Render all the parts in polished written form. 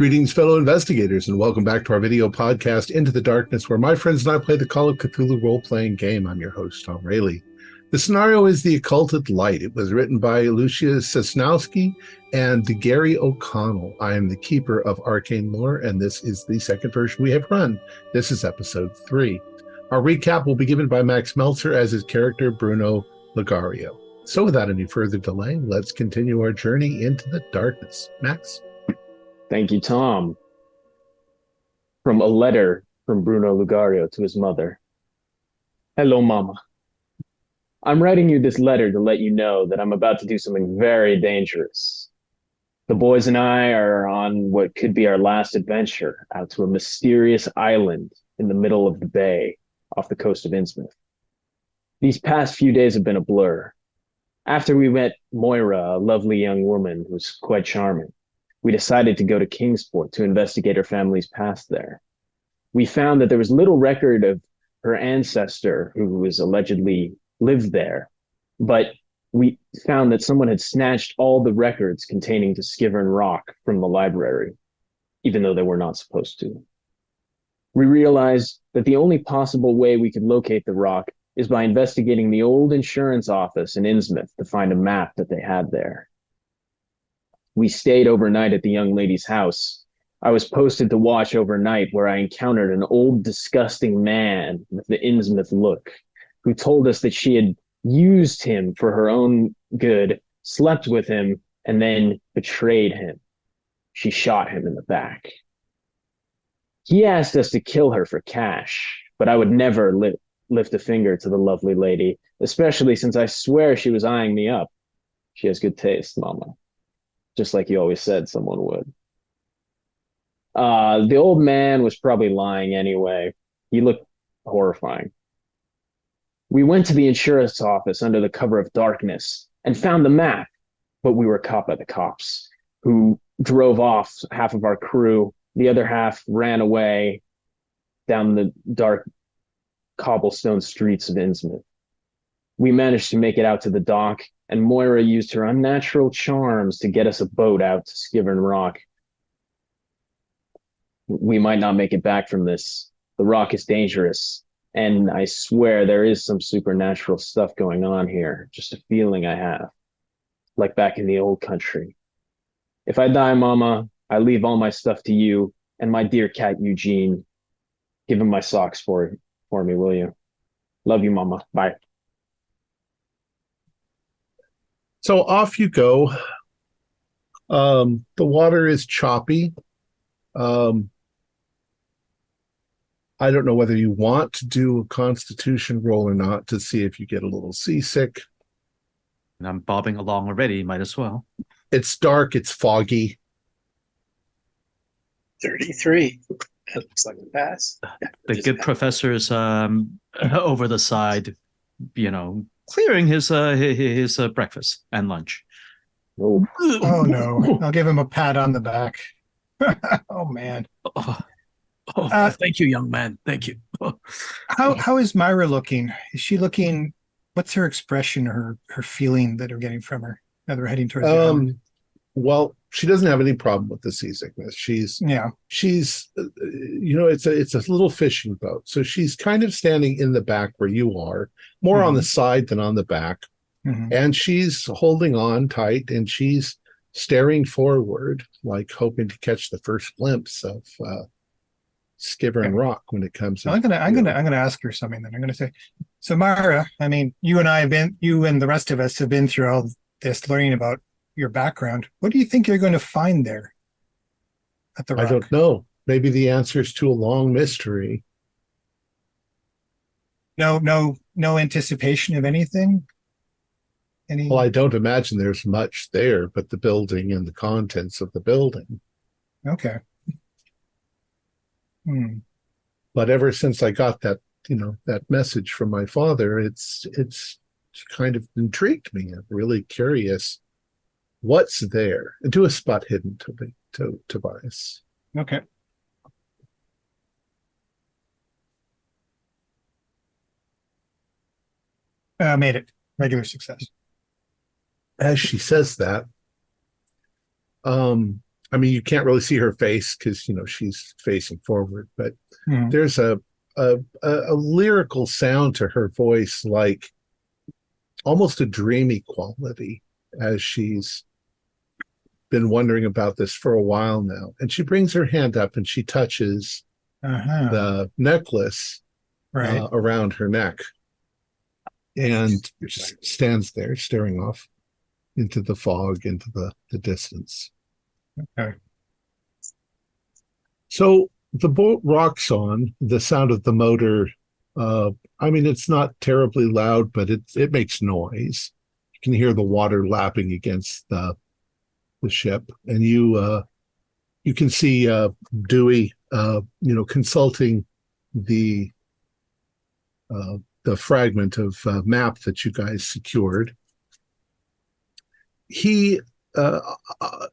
Greetings, fellow investigators, and welcome back to our video podcast, Into the Darkness, where my friends and I play the Call of Cthulhu role-playing game. I'm your host, Thom Raley. The scenario is The Occulted Light. It was written by Lucya Szachnowski and Gary O'Connell. I am the keeper of arcane lore, and this is the second version we have run. This is episode 3. Our recap will be given by Max Meltzer as his character, Bruno Ligario. So without any further delay, let's continue our journey into the darkness. Max? Thank you, Tom. From a letter from Bruno Ligario to his mother. Hello, Mama. I'm writing you this letter to let you know that I'm about to do something very dangerous. The boys and I are on what could be our last adventure out to a mysterious island in the middle of the bay off the coast of Innsmouth. These past few days have been a blur. After we met Moira, a lovely young woman who's quite charming, we decided to go to Kingsport to investigate her family's past there. We found that there was little record of her ancestor who was allegedly lived there, but we found that someone had snatched all the records containing the Skivern Rock from the library, even though they were not supposed to. We realized that the only possible way we could locate the rock is by investigating the old insurance office in Innsmouth to find a map that they had there. We stayed overnight at the young lady's house. I was posted to watch overnight, where I encountered an old, disgusting man with the Innsmouth look, who told us that she had used him for her own good, slept with him, and then betrayed him. She shot him in the back. He asked us to kill her for cash, but I would never lift a finger to the lovely lady, especially since I swear she was eyeing me up. She has good taste, Mama. Just like you always said someone would. The old man was probably lying anyway. He looked horrifying. We went to the insurance office under the cover of darkness and found the map, but we were caught by the cops, who drove off half of our crew. The other half ran away down the dark cobblestone streets of Innsmouth. We managed to make it out to the dock, and Moira used her unnatural charms to get us a boat out to Skivern Rock. We might not make it back from this. The rock is dangerous, and I swear there is some supernatural stuff going on here. Just a feeling I have, like back in the old country. If I die, Mama, I leave all my stuff to you and my dear cat Eugene. Give him my socks for me, will you? Love you, Mama. Bye. So off you go. The water is choppy. I don't know whether you want to do a constitution roll or not to see if you get a little seasick. And I'm bobbing along already, might as well. It's dark, it's foggy. 33. That looks like a pass. The good professor's over the side, clearing his breakfast and lunch. Oh, Oh no! I'll give him a pat on the back. Oh man! Thank you, young man. Thank you. How is Myra looking? Is she looking? What's her expression, her feeling that we're getting from her? Now they're heading towards the island. Well, she doesn't have any problem with the seasickness. She's it's a little fishing boat, so she's kind of standing in the back where you are, more on the side than on the back. And she's holding on tight, and she's staring forward, like hoping to catch the first glimpse of Skivern Rock when it comes. I'm gonna ask her something. Then I'm gonna say, so Myra, I mean, you and the rest of us have been through all this, learning about your background. What do you think you're going to find there at the rock? I don't know. Maybe the answer's to a long mystery. No anticipation of anything. Well, I don't imagine there's much there but the building and the contents of the building. Okay. But ever since I got that message from my father, it's kind of intrigued me. I'm really curious what's there. Do a spot hidden to Tobias. Okay. Made it. Regular success. As she says that, I mean, you can't really see her face because she's facing forward, but there's a lyrical sound to her voice, like almost a dreamy quality, as she's been wondering about this for a while now. And she brings her hand up and she touches the necklace around her neck, and just stands there staring off into the fog, into the distance. Okay. So the boat rocks on. The sound of the motor, I mean, it's not terribly loud, but it makes noise. You can hear the water lapping against the ship, and you can see Dewey, consulting the fragment of map that you guys secured. He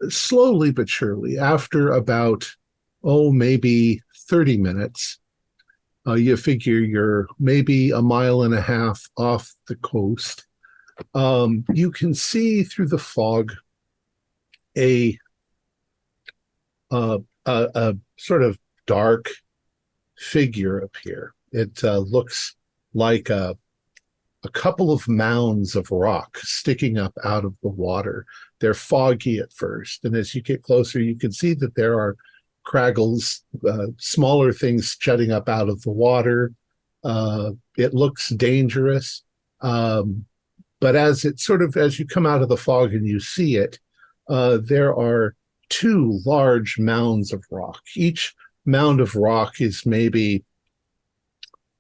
slowly but surely, after about maybe 30 minutes, you figure you're maybe a mile and a half off the coast. You can see through the fog a sort of dark figure appear. It looks like a couple of mounds of rock sticking up out of the water. They're foggy at first, and as you get closer, you can see that there are craggles, smaller things jutting up out of the water. It looks dangerous, but as you come out of the fog and you see it, there are two large mounds of rock. Each mound of rock is maybe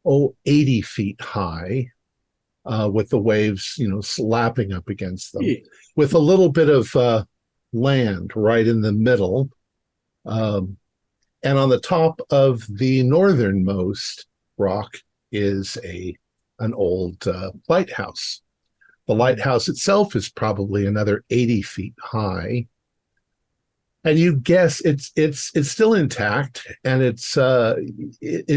80 feet high, with the waves, slapping up against them, with a little bit of land right in the middle. And on the top of the northernmost rock is an old lighthouse. The lighthouse itself is probably another 80 feet high. And you guess it's still intact, and it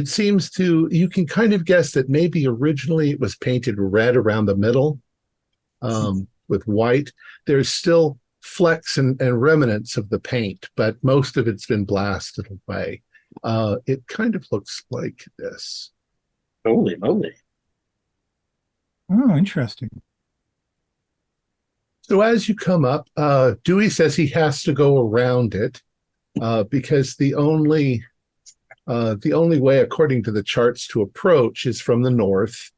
seems to, you can kind of guess that maybe originally it was painted red around the middle, with white. There's still flecks and remnants of the paint, but most of it's been blasted away. It kind of looks like this. Holy moly. Oh, interesting. So as you come up, Dewey says he has to go around it, because the only way, according to the charts, to approach is from the north,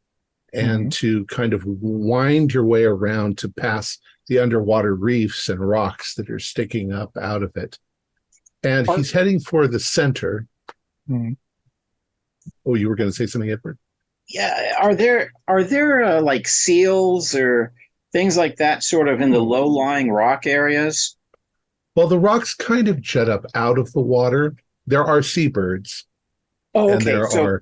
and to kind of wind your way around to pass the underwater reefs and rocks that are sticking up out of it. And he's heading for the center. Oh, you were going to say something, Edward? Yeah. Are there like seals or things like that sort of in the low-lying rock areas? Well, the rocks kind of jut up out of the water. There are seabirds. Oh, okay. And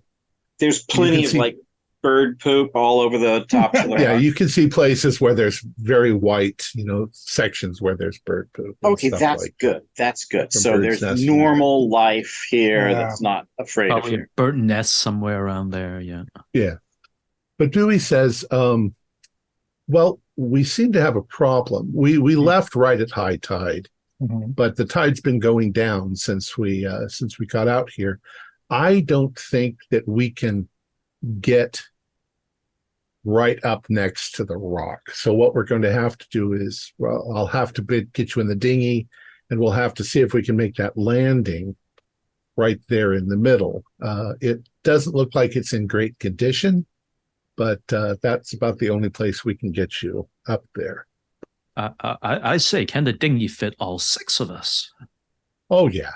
there's plenty of like bird poop all over the top of the yeah, rock. you can see places where there's very white, sections where there's bird poop. Okay, that's like good. That's good. So there's normal life here that's not afraid Probably of you. a bird nest somewhere around there, yeah. Yeah. But Dewey says, well, we seem to have a problem. We left right at high tide, but the tide's been going down since we got out here. I don't think that we can get right up next to the rock. So what we're going to have to do is, well, I'll have to get you in the dinghy, and we'll have to see if we can make that landing right there in the middle. It doesn't look like it's in great condition, but that's about the only place we can get you up there. I say, can the dinghy fit all 6 of us? Oh, yeah.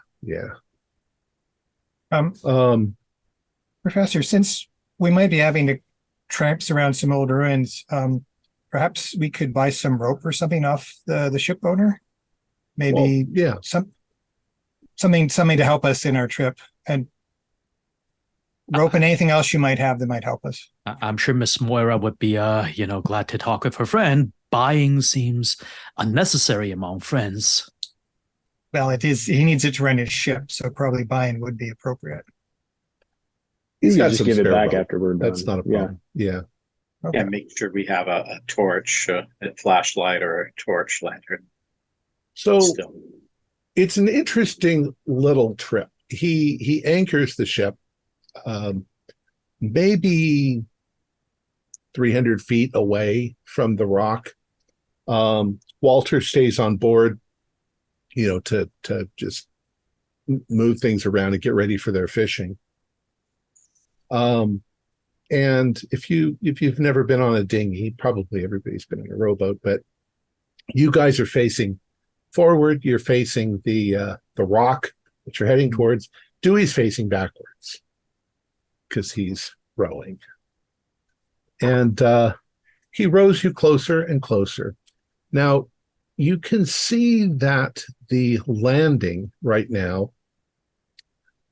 Professor, since we might be having to tramps around some old ruins, perhaps we could buy some rope or something off the ship owner. Maybe something to help us in our trip, and rope and anything else you might have that might help us. I'm sure Miss Moira would be glad to talk with her friend. Buying seems unnecessary among friends. Well, it is. He needs it to run his ship, so probably buying would be appropriate. He's got some just give it spare back rope. after we're done. That's not a problem. Yeah. Okay. Yeah, make sure we have a torch, a flashlight, or a torch lantern. So Still. It's an interesting little trip. He anchors the ship, maybe 300 feet away from the rock. Walter stays on board, to just move things around and get ready for their fishing. And if you've never been on a dinghy, probably everybody's been on a rowboat, but you guys are facing forward. You're facing the rock that you're heading towards. Dewey's facing backwards because he's rowing, and he rows you closer and closer. Now you can see that the landing right now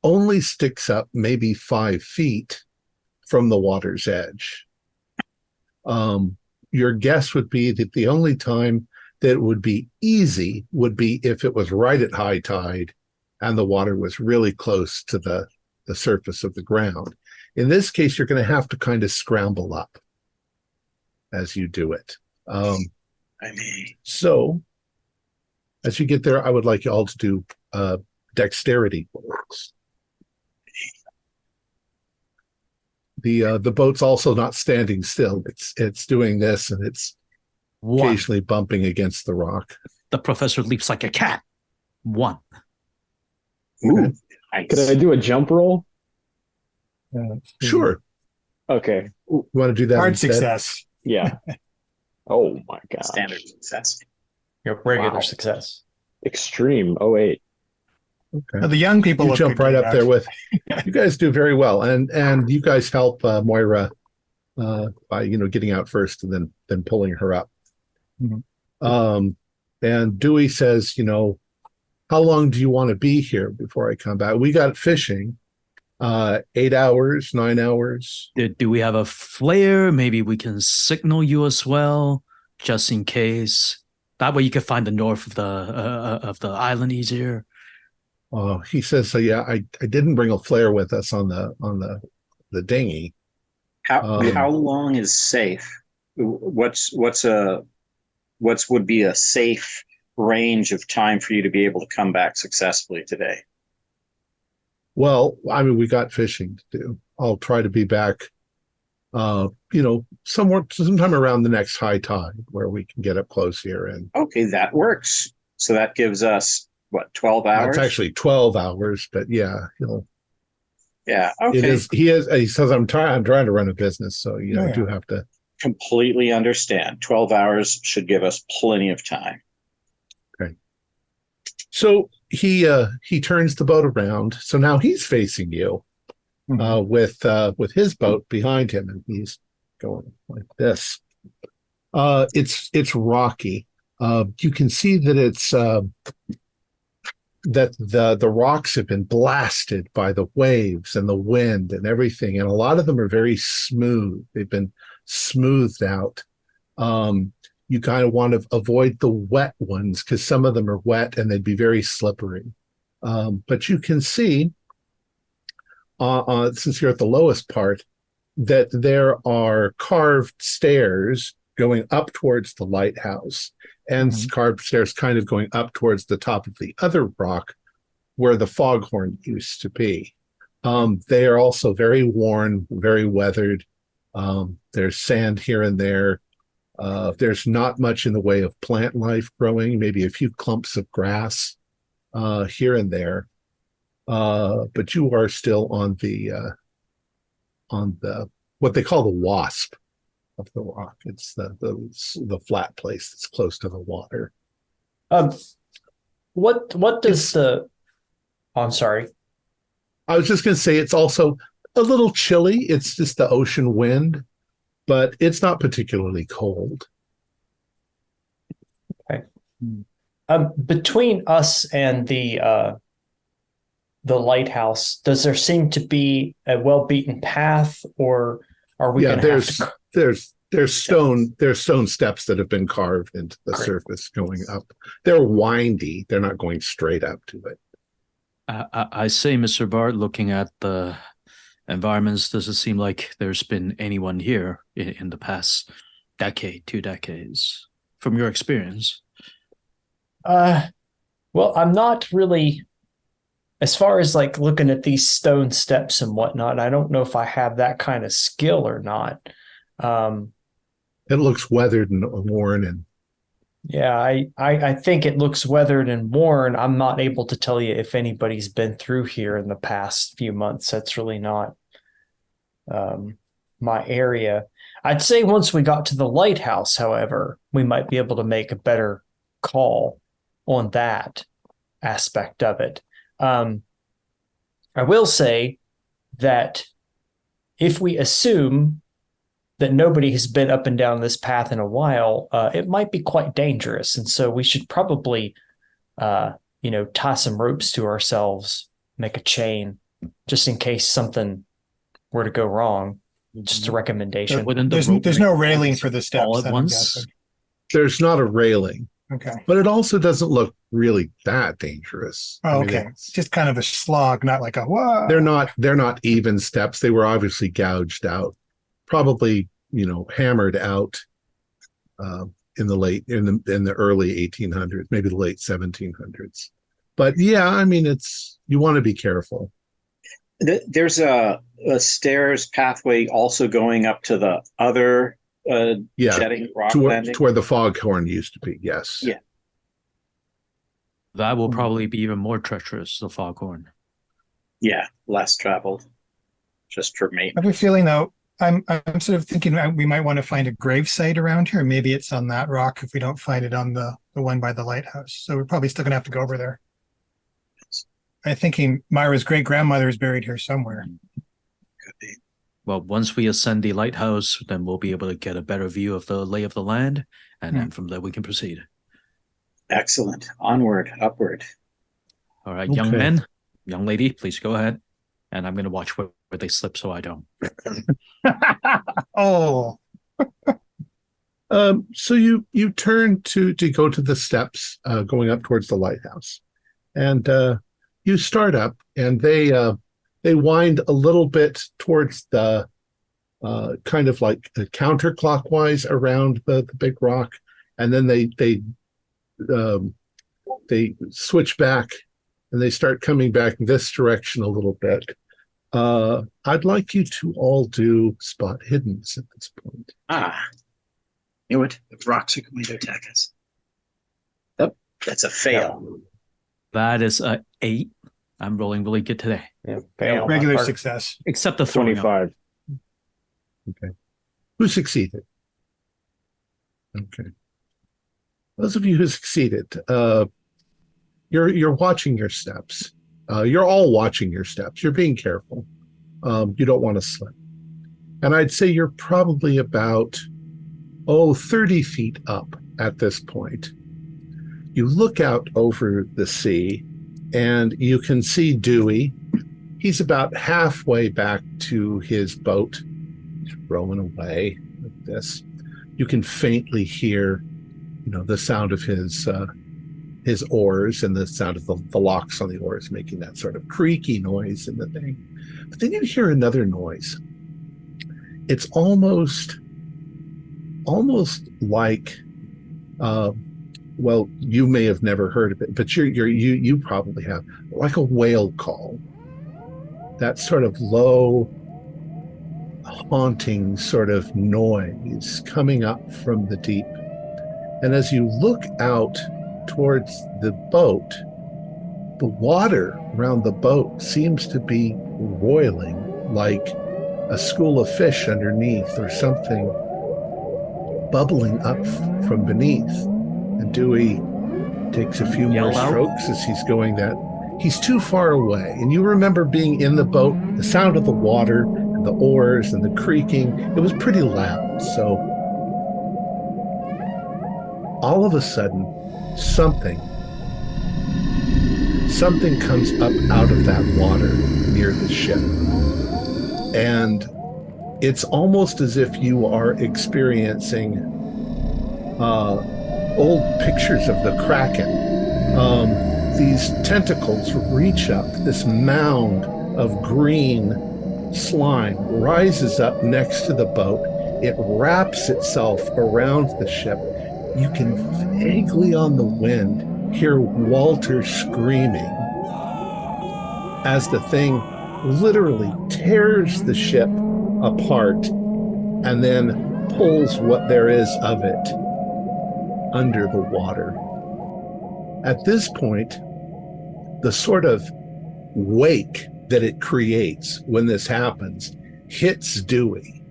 only sticks up maybe 5 feet from the water's edge. Your guess would be that the only time that it would be easy would be if it was right at high tide and the water was really close to the surface of the ground. In this case, you're going to have to kind of scramble up as you do it. So as you get there, I would like you all to do dexterity rolls. The boat's also not standing still. It's doing this, and it's occasionally bumping against the rock. The professor leaps like a cat. 1. Ooh, nice. Could I do a jump roll? Sure. Okay. You want to do that? Hard instead? success. Yeah. Oh my god. Standard success. Your regular success. Extreme 08. Okay. Now, the young people You jump right up there with. You guys do very well, and you guys help Moira by getting out first and then pulling her up. Mm-hmm. And Dewey says, how long do you want to be here before I come back? We got fishing, 8 hours, 9 hours. Do we have a flare? Maybe we can signal you as well, just in case. That way you can find the north of the island easier. He says, so yeah, I didn't bring a flare with us on the dinghy. How long is safe? What would be a safe range of time for you to be able to come back successfully today? Well, I mean, we got fishing to do. I'll try to be back, sometime around the next high tide where we can get up close here. And okay, that works. So that gives us what, 12 hours? It's actually 12 hours, but yeah, yeah. Okay. It is. He says, I'm trying to run a business, so I do have to. Completely understand. 12 hours should give us plenty of time. Okay. So he turns the boat around. So now he's facing you, with his boat behind him, and he's going like this. It's rocky. You can see that it's that the rocks have been blasted by the waves and the wind and everything, and a lot of them are very smooth. They've been smoothed out. You kind of want to avoid the wet ones because some of them are wet and they'd be very slippery. But you can see, since you're at the lowest part, that there are carved stairs going up towards the lighthouse, and carved stairs kind of going up towards the top of the other rock where the foghorn used to be. They are also very worn, very weathered. There's sand here and there. There's not much in the way of plant life growing, maybe a few clumps of grass here and there. But you are still on the what they call the wasp of the rock. It's the flat place that's close to the water. What does the? Oh, I'm sorry. I was just going to say it's also a little chilly. It's just the ocean wind, but it's not particularly cold. Okay. Between us and the lighthouse, does there seem to be a well-beaten path, or are we? Yeah, there's stone steps that have been carved into the surface going up. They're windy. They're not going straight up to it. I say, Mr. Bart, looking at the environments, does it seem like there's been anyone here in the past decade, 2 decades, from your experience? Well, I'm not really, as far as like looking at these stone steps and whatnot, I don't know if I have that kind of skill or not. It looks weathered and worn, and Yeah, I think it looks weathered and worn. I'm not able to tell you if anybody's been through here in the past few months. That's really not my area. I'd say once we got to the lighthouse, however, we might be able to make a better call on that aspect of it. I will say that if we assume that nobody has been up and down this path in a while, it might be quite dangerous. And so we should probably, tie some ropes to ourselves, make a chain, just in case something were to go wrong. Just a recommendation. There's no railing for the steps all at once. There's not a railing. Okay. But it also doesn't look really that dangerous. Oh, okay. It's just kind of a slog, not like a whoa. They're not even steps. They were obviously gouged out, probably, hammered out in the early 1800s, maybe the late 1700s. But yeah, I mean, you want to be careful. There's a stairs pathway also going up to the other jetting rock landing. To where the foghorn used to be. Yes. Yeah. That will probably be even more treacherous, the foghorn. Yeah, less traveled. Just for me. I have a feeling though, I'm sort of thinking we might want to find a grave site around here. Maybe it's on that rock if we don't find it on the one by the lighthouse. So we're probably still gonna have to go over there. I'm thinking Myra's great grandmother is buried here somewhere. Could be. Well, once we ascend the lighthouse, then we'll be able to get a better view of the lay of the land, and then from there we can proceed. Excellent. Onward, upward. All right, young men, young lady, please go ahead. And I'm going to watch where they slip so I don't. Oh. So you turn to go to the steps going up towards the lighthouse. And you start up, and they wind a little bit towards the kind of like counterclockwise around the big rock, and then they switch back, and they start coming back this direction a little bit. I'd like you to all do spot hiddens at this point. Knew it. The rocks are going to attack us. Oh, that's a fail. That is a 8. I'm rolling really good today. Yeah, fail. Regular success. Except the 25. Okay. Who succeeded? Okay. Those of you who succeeded, you're watching your steps. You're all watching your steps. You're being careful. You don't want to slip. And I'd say you're probably about 30 feet up at this point. You look out over the sea, and you can see Dewey. He's about halfway back to his boat. He's rowing away like this. You can faintly hear, the sound of his oars and the sound of the locks on the oars making that sort of creaky noise in the thing. But then you hear another noise. It's almost like, well, you may have never heard of it, but you probably have, like a whale call. That sort of low, haunting sort of noise coming up from the deep. And as you look out towards the boat, the water around the boat seems to be roiling like a school of fish underneath, or something bubbling up from beneath. And Dewey takes a few more strokes as he's going that. He's too far away. And you remember being in the boat, the sound of the water and the oars and the creaking. It was pretty loud. So all of a sudden, something comes up out of that water near the ship. And it's almost as if you are experiencing old pictures of the Kraken. These tentacles reach up. This mound of green slime rises up next to the boat. It wraps itself around the ship. You can vaguely on the wind hear Walter screaming as the thing literally tears the ship apart and then pulls what there is of it under the water. At this point, the sort of wake that it creates when this happens hits Dewey,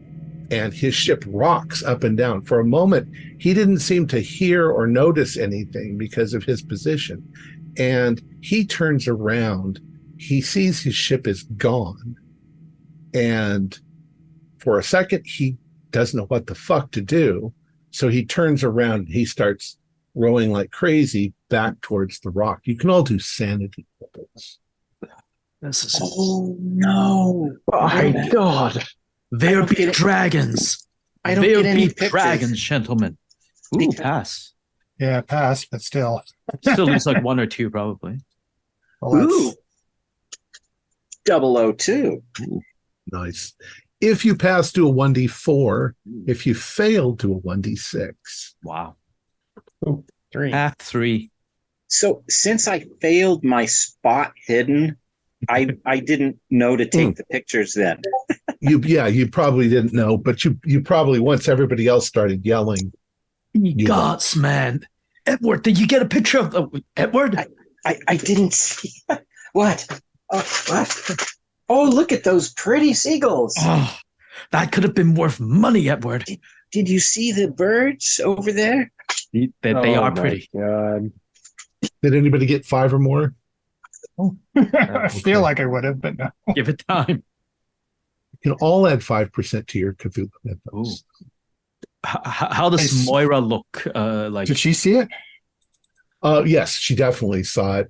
and his ship rocks up and down. For a moment, he didn't seem to hear or notice anything because of his position. And he turns around, he sees his ship is gone. And for a second, he doesn't know what the fuck to do. So he turns around and he starts rowing like crazy back towards the rock. You can all do sanity levels. This is Oh no! My God. there be dragons. I don't There get any be pictures. dragons, gentlemen. Ooh, Because- pass. Yeah, pass, but still. Still looks like 1 or 2 probably. Well, that's, Ooh. 002. Nice. If you pass, do a 1d4. If you fail, do a 1d6. Wow. 3. Half 3. So since I failed my spot hidden, I didn't know to take the pictures then. You probably didn't know, but you probably, once everybody else started yelling. You Gods, man. Edward, did you get a picture of Edward? I didn't see what? Oh, what? Oh, look at those pretty seagulls. Oh, that could have been worth money, Edward. Did you see the birds over there? They Oh are my pretty. God. Did anybody get 5 or more? I feel like I would have, but no. Give it time. You can all add 5% to your Cthulhu Ooh. mythos. How does Nice. Moira look? Like Did she see it? Yes, she definitely saw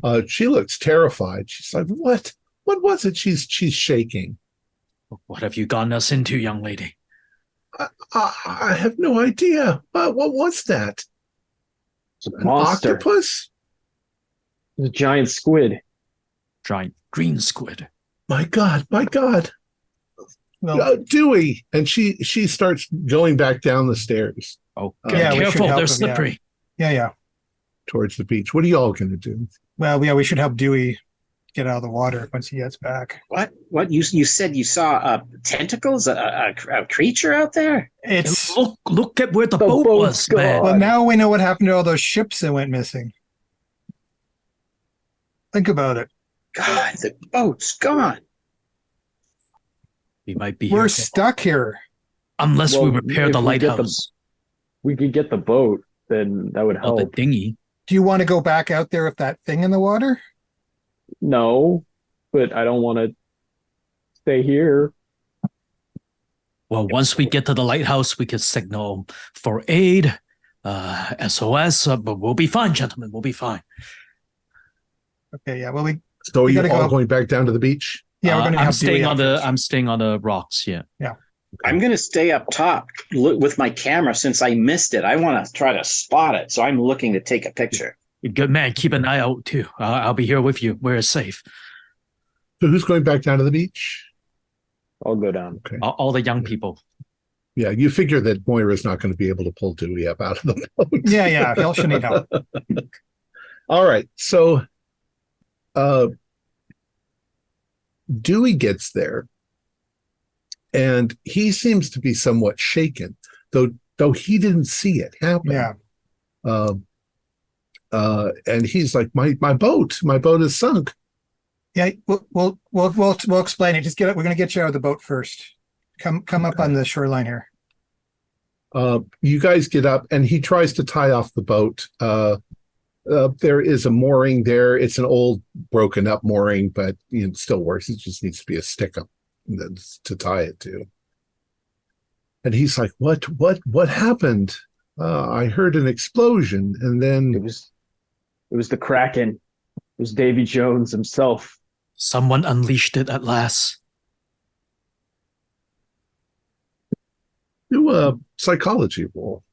it. She looks terrified. She's like, "What? What was it?" She's shaking. what have you gotten us into, young lady? I have no idea. What was that? It's a An monster. octopus? It's a giant squid. Giant green squid. My God! My God! Well, Dewey! And she starts going back down the stairs Oh, Yeah, we should careful, help they're him, slippery. yeah. towards the beach. What are you all going to do? Well, yeah, we should help Dewey get out of the water once he gets back. What? You said you saw tentacles? A creature out there? It's Look at where the The boat boat's was, man. well, now we know what happened to all those ships that went missing. Think about it. God, the boat's gone. We might be We're here stuck here. unless we Well, repair if the we get the- lighthouse. We could get the boat, then that would Oh, the help. dinghy. Do you want to go back out there with that thing in the water? No, but I don't want to stay here. Well, once we get to the lighthouse, we could signal for aid, SOS, but we'll be fine, gentlemen. We'll be fine. Okay, yeah. Well, we So are We you gotta all go. going back down to the beach? we're going to I'm help staying Dewey on out the first. I'm staying on the rocks. Yeah. I'm going to stay up top with my camera since I missed it. I want to try to spot it, so I'm looking to take a picture. Good man. Keep an eye out too. I'll be here with you. We're safe. So who's going back down to the beach? I'll go down. Okay. All the young people. Yeah, you figure that Moira's not going to be able to pull Dewey up out of the boat. Yeah, she'll need help. All right. So Dewey gets there and he seems to be somewhat shaken, though he didn't see it happen. Yeah. And he's like, my boat is sunk. Yeah, we'll explain it. Just get it. We're going to get you out of the boat first. Come up on the shoreline here. You guys get up and he tries to tie off the boat. There is a mooring there. It's an old broken up mooring, but it still works. It just needs to be a stick up to tie it to. And he's like, what happened? I heard an explosion. And then It was the Kraken. It was Davy Jones himself. Someone unleashed it at last. do a psychology roll.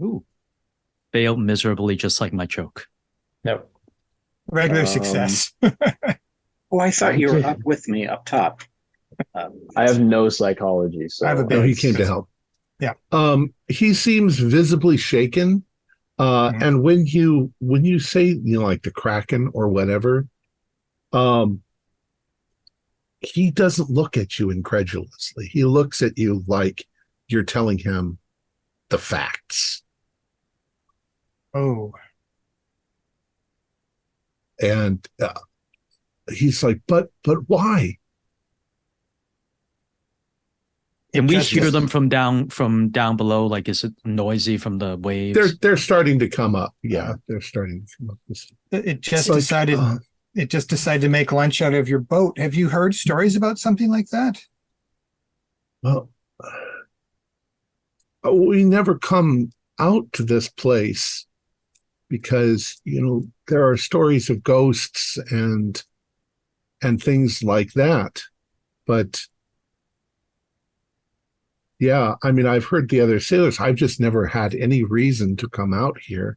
Ooh. Failed miserably, just like my joke. No. Regular success. Oh, I thought you were up with me up top. I have no psychology, so I have a bit. No, he came to help. He seems visibly shaken. And when you say, like the Kraken or whatever, he doesn't look at you incredulously. He looks at you like you're telling him the facts. Oh. And he's like, but why? Can we hear them from down below? Like, is it noisy from the waves? They're starting to come up. Yeah, they're starting to come up. It just decided to make lunch out of your boat. Have you heard stories about something like that? Well, we never come out to this place because, there are stories of ghosts and things like that. But yeah, I mean, I've heard the other sailors. I've just never had any reason to come out here.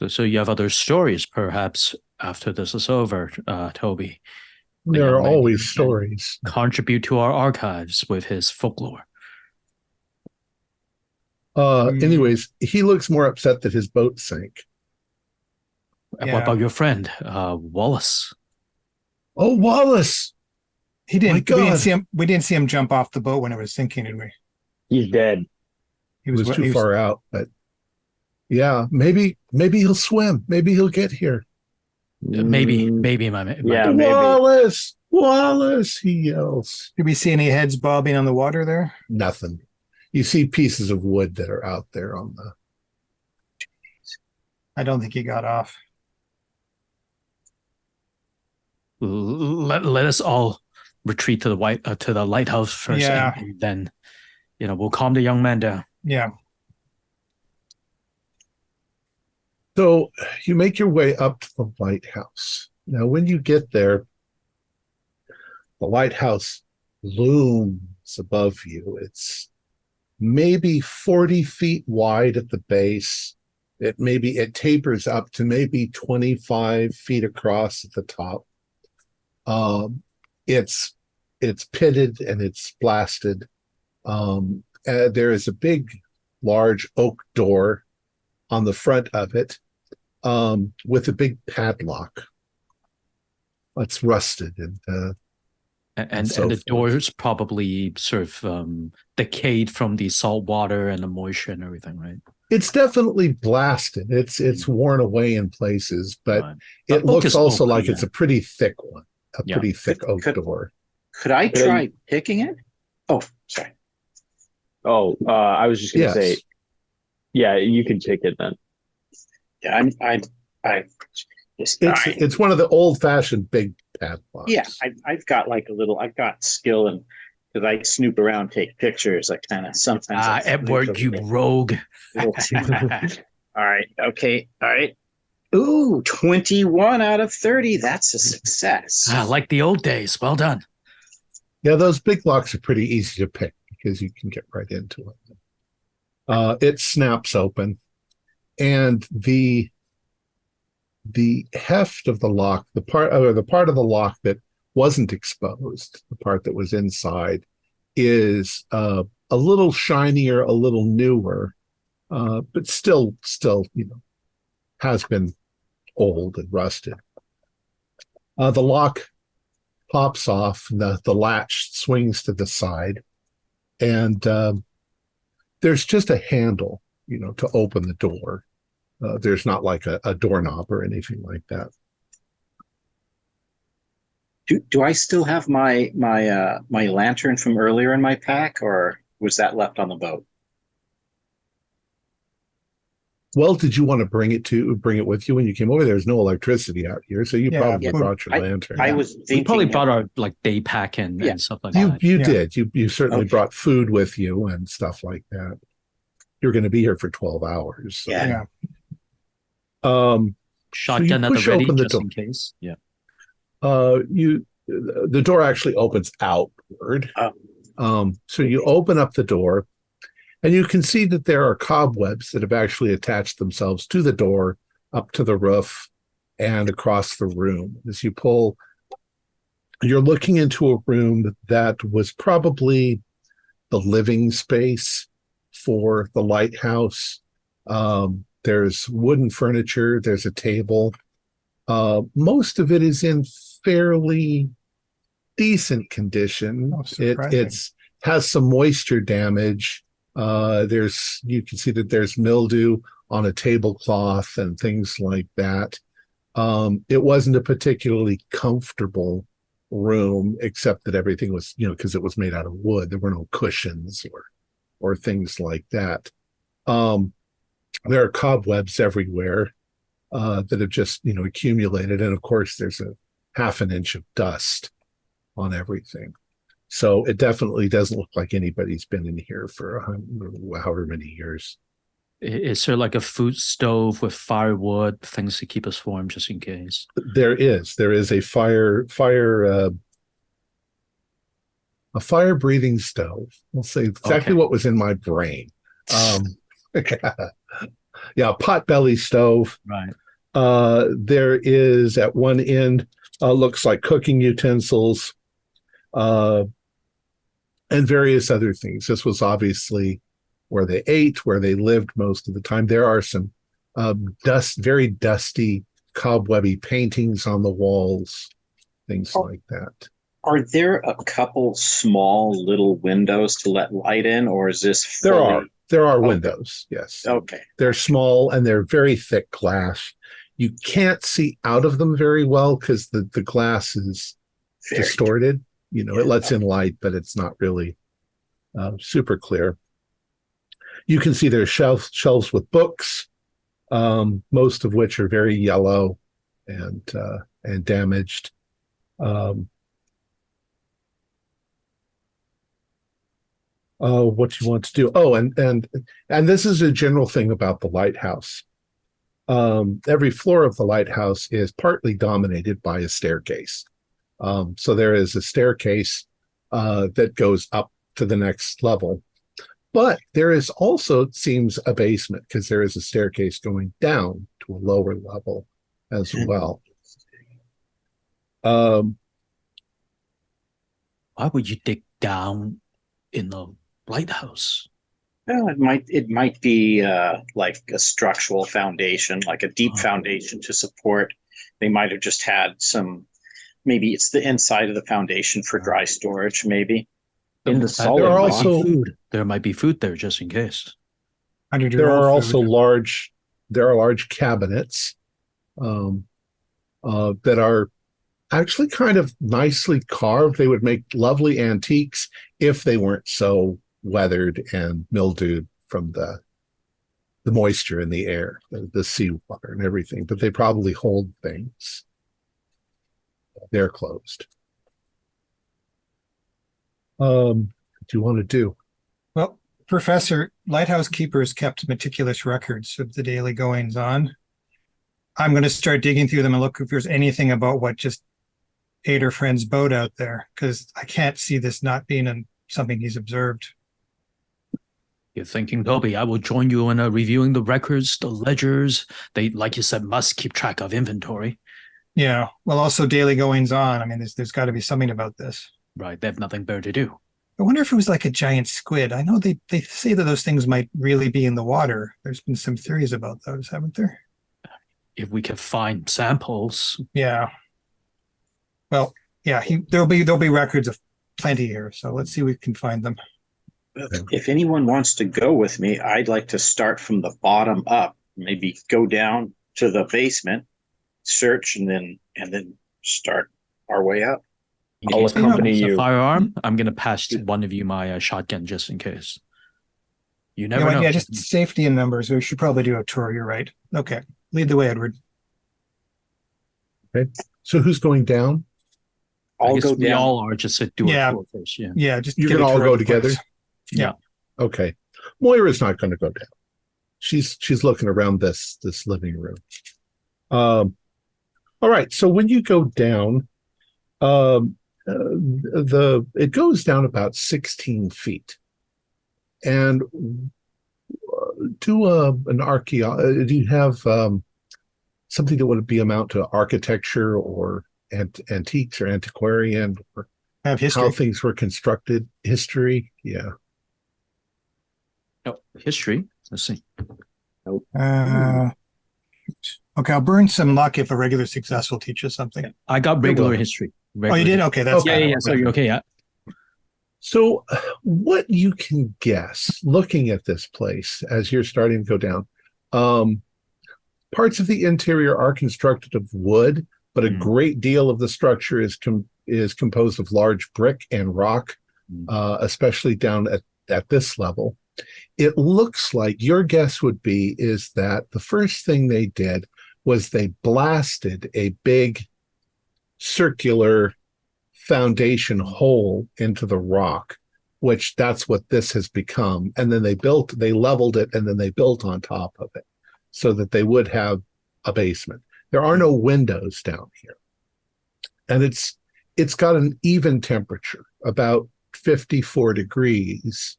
So you have other stories, perhaps, after this is over, Toby. There are always stories. Contribute to our archives with his folklore. Anyways, he looks more upset that his boat sank. Yeah. What about your friend, Wallace? Oh, Wallace! We didn't see him jump off the boat when it was sinking, did we? He's dead. He was too far out, but yeah, maybe he'll swim. Maybe he'll get here. Maybe, my yeah, Wallace! He yells. Did we see any heads bobbing on the water there? Nothing. You see pieces of wood that are out there on the. I don't think he got off. Let us all retreat to the lighthouse first, and then, we'll calm the young man down. Yeah. So you make your way up to the lighthouse. Now, when you get there, the lighthouse looms above you. It's maybe 40 feet wide at the base. It tapers up to maybe 25 feet across at the top. It's pitted and it's blasted. There is a big, large oak door on the front of it, with a big padlock. It's rusted and the door's probably sort of decayed from the salt water and the moisture and everything, right? It's definitely blasted. It's worn away in places, but it looks also like it's a pretty thick one. Pretty thick oak door. Could I try picking it? Oh, sorry. Oh, I was just going to say, yeah, you can pick it then. Yeah, it's one of the old-fashioned big padlocks. Yeah, I've got I've got skill, and because I snoop around, take pictures. I kind of sometimes. Edward, you rogue. All right. Okay. All right. Ooh, 21 out of 30. That's a success. Like the old days. Well done. Yeah, those big locks are pretty easy to pick because you can get right into it. It snaps open, and the heft of the lock, the part of the lock that wasn't exposed, the part that was inside, is a little shinier, a little newer, but still, has been old and rusted. The lock pops off, and the latch swings to the side, and there's just a handle, to open the door. There's not like a doorknob or anything like that. Do I still have my lantern from earlier in my pack, or was that left on the boat? Well, did you want to bring it with you when you came over? There's no electricity out here, so you probably brought your lantern. I was thinking we probably brought our day pack and stuff like that. You did. You certainly brought food with you and stuff like that. You're going to be here for 12 hours. So. Yeah. Shotgun at the ready, just in case. Yeah. The door actually opens outward. So you open up the door, and you can see that there are cobwebs that have actually attached themselves to the door, up to the roof, and across the room. As you pull, you're looking into a room that was probably the living space for the lighthouse. There's wooden furniture. There's a table. Most of it is in fairly decent condition. It's has some moisture damage. You can see that there's mildew on a tablecloth and things like that. It wasn't a particularly comfortable room, except that everything was, because it was made out of wood. There were no cushions or things like that. There are cobwebs everywhere that have just, accumulated. And of course, there's a half an inch of dust on everything. So it definitely doesn't look like anybody's been in here for however many years. Is there like a food stove with firewood, things to keep us warm just in case? There is a fire-breathing stove. We'll say exactly what was in my brain. Yeah, potbelly stove. Right. There is at one end, looks like cooking utensils, and various other things. This was obviously where they ate, where they lived most of the time. There are some very dusty, cobwebby paintings on the walls, things like that. Are there a couple small little windows to let light in, or is this fully... There are windows, yes. Okay. They're small and they're very thick glass. You can't see out of them very well because the glass is distorted. It lets in light, but it's not really super clear. You can see there's shelves with books, most of which are very yellow and damaged. What you want to do? And this is a general thing about the lighthouse. Every floor of the lighthouse is partly dominated by a staircase. So there is a staircase that goes up to the next level. But there is also, it seems, a basement because there is a staircase going down to a lower level as well. Why would you dig down in the lighthouse? Well, it might be like a structural foundation, like a deep foundation to support. They might have just had some. Maybe it's the inside of the foundation for dry storage. Maybe in the solid. There might be food there just in case. There are also large cabinets that are actually kind of nicely carved. They would make lovely antiques if they weren't so weathered and mildewed from the moisture in the air, the seawater and everything. But they probably hold things. They're closed. What do you want to do? Well, Professor, lighthouse keepers kept meticulous records of the daily goings on. I'm going to start digging through them and look if there's anything about what just ate her friend's boat out there, because I can't see this not being something he's observed. You're thinking, Toby, I will join you in reviewing the records, the ledgers. They, like you said, must keep track of inventory. Yeah. Well, also daily goings on. I mean, there's got to be something about this. Right. They have nothing better to do. I wonder if it was like a giant squid. I know they say that those things might really be in the water. There's been some theories about those, haven't there? If we can find samples. Yeah. Well, yeah, there'll be records of plenty here. So let's see if we can find them. If anyone wants to go with me, I'd like to start from the bottom up. Maybe go down to the basement, search, and then start our way up. I'll accompany you. Firearm. I'm going to pass one of you my shotgun just in case. You never know. Yeah, just safety in numbers. We should probably do a tour. You're right. Okay. Lead the way, Edward. Okay. So who's going down? I'll go down. We all are. Just do a tour first. Yeah. Yeah. Just you can all go together. Yeah. Okay. Moira's not going to go down. She's looking around this living room. All right. So when you go down, it goes down about 16 feet, and do you have something that would be amount to architecture or antiques or antiquarian or have history. How things were constructed? History, yeah. Oh, history. Let's see. Okay, I'll burn some luck if a regular success will teach us something. I got regular history. Oh, you did? Okay, that's yeah. So you're okay. Yeah. So, what you can guess, looking at this place as you're starting to go down, parts of the interior are constructed of wood, but a great deal of the structure is composed of large brick and rock, especially down at this level. It looks like your guess would be is that the first thing they did was they blasted a big circular foundation hole into the rock, which that's what this has become. And then they leveled it, and then they built on top of it so that they would have a basement. There are no windows down here. And it's got an even temperature, about 54 degrees,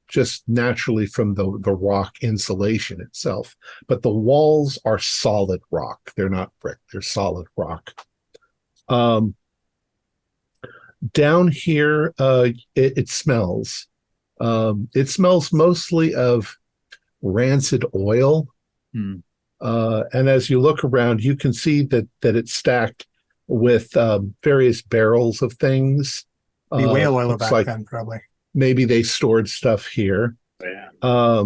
just naturally from the rock insulation itself. But the walls are solid rock. They're not brick. They're solid rock. Down here, it smells. It smells mostly of rancid oil. And as you look around, you can see that it's stacked with various barrels of things. The whale oil back then, probably. Maybe they stored stuff here. Yeah.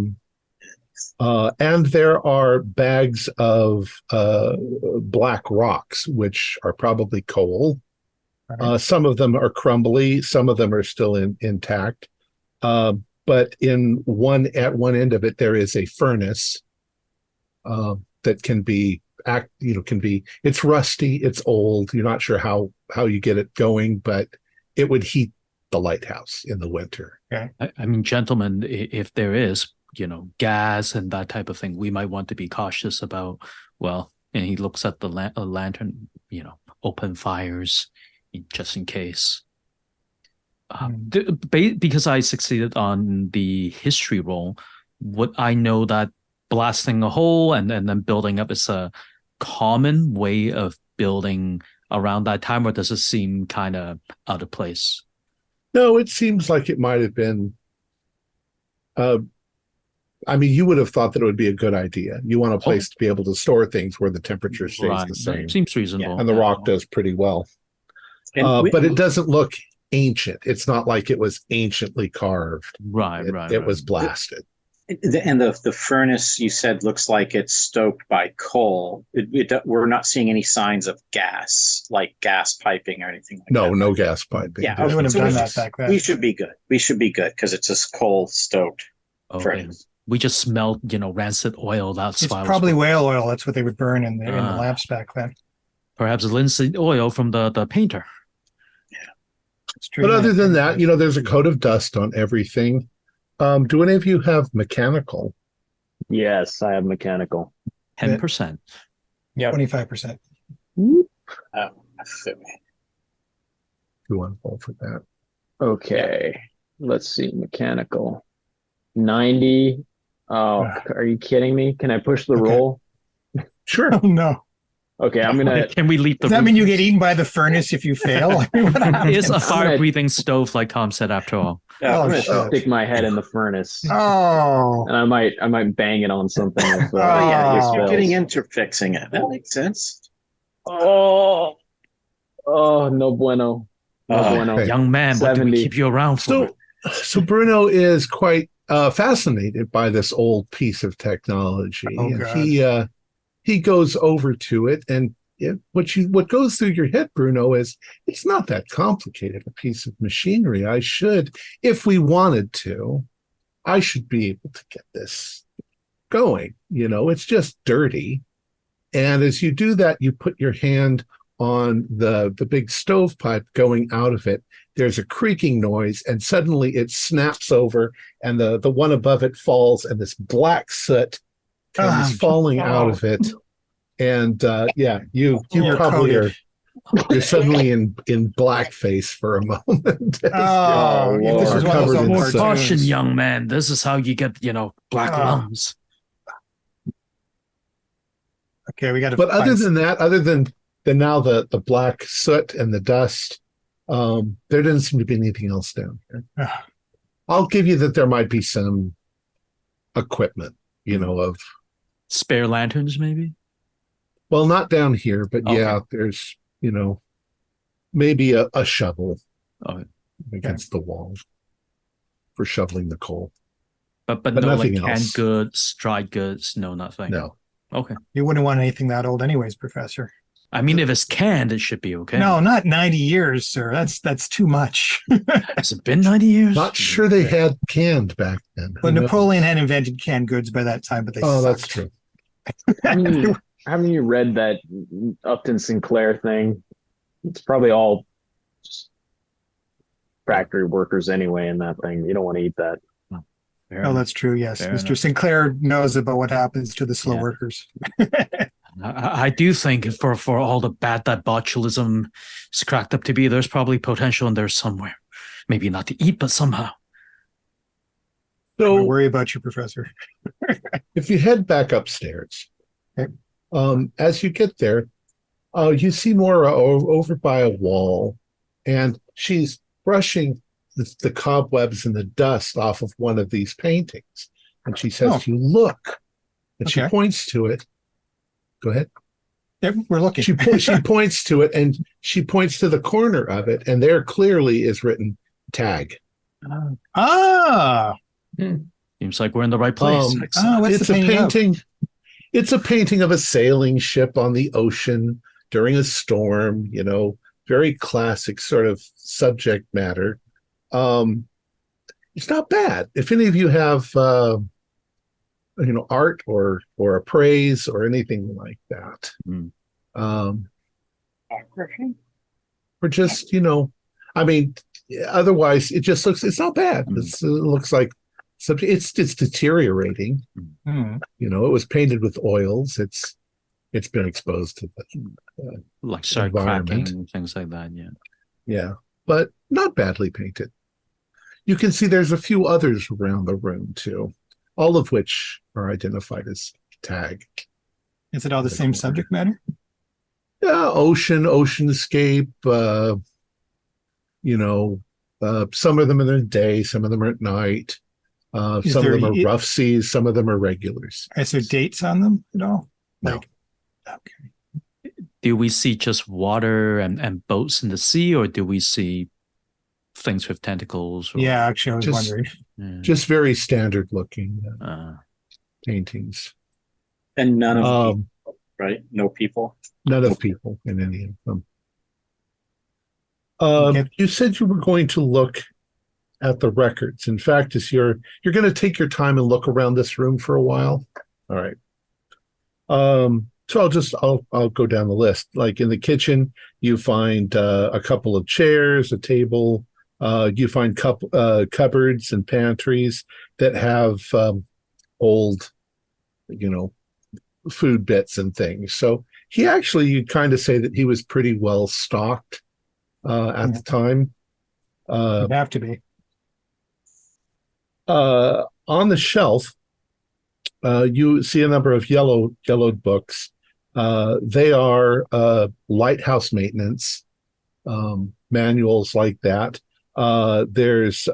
And there are bags of black rocks, which are probably coal. Some of them are crumbly. Some of them are still intact. But at one end of it, there is a furnace that can be it's rusty, it's old. You're not sure how you get it going, but it would heat the lighthouse in the winter. Okay. I mean, gentlemen, if there is, gas and that type of thing, we might want to be cautious about, and he looks at the lantern, open fires just in case. Because I succeeded on the history roll, would I know that blasting a hole and then building up is a common way of building around that time, or does it seem kind of out of place? No, it seems like it might have been. You would have thought that it would be a good idea. You want a place to be able to store things where the temperature stays the same. Seems reasonable. And the rock does pretty well. But it doesn't look ancient. It's not like it was anciently carved. Right. It was blasted. And the furnace, you said, looks like it's stoked by coal. We're not seeing any signs of gas, like gas piping or anything like that. No gas piping. Yeah, we would have done that back then. We should be good. Because it's a coal stoked furnace. We just smelled, rancid oil. That's it's probably whale oil. That's what they would burn in the lamps back then. Perhaps linseed oil from the painter. Yeah, it's true. But other than that, there's a coat of dust on everything. Do any of you have mechanical? Yes, I have mechanical. 10%. Yeah, 25%. You want to roll for that? Okay, let's see. Mechanical 90. Oh, are you kidding me? Can I push the roll? Sure. Oh, no. Okay, I'm gonna. Can we leap the? Does that mean you get eaten by the furnace if you fail? It's a fire-breathing stove, like Thom said. After all, I'm gonna stick my head in the furnace. Oh, and I might bang it on something. You're getting into fixing it. That makes sense. Oh, no bueno. No bueno. Young man, what do we keep you around for? So Bruno is quite fascinated by this old piece of technology, and he goes over to it, and what goes through your head, Bruno, is it's not that complicated a piece of machinery. If we wanted to, I should be able to get this going. It's just dirty. And as you do that, you put your hand on the big stovepipe going out of it. There's a creaking noise, and suddenly it snaps over, and the one above it falls, and this black soot comes falling out of it, and you probably are. You're suddenly in blackface for a moment. This is one of those more caution, young man. This is how you get, black lungs. Okay, we got to. But other than now the black soot and the dust, there doesn't seem to be anything else down here. I'll give you that there might be some equipment, of Spare lanterns, maybe? well, not down here, but Okay. yeah, there's, maybe a shovel Okay. against the wall for shoveling the coal. But But no, nothing like canned else. goods, dried goods, no, nothing. No. Okay. You wouldn't want anything that old anyways, Professor. I mean, if it's canned, it should be okay. No, not 90 years, sir. That's too much. Has it been 90 years? Not sure they had canned back then. Well, Who knows? Napoleon had invented canned goods by that time, but they Oh, that's sucked. true. Haven't you read that Upton Sinclair thing? It's probably all just factory workers anyway in that thing. You don't want to eat that. Fair Oh, enough. that's true. Yes. Fair Mr. enough. Sinclair knows about what happens to the slow Yeah. workers. I do think for all the bad that botulism is cracked up to be, there's probably potential in there somewhere. Maybe not to eat, but somehow. Don't So worry about you, Professor. if you head back upstairs, Okay. as you get there, you see Maura over by a wall, and she's brushing the cobwebs and the dust off of one of these paintings. And she says, Oh. "You look," and she Okay. points to it. Go ahead. Yep, we're looking. She points to it, and she points to the corner of it, and there clearly is written "tag." Ah, Seems like we're in the right place. oh, what's It's the a painting of? painting. It's a painting of a sailing ship on the ocean during a storm. Very classic sort of subject matter. It's not bad. If any of you have, art or appraise or anything like that, Mm. or just otherwise it just looks. It's not bad. Mm. It looks like it's deteriorating. Hmm. It was painted with oils. It's been exposed to the Like start environment. cracking, things like that, yeah. yeah, but not badly painted. You can see there's a few others around the room too, all of which are identified as tag. Is it all the The same corner. subject matter? Yeah, oceanscape. Some of them are in the day, some of them are at night. Is Some of there them are e- rough seas, some of them are regulars. Is there dates on them at all? No. Okay. Do we see just water and boats in the sea, or do we see things with tentacles? Or, Yeah, actually, I was Just- wondering. yeah. Just very standard looking Uh, paintings. And none of Um, people, right? No people. None of people in any of them. Okay. You said you were going to look at the records. In fact, as you're going to take your time and look around this room for a while. All right. So I'll go down the list. Like in the kitchen, you find a couple of chairs, a table. You find cupboards and pantries that have old, food bits and things. So he actually, you'd kind of say that he was pretty well stocked at the time. It'd have to be. On the shelf, you see a number of yellowed books. They are lighthouse maintenance manuals like that. There's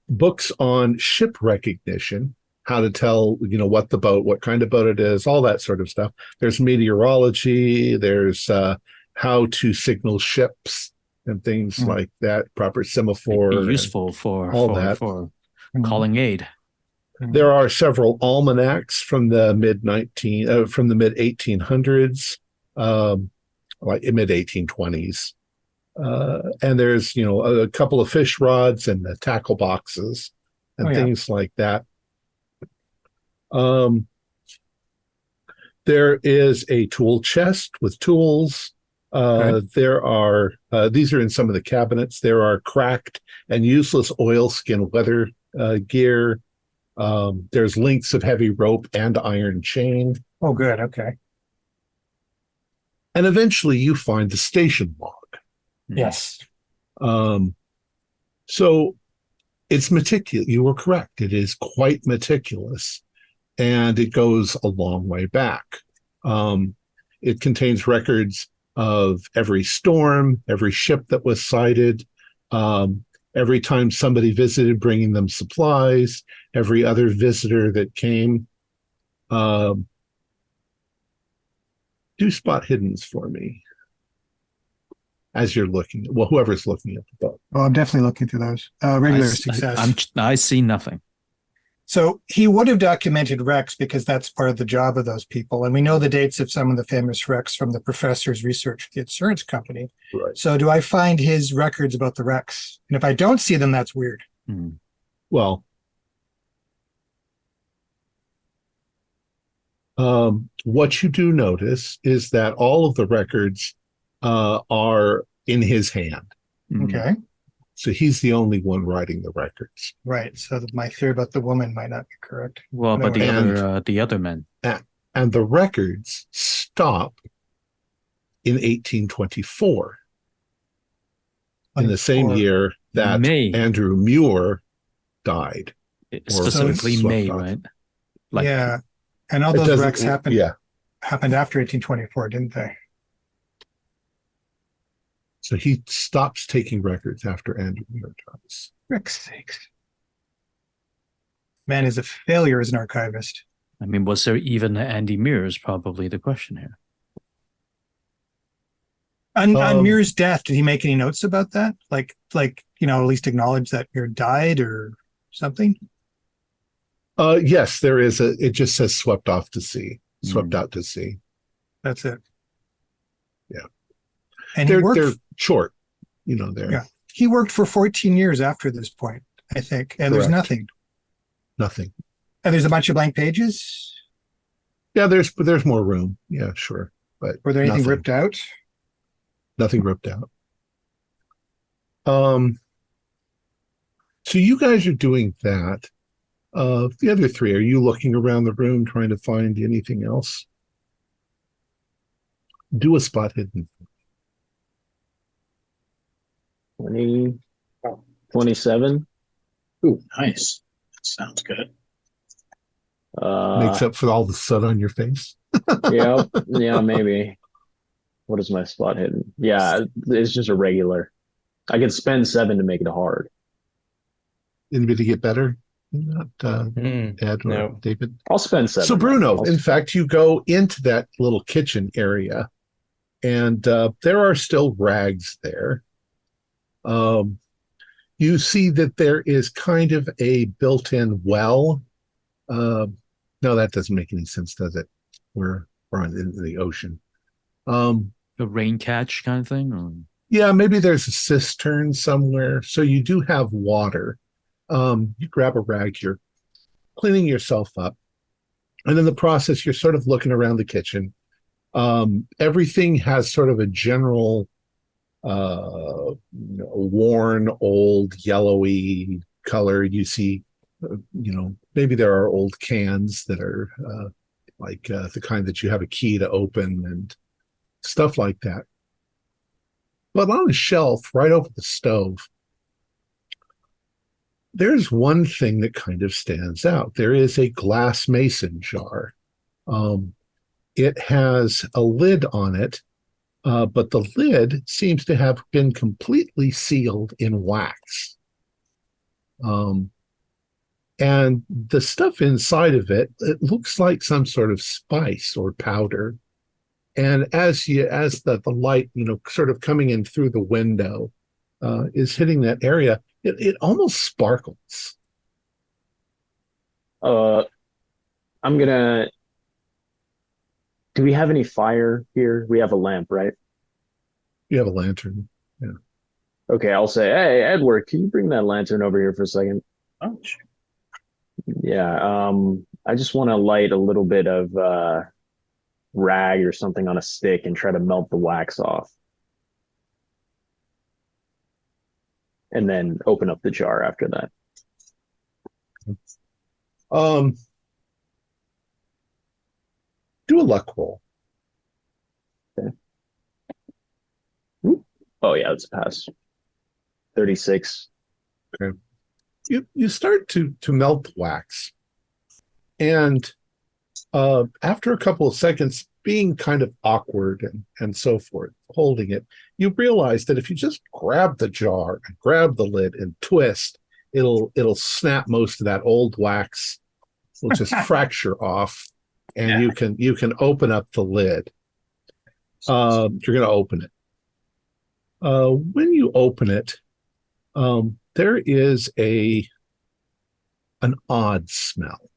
books on ship recognition, how to tell, what kind of boat it is, all that sort of stuff. There's meteorology. There's how to signal ships and things like that, proper semaphore. It'd be useful for all that. calling aid. There are several almanacs from the mid 1800s, like mid 1820s, and there's a couple of fish rods and the tackle boxes and things like that. There is a tool chest with tools. There are these are in some of the cabinets. There are cracked and useless oilskin weather gear. There's links of heavy rope and iron chain. Oh, good. Okay. And eventually you find the station log. Yes. So it's meticulous. You were correct. It is quite meticulous, and it goes a long way back. It contains records of every storm, every ship that was sighted, every time somebody visited, bringing them supplies, every other visitor that came. Do spot hiddens for me as you're looking. Well, whoever's looking at the book. Well, I'm definitely looking through those. Regular success. I see nothing. So he would have documented wrecks because that's part of the job of those people. And we know the dates of some of the famous wrecks from the professor's research at the insurance company. Right. So do I find his records about the wrecks? And if I don't see them, that's weird. Well, what you do notice is that all of the records are in his hand. Okay. So he's the only one writing the records. Right. So my theory about the woman might not be correct. Well, but the other men. And the records stop in 1824. In the same year that Andrew Muir died. Specifically May, right? Yeah. And all those wrecks happened after 1824, didn't they? So he stops taking records after Andrew Muir dies. Rick's sakes. Man is a failure as an archivist. I mean, was there even Andy Muir is probably the question here. On Muir's death, did he make any notes about that? Like, at least acknowledge that Muir died or something? Yes, there is it just says swept off to sea, swept out to sea. That's it. Yeah. And they're short, there. Yeah. He worked for 14 years after this point, I think. And There's nothing. Nothing. And there's a bunch of blank pages? Yeah, there's more room. Yeah, sure. But were there anything ripped out? Nothing ripped out. So you guys are doing that. The other three, are you looking around the room trying to find anything else? Do a spot hidden. 27. Ooh, nice. That sounds good. Makes up for all the sun on your face. Yeah, maybe. What is my spot hidden? Yeah, it's just a regular. I can spend 7 to make it hard. Anybody get better? Not Ed or David? I'll spend 7. So Bruno, in fact, you go into that little kitchen area, and there are still rags there. You see that there is kind of a built-in well. No, that doesn't make any sense, does it? We're in the ocean. The rain catch kind of thing? Or? Yeah, maybe there's a cistern somewhere. So you do have water. You grab a rag, you're cleaning yourself up. And in the process, you're sort of looking around the kitchen. Everything has sort of a general worn, old, yellowy color. You see, maybe there are old cans that are the kind that you have a key to open and stuff like that. But on a shelf right over the stove, there's one thing that kind of stands out. There is a glass mason jar. It has a lid on it, but the lid seems to have been completely sealed in wax. And the stuff inside of it looks like some sort of spice or powder. And as the light, sort of coming in through the window, is hitting that area, it almost sparkles. Do we have any fire here? We have a lamp, right? You have a lantern. Yeah. Okay, I'll say, hey, Edward, can you bring that lantern over here for a second? Oh, sure. Yeah, I just want to light a little bit of rag or something on a stick and try to melt the wax off. And then open up the jar after that. Do a luck roll. Okay. Oh yeah, that's a pass. 36. Okay. You start to melt the wax, and after a couple of seconds, being kind of awkward and so forth, holding it, you realize that if you just grab the jar and grab the lid and twist, it'll snap most of that old wax. Will just fracture off, and you can open up the lid. You're going to open it. When you open it, there is an odd smell.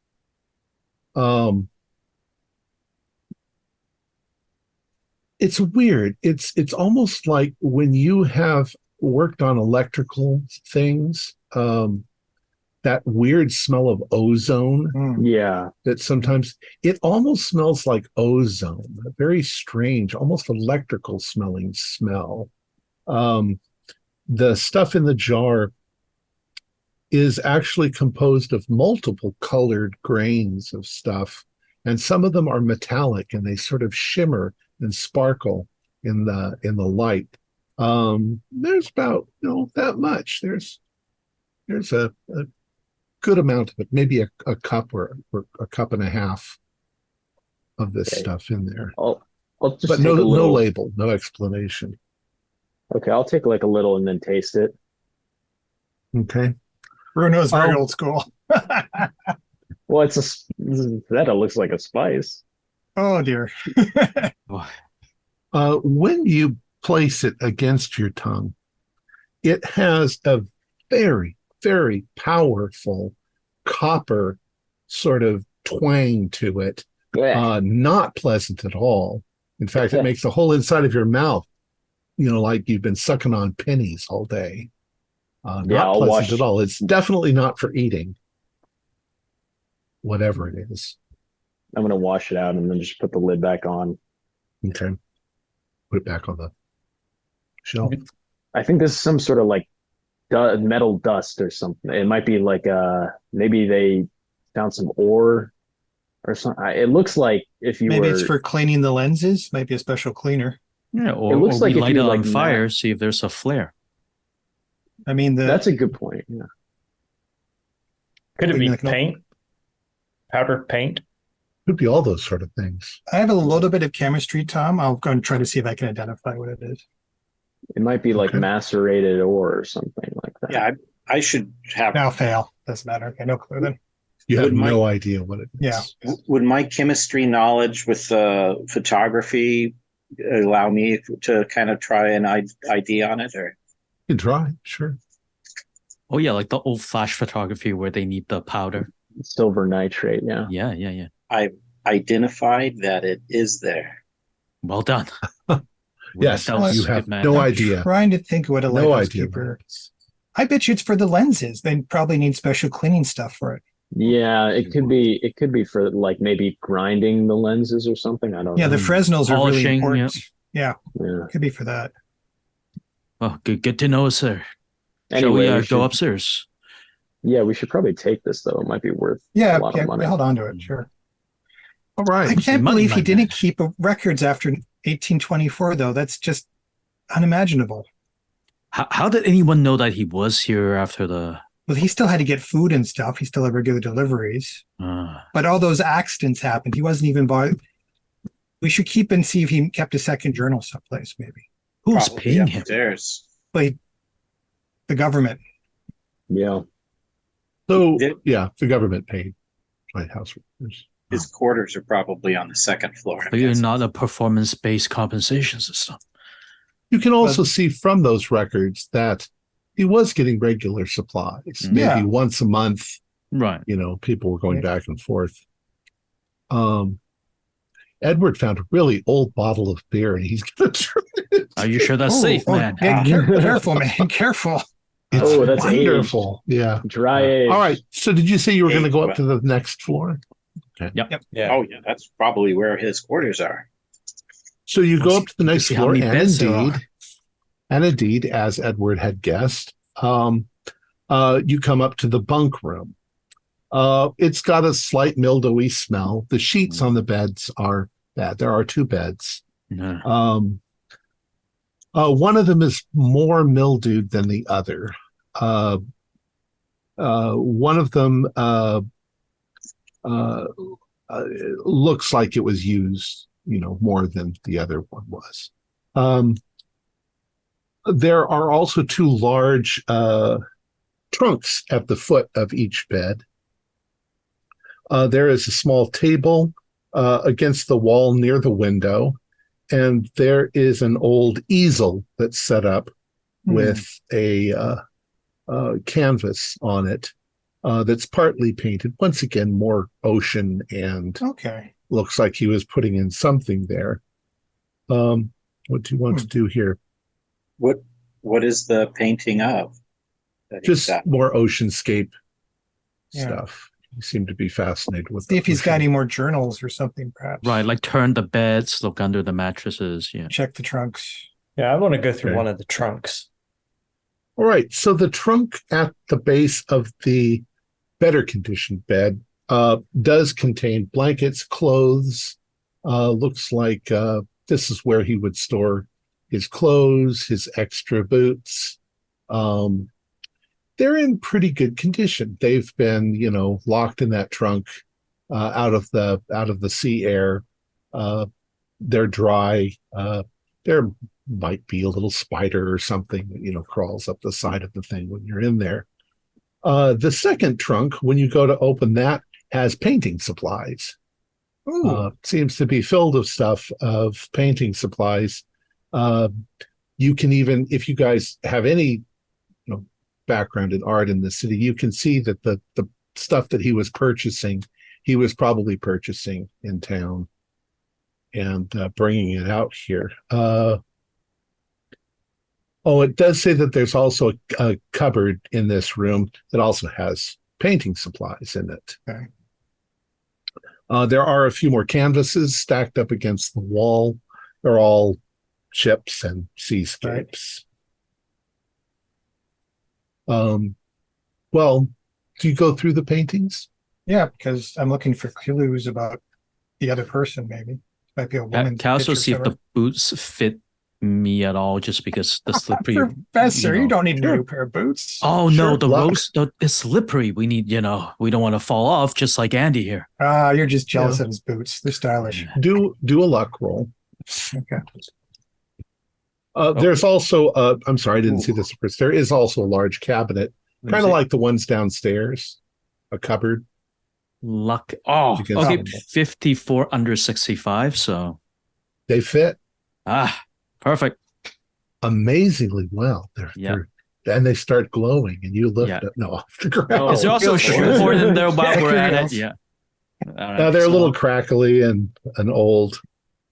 It's weird. It's almost like when you have worked on electrical things, that weird smell of ozone. Yeah. That sometimes it almost smells like ozone, a very strange, almost electrical smelling smell. The stuff in the jar is actually composed of multiple colored grains of stuff, and some of them are metallic and they sort of shimmer and sparkle in the light. There's about that much. There's a good amount of it, maybe a cup or a cup and a half of this stuff in there. I'll just but no label, no explanation. Okay, I'll take like a little and then taste it. Okay. Bruno's very old school. Well, that looks like a spice. Oh dear. When you place it against your tongue, it has a very, very powerful copper sort of twang to it. Not pleasant at all. In fact, it makes the whole inside of your mouth, like you've been sucking on pennies all day. Not pleasant at all. It's definitely not for eating, whatever it is. I'm going to wash it out and then just put the lid back on. Okay. Put it back on the shelf. I think this is some sort of like metal dust or something. It might be like maybe they found some ore or something. It looks like if you maybe it's for cleaning the lenses. Might be a special cleaner. Yeah, or, it looks or like we if light you it like on fire, see if there's a flare. I mean, that's a good point. Yeah. Could it be paint? Powdered paint? Could be all those sort of things. I have a little bit of chemistry, Tom. I'll go and try to see if I can identify what it is. It might be like macerated ore or something like that. Yeah, I should have. Now fail. Doesn't matter. Okay, no clue then. You have no idea what it is. Yeah. Would my chemistry knowledge with photography allow me to kind of try an ID on it? Or you can try, sure. Oh yeah, like the old flash photography where they need the powder. Silver nitrate, yeah. Yeah. I've identified that it is there. Well done. Yes, you have no idea. Trying to think what a lighthouse keeper. I bet you it's for the lenses. They probably need special cleaning stuff for it. Yeah, it could be. It could be for like maybe grinding the lenses or something. I don't know. Yeah, the Fresnels are really important. Yeah. It could be for that. Well, good to know, sir. Anyway, Shall we go upstairs? Yeah, we should probably take this though. It might be worth a lot of money. Hold on to it, sure. All right. I can't believe he didn't keep records after 1824, though. That's just unimaginable. How did anyone know that he was here after the... Well, he still had to get food and stuff. He still had regular deliveries. But all those accidents happened. He wasn't even bothered. We should keep and see if he kept a second journal someplace, maybe. Who's paying him? Upstairs. Like, the government. Yeah. So, the government paid lighthouse workers. His quarters are probably on the second floor. But you're not a performance-based compensation system. You can also see from those records that he was getting regular supplies, maybe once a month. Right. People were going back and forth. Edward found a really old bottle of beer, and he's going to turn it. Are you sure that's safe, man? Careful, man. Careful. It's that's wonderful. aged. Yeah. Dry age. All right. So did you say you were going to go up to the next floor? Okay. Yep. Yeah. Oh, yeah. That's probably where his quarters are. So you go up to the next see how floor, many beds there and indeed, as Edward had guessed, you come up to the bunk room. It's got a slight mildewy smell. The sheets on the beds are bad. There are two beds. One of them is more mildewed than the other. One of them looks like it was used more than the other one was. There are also two large trunks at the foot of each bed. There is a small table against the wall near the window, and there is an old easel that's set up with a canvas on it that's partly painted. Once again, more ocean, and looks like he was putting in something there. What do you want to do here? What is the painting of? Just more oceanscape stuff. You seem to be fascinated with. See if he's got any more journals or something, perhaps. Right, like turn the beds, look under the mattresses. Yeah. Check the trunks. Yeah, I want to go through one of the trunks. All right. So the trunk at the base of the better conditioned bed does contain blankets, clothes. Looks like this is where he would store his clothes, his extra boots. They're in pretty good condition. They've been, locked in that trunk out of the sea air. They're dry. There might be a little spider or something that, crawls up the side of the thing when you're in there. The second trunk, when you go to open that, has painting supplies. Seems to be filled of painting supplies. You can even, if you guys have any background in art in the city, you can see that the stuff that he was probably purchasing in town and bringing it out here. It does say that there's also a cupboard in this room that also has painting supplies in it. Okay. There are a few more canvases stacked up against the wall. They're all ships and seascapes. Well, do you go through the paintings? Yeah, because I'm looking for clues about the other person, maybe. Might be a woman. Can I also see if the boots fit me at all, just because the slippery... Professor, you don't need a new pair of boots. Oh, no, the rose is slippery. We need, we don't want to fall off, just like Andy here. You're just jealous of his boots. They're stylish. Do a luck roll. Okay. There's also, I'm sorry, I didn't see this first. There is also a large cabinet, kind of like the ones downstairs, a cupboard. Luck. Oh, okay, 54 under 65, so. They fit. Perfect. Amazingly well. And they start glowing, and you lift up. No, off the ground. Is there also a shoehorn in there while we're at it? Yeah. Now they're a little crackly and old.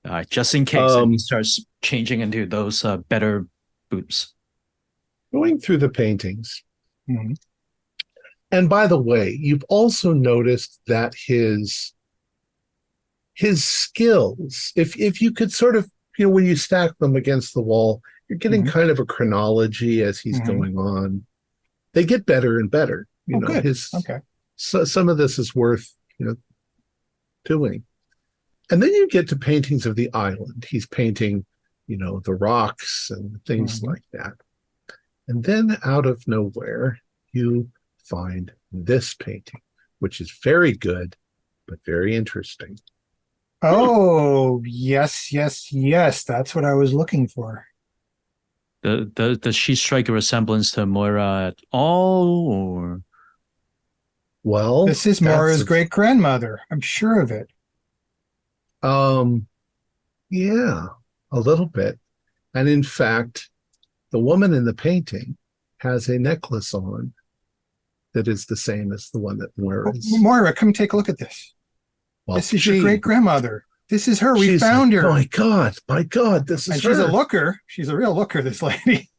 All right, just in case it starts changing into those better boots. Going through the paintings. Mm-hmm. And by the way, you've also noticed that his skills, if you could sort of, when you stack them against the wall, you're getting kind of a chronology as he's going on. They get better and better. Good. So some of this is worth, doing. And then you get to paintings of the island. He's painting, the rocks and things like that. And then out of nowhere, you find this painting, which is very good, but very interesting. Oh, yes. That's what I was looking for. Does she strike a resemblance to Moira at all? Or? Well, this is Moira's great-grandmother. I'm sure of it. Yeah, a little bit. And in fact, the woman in the painting has a necklace on that is the same as the one that Moira is. Moira, come take a look at this. Well, this is your great-grandmother. This is her. We found her. My God, this is her. She's a looker. She's a real looker, this lady.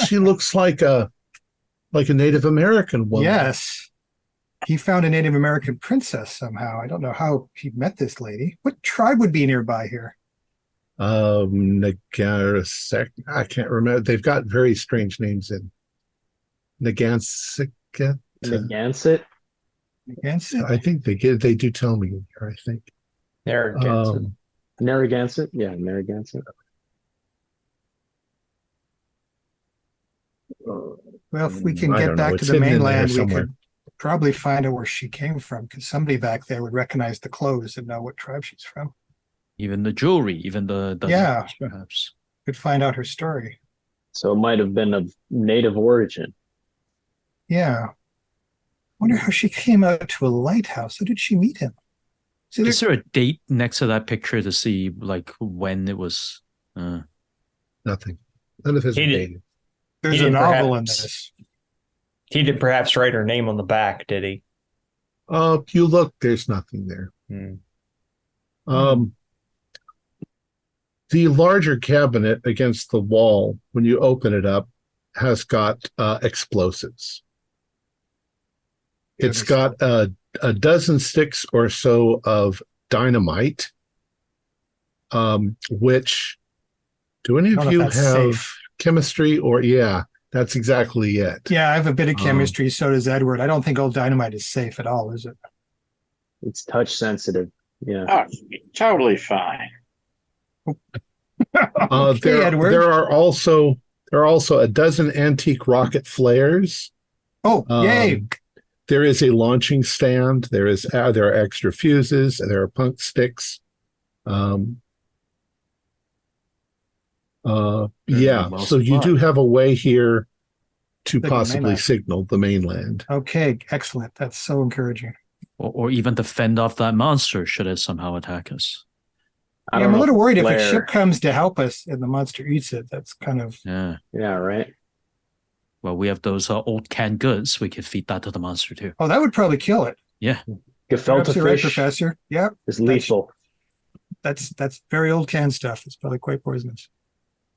She looks like a Native American woman. Yes. He found a Native American princess somehow. I don't know how he met this lady. What tribe would be nearby here? Nagarasek. I can't remember. They've got very strange names in Nagansett. Nagansett? I think they do tell me here, I think. Narragansett. Narragansett? Yeah, Narragansett. Well, if we can get back to the mainland, we could probably find out where she came from, because somebody back there would recognize the clothes and know what tribe she's from. Even the jewelry, even the Yeah. necklace, perhaps. Could find out her story. So it might have been of native origin. Yeah. Wonder how she came out to a lighthouse. How did she meet him? See, Is there a date next to that picture to see like when it was? Nothing. None of his He did- dated. there's he a did novel in perhaps- this. He did perhaps write her name on the back, did he? You look, there's nothing there. The larger cabinet against the wall, when you open it up, has got explosives. It's got a dozen sticks or so of dynamite, which, do any I don't of know you if that's have safe. chemistry or, yeah, that's exactly it. Yeah, I have a bit of chemistry. So does Edward. I don't think all dynamite is safe at all, is it? It's touch sensitive. Yeah. Oh, totally fine. Okay, Edward. There are also a dozen antique rocket flares. Oh, yay! There is a launching stand. There are extra fuses. There are punk sticks. Yeah. well So you do have a way here to The possibly mainland. signal the mainland. Okay, excellent. That's so encouraging. Or even to fend off that monster should it somehow attack us. I Yeah, don't I'm a know little worried if a flare- ship comes to help us and the monster eats it. That's kind of Yeah. Yeah, right. Well, we have those old canned goods. We could feed that to the monster too. that would probably kill it. Gefilte Perhaps you're right, fish Professor. Yep, is lethal. that's very old canned stuff. It's probably quite poisonous.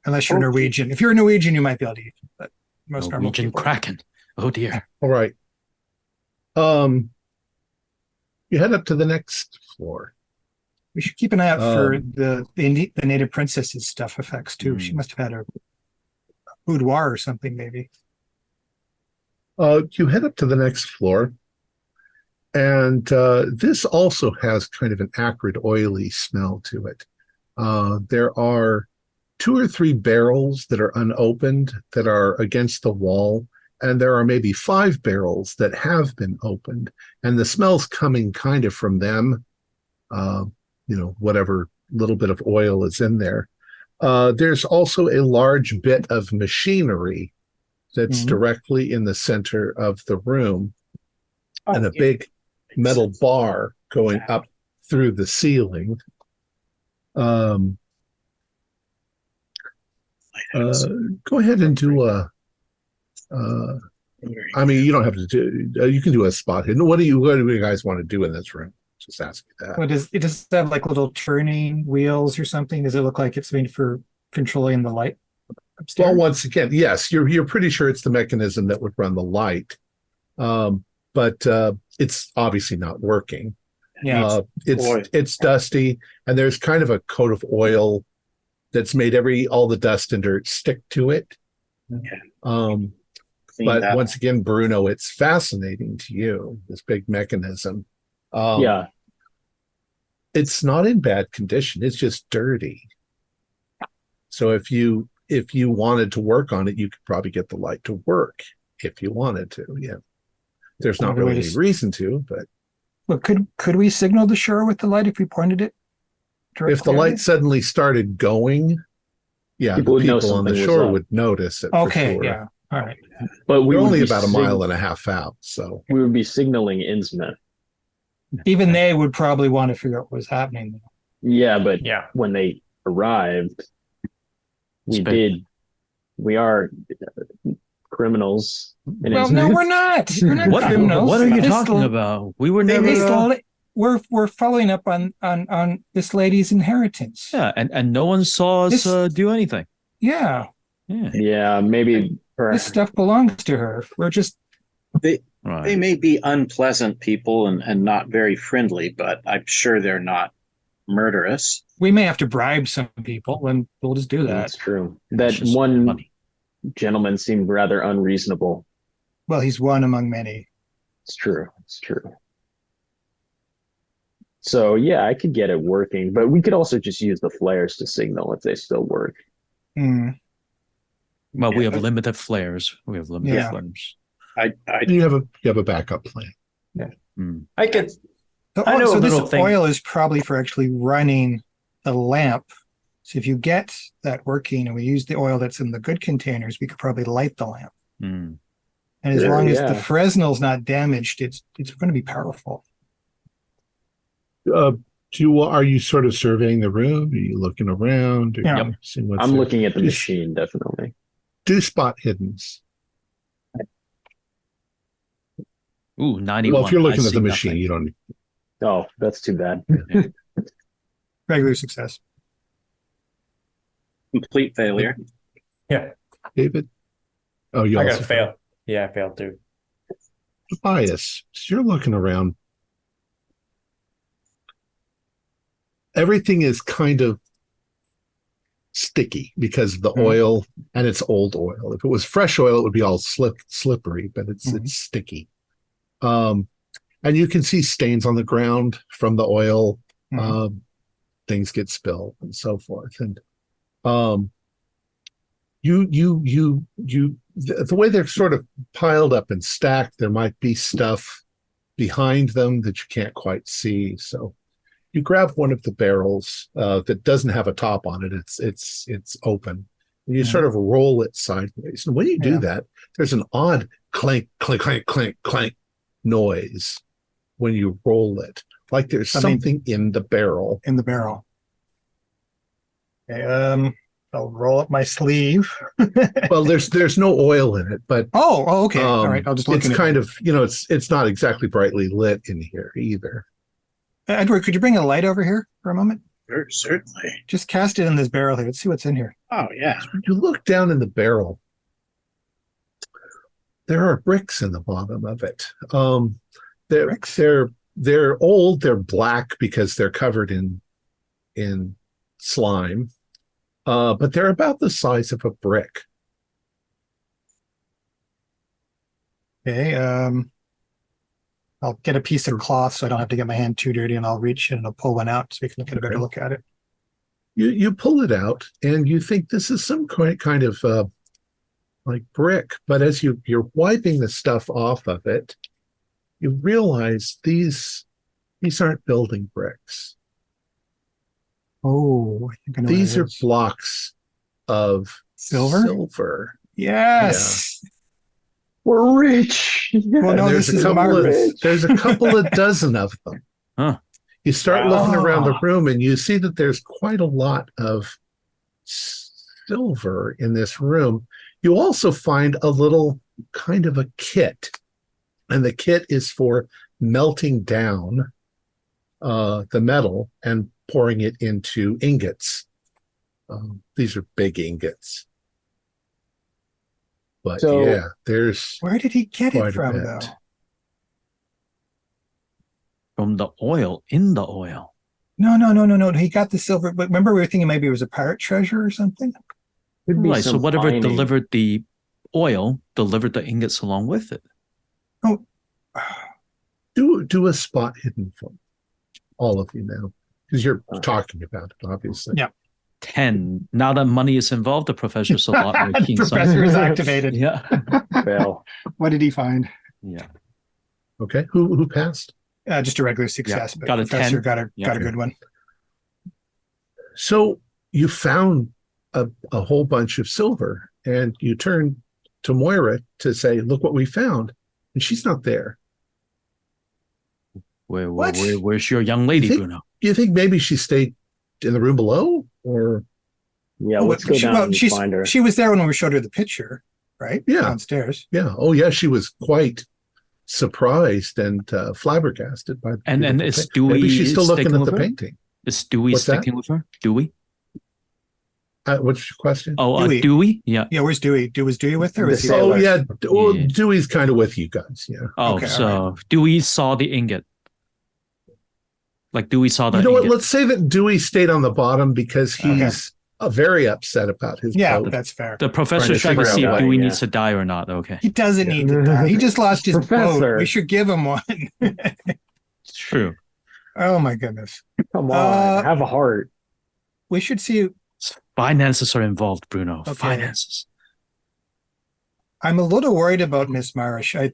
Unless you're Okay. Norwegian. If you're Norwegian, you might be able to eat it, but most normal Norwegian people. Kraken. Oh dear. All right. You head up to the next floor. We should keep an eye out for Um, the native princess's stuff effects too. She must have had a boudoir or something, maybe. You head up to the next floor, and this also has kind of an acrid, oily smell to it. There are 2 or 3 barrels that are unopened that are against the wall, and there are maybe 5 barrels that have been opened, and the smell's coming kind of from them. Whatever little bit of oil is in there. There's also a large bit of machinery that's Mhm. directly in the center of the room, and a Oh, yeah. big metal bar going up through the ceiling. Go ahead and do a. I mean, you don't have to do. You can do a spot hidden. What do you guys want to do in this room? Just ask you that. What does it just have like little turning wheels or something? Does it look like it's made for controlling the light upstairs? Well, once again, yes, you're pretty sure it's the mechanism that would run the light, but it's obviously not working. yeah. Boy. It's dusty, and there's kind of a coat of oil that's made all the dust and dirt stick to it. Okay. But Clean that once again, Bruno, it's fascinating to you, this big mechanism. Yeah. It's not in bad condition. It's just dirty. So if you wanted to work on it, you could probably get the light to work if you wanted to. Yeah. There's not Another way really to any reason to, but Look, could we signal the shore with the light if we pointed it? if the directly at light it? suddenly started going, yeah, People the would know people on the something was shore up. would notice it. Okay, for sure. yeah. All right. But we We're would only be about a mile and a half out, so we would be signaling Innsmouth. Even they would probably want to figure out what was happening. Yeah, but Yeah. when they arrived, we are criminals. in Well, Innsmouth. no, we're not. We're not What criminals. what are you This talking l- about? We were They never this we're following up on this lady's inheritance. yeah, and no one saw us This- do anything. Yeah, Yeah. Yeah, maybe this perhaps. stuff belongs to her. We're just Right. They may be unpleasant people and not very friendly, but I'm sure they're not murderous. we may have to bribe some people, and we'll just do that. That's true. It's That just one money. gentleman seemed rather unreasonable. Well, he's one among many. It's true. It's true. So yeah, I could get it working, but we could also just use the flares to signal if they still work. Hmm. Well, we Yeah. have limited flares. We have limited Yeah. flares. I you have a backup plan. Mm. I could. So, I know so a this little thing- oil is probably for actually running the lamp. So if you get that working and we use the oil that's in the good containers, we could probably light the lamp. Mm. And as Yeah, long as yeah. the Fresnel's not damaged, it's going to be powerful. Are you sort of surveying the room? Are you looking around? Are Yeah. you seeing what's I'm there? looking at the Do- machine, definitely. Do spot hiddens. Ooh, 91. Well, if you're looking I at the see machine, nothing. you don't. Oh, that's too bad. Regular success. Complete failure. Yeah, David? Oh, you I also gotta fail. Yeah, I failed too. Tobias, so you're looking around. Everything is kind of sticky because of the oil, and it's old oil. If it was fresh oil, it would be all slippery, but it's sticky. And you can see stains on the ground from the oil. Things get spilled and so forth. And the way they're sort of piled up and stacked, there might be stuff behind them that you can't quite see. So you grab one of the barrels that doesn't have a top on it. It's open. And you sort of roll it sideways. And when you do that, there's an odd clank, clank, clank, clank, clank noise when you roll it, like there's something in the barrel. In the barrel. Okay, I'll roll up my sleeve. Well, there's no oil in it, but okay. All right, I'll just look. It's kind of, it's not exactly brightly lit in here either. Edward, could you bring a light over here for a moment? Sure, certainly. Just cast it in this barrel here. Let's see what's in here. Oh, yeah. When you look down in the barrel, there are bricks in the bottom of it. They're old. They're black because they're covered in slime, but they're about the size of a brick. Okay. I'll get a piece of cloth so I don't have to get my hand too dirty, and I'll reach in and I'll pull one out so we can get a better look at it. You pull it out and you think this is some kind of like brick, but as you're wiping the stuff off of it, you realize these aren't building bricks. Oh, I think I know These what it are is. blocks of silver. Yes. Yeah. We're rich. Well, no, there's this is there's a couple of dozen of them. Huh. You start looking around the room and you see that there's quite a lot of silver in this room. You also find a little kind of a kit, and the kit is for melting down the metal and pouring it into ingots. These are big ingots. But there's where did he get it quite a from, bit. though? From the oil, in the oil. No. He got the silver, but remember we were thinking maybe it was a pirate treasure or something? Could be Right, so some whatever mining. delivered the oil, delivered the ingots along with it. Oh, Do a spot hidden for me, all of you now, because you're talking about it, obviously. Yeah. 10. Now that money is involved, the professor's a lot more the keen. professor is activated. Yeah. Fail. What did he find? Yeah. Okay, who passed? Just a regular success, but Got a professor 10. got a good one. So you found a whole bunch of silver, and you turn to Moira to say, "Look what we found," and she's not there. Where's your young lady, Bruno? Do you think maybe she stayed in the room below, or? Yeah, let's go down and find her. She was there when we showed her the picture, right? Yeah. Downstairs. Yeah. Oh, yeah. She was quite surprised and flabbergasted by. And is Dewey maybe she's still looking sticking at the with her? painting. Is Dewey What's that? sticking with her? Dewey? What's your question? Oh, Dewey. Dewey? Yeah. Yeah, where's Dewey? Was Dewey with her? Or was he Oh, there? yeah. Well, Yeah. Dewey's kind of with you guys. Yeah. Oh, Okay, so Dewey saw the ingot. Like Dewey saw the You know what? ingot. Let's say that Dewey stayed on the bottom because he's very upset about his Yeah, boat. that's fair. The professor's Trying trying to to see figure if out Dewey why, needs to die or not. Okay. He doesn't need to die. He just lost his Professor. boat. We should give him one. It's true. Oh my goodness. Come on, have a heart. We should see. Finances are involved, Bruno. Okay. Finances. I'm a little worried about Miss Marish. I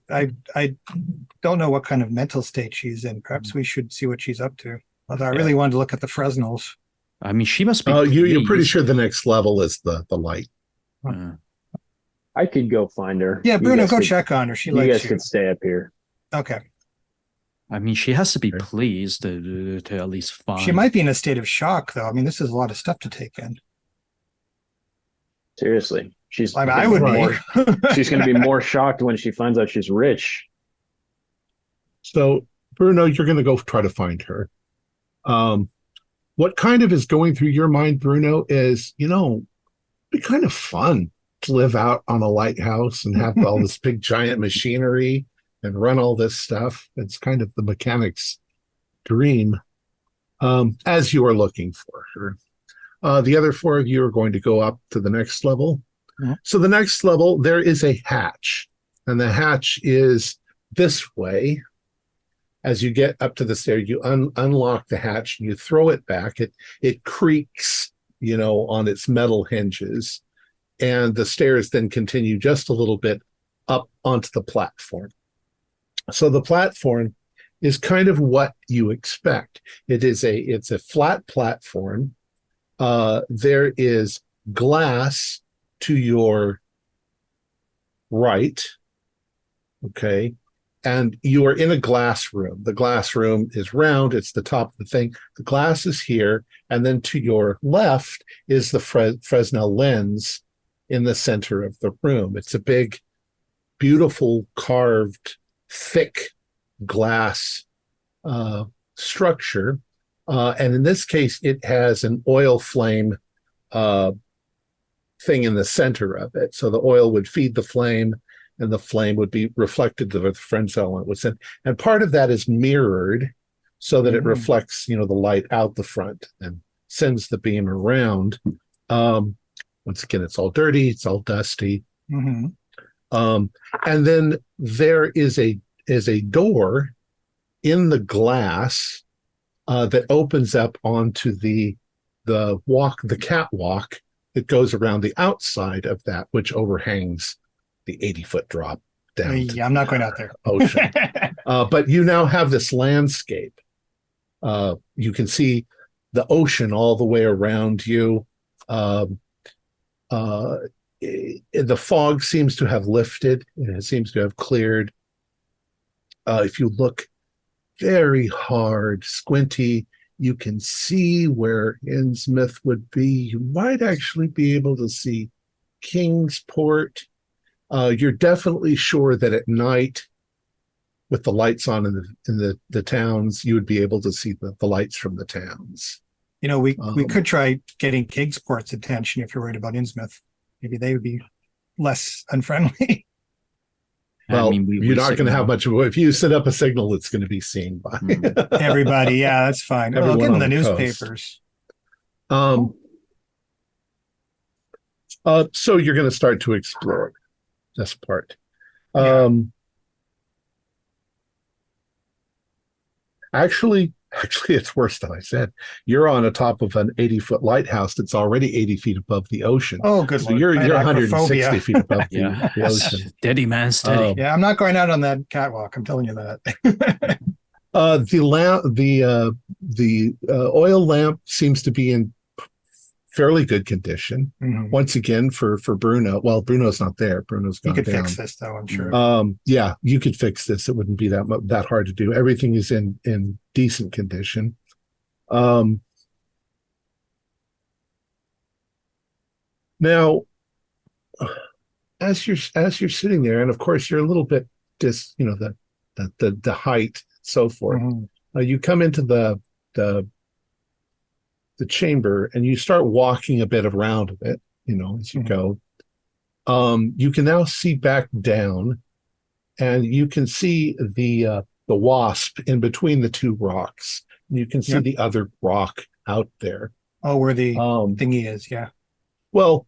don't know what kind of mental state she's in. Perhaps we should see what she's up to. Although I really wanted to look at the Fresnels. I mean, she must be. You're pretty pleased. sure the next level is the light. I could go find her. Yeah, You Bruno, guys go could- check on her. She You likes guys you. could stay up here. Okay. I mean, she has to be Okay. pleased to at least find. She might be in a state of shock, though. I mean, this is a lot of stuff to take in. Seriously, she's. I mean, I would more, be. She's going to be more shocked when she finds out she's rich. So, Bruno, you're going to go try to find her. What kind of is going through your mind, Bruno, is, it'd be kind of fun to live out on a lighthouse and have all this big giant machinery and run all this stuff. It's kind of the mechanic's dream, as you are looking for her. The other four of you are going to go up to the next level. Mhm. So the next level, there is a hatch, and the hatch is this way. As you get up to the stair, you unlock the hatch and you throw it back. It creaks, on its metal hinges, and the stairs then continue just a little bit up onto the platform. So the platform is kind of what you expect. It's a flat platform. There is glass to your right. Okay. And you are in a glass room. The glass room is round. It's the top of the thing. The glass is here. And then to your left is the Fresnel lens in the center of the room. It's a big, beautiful, carved, thick glass structure. And in this case, it has an oil flame thing in the center of it. So the oil would feed the flame, and the flame would be reflected to the Fresnel it was in. And part of that is mirrored so that it reflects, the light out the front and sends the beam around. Once again, it's all dirty, it's all dusty. Mm-hmm. And then there is a door in the glass that opens up onto the catwalk that goes around the outside of that, which overhangs the 80-foot drop down. Yeah, I'm not going out there. Ocean. But you now have this landscape. You can see the ocean all the way around you. The fog seems to have lifted, and it seems to have cleared. If you look very hard, squinty, you can see where Innsmouth would be. You might actually be able to see Kingsport. You're definitely sure that at night, with the lights on in the towns, you would be able to see the lights from the towns. We could try getting Kingsport's attention if you're worried about Innsmouth. Maybe they would be less unfriendly. Well, I mean, you're not going to have much of if you set up a signal, it's going to be seen by Everybody. Yeah, that's fine. Well, Everyone get in on the the coast. newspapers. So you're going to start to explore this part. Yeah. Actually, it's worse than I said. You're on the top of an 80-foot lighthouse that's already 80 feet above the ocean. Oh, good So Lord. you're I had 160 acrophobia. feet above Yeah. the ocean. Steady, man, steady. Yeah, I'm not going out on that catwalk. I'm telling you that. The oil lamp seems to be in fairly good condition. Mhm. Once again, for Bruno. Well, Bruno's not there. Bruno's You gone could down. fix this, though, I'm sure. Yeah, you could fix this. It wouldn't be that hard to do. Everything is in decent condition. Now, as you're sitting there, and of course you're a little bit the height and so forth. Mhm. You come into the chamber and you start walking a bit around it, as you go. You can now see back down, and you can see the wasp in between the two rocks. You can see Yep. the other rock out there. Oh, where the Um, thingy is, yeah. well,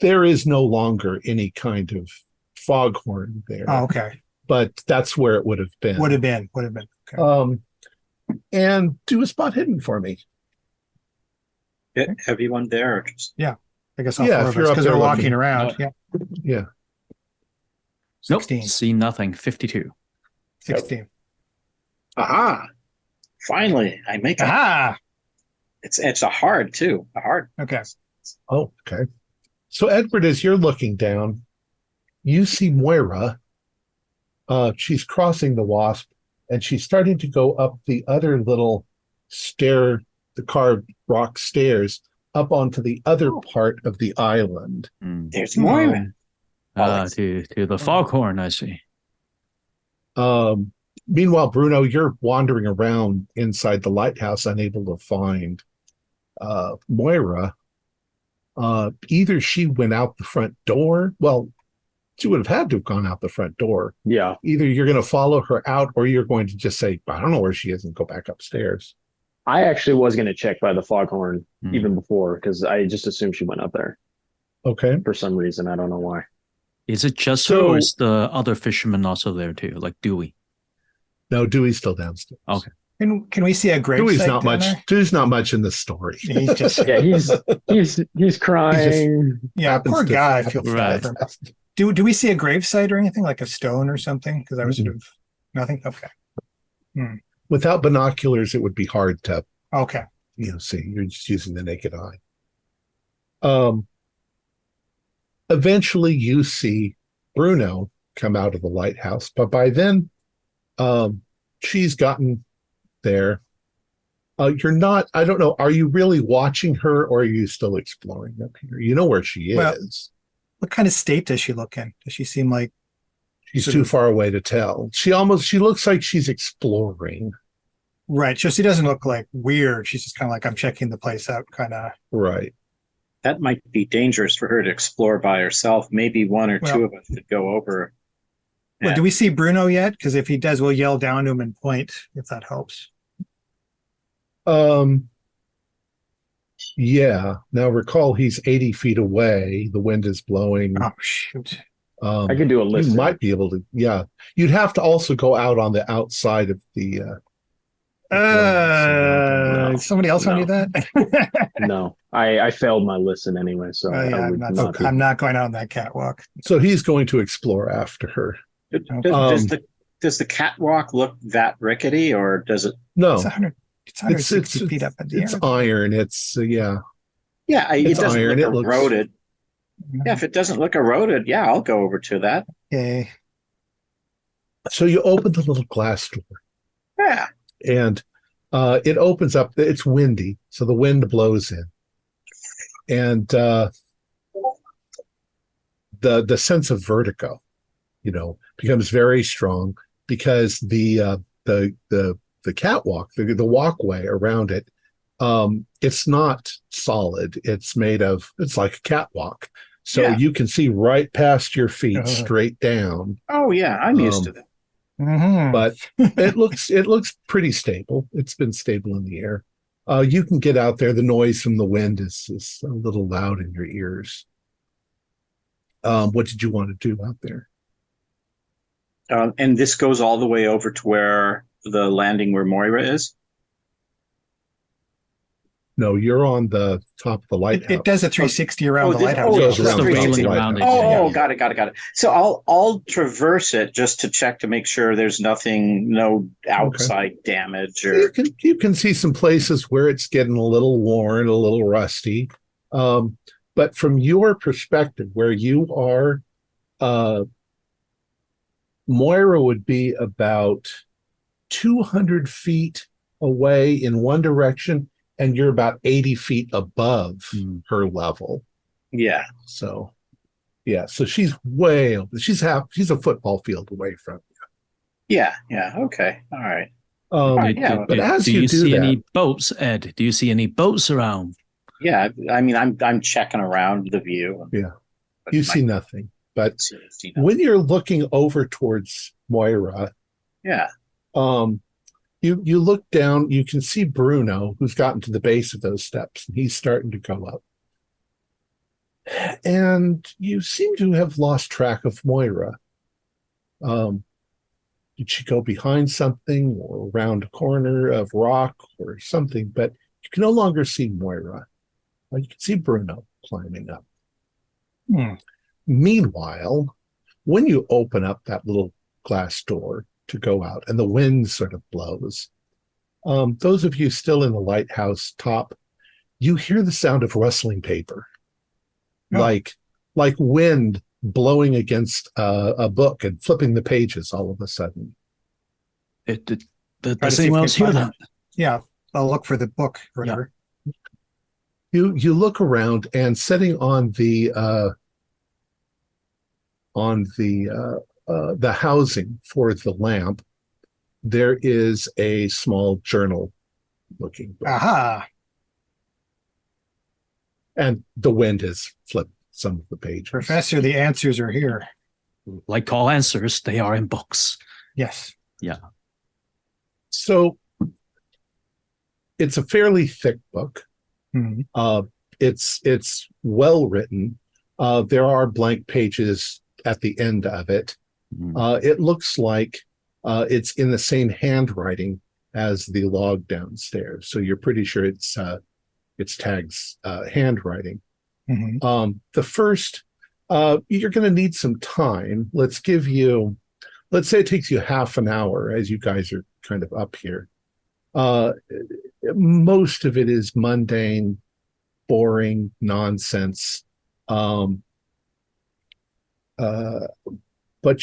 there is no longer any kind of foghorn there, Oh, okay. but that's where it would have been. Would have been. Okay. And do a spot hidden for me. Everyone there, or just I guess all yeah, four if of you're us, up because there we're walking looking. around. Yeah. Yeah. Nope, 16. see nothing. 52. 16. aha! Finally, I make a Aha! It's a hard too. A hard. Okay. Oh, okay. So Edward, as you're looking down, you see Moira. She's crossing the Wasp, and she's starting to go up the other little stair, the carved rock stairs, up onto the other part of the island. There's Moira. To the foghorn, I see. Meanwhile, Bruno, you're wandering around inside the lighthouse, unable to find Moira. Either she went out the front door. Well, she would have had to have gone out the front door. Yeah. Either you're going to follow her out, or you're going to just say, I don't know where she is, and go back upstairs. I actually was going to check by the foghorn even before, because I just assumed she went up there. Okay. For some reason. I don't know why. Is it just her, or is the other fisherman also there too, like Dewey? No, Dewey's still downstairs. Okay. Can we see a gravesite? Dewey's not much in the story. He's just he's crying. Poor guy. I feel Right. bad for him. Do we see a gravesite or anything, like a stone or something? Because I was sort of nothing. Okay. Without binoculars, it would be hard to see. You're just using the naked eye. Eventually, you see Bruno come out of the lighthouse, but by then, she's gotten there. You're not. I don't know. Are you really watching her, or are you still exploring up here? You know where she is. What kind of state does she look in? Does she seem like she's too far away to tell? She looks like she's exploring. Right. So she doesn't look like weird. She's just kind of like, I'm checking the place out, kind of. Right. That might be dangerous for her to explore by herself. Maybe one or two of us could go over. Well, do we see Bruno yet? Because if he does, we'll yell down to him and point, if that helps. Yeah. Now recall, he's 80 feet away. The wind is blowing. Oh, shoot. I can do a listen. You might be able to. Yeah. You'd have to also go out on the outside of the. Somebody else want to do that? No, I failed my listen anyway, so I'm not going out on that catwalk. So he's going to explore after her. Does the catwalk look that rickety, or does it? No, it's 160 feet up in the air. It's iron. It's Yeah, it doesn't iron. look eroded. Yeah, if it doesn't look eroded, I'll go over to that. Okay. So you open the little glass door. Yeah. And it opens up. It's windy, so the wind blows in. And the sense of vertigo, becomes very strong, because the catwalk, the walkway around it, it's not solid. It's like a catwalk. So you can see right past your feet, straight down. Oh yeah, I'm used to that. But it looks pretty stable. It's been stable in the air. You can get out there. The noise from the wind is a little loud in your ears. What did you want to do out there? And this goes all the way over to where the landing where Moira is? No, you're on the top of the lighthouse. It does a 360 around the lighthouse. Got it. So I'll traverse it just to check to make sure there's no outside damage. Or you can see some places where it's getting a little worn, a little rusty. But from your perspective, where you are, Moira would be about 200 feet away in one direction, and you're about 80 feet above her level. Yeah. So she's way over. She's a football field away from you. Yeah. Okay. All right. But as do you see any boats, Ed? Do you see any boats around? Yeah. I mean, I'm checking around the view. Yeah. You see nothing. But when you're looking over towards Moira, you look down, you can see Bruno, who's gotten to the base of those steps, and he's starting to go up. And you seem to have lost track of Moira. Did she go behind something or around a corner of rock or something? But you can no longer see Moira. You can see Bruno climbing up. Meanwhile, when you open up that little glass door to go out and the wind sort of blows, those of you still in the lighthouse top, you hear the sound of rustling paper, Oh. like wind blowing against a book and flipping the pages all of a sudden. Does Try to see if anyone you else can hear find that? Yeah, I'll look for the book or whatever. You look around, and sitting on the housing for the lamp, there is a small journal-looking book. Aha! And the wind has flipped some of the pages. Professor, the answers are here. Like all answers, they are in books. Yes. Yeah. So it's a fairly thick book. Mhm. It's well written. There are blank pages at the end of it. It looks like it's in the same handwriting as the log downstairs. So you're pretty sure it's Tag's handwriting. Mhm. The first, you're going to need some time. Let's say it takes you half an hour as you guys are kind of up here. Most of it is mundane, boring nonsense. But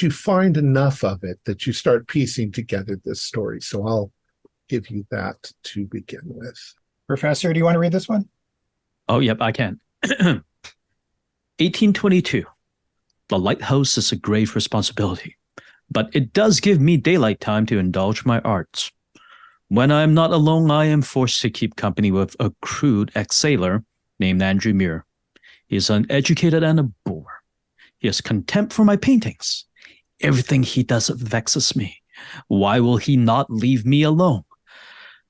you find enough of it that you start piecing together this story. So I'll give you that to begin with. Professor, do you want to read this one? Oh, yep, I can. 1822. The lighthouse is a grave responsibility, but it does give me daylight time to indulge my arts. When I am not alone, I am forced to keep company with a crude ex-sailor named Andrew Muir. He is uneducated and a bore. He has contempt for my paintings. Everything he does vexes me. Why will he not leave me alone?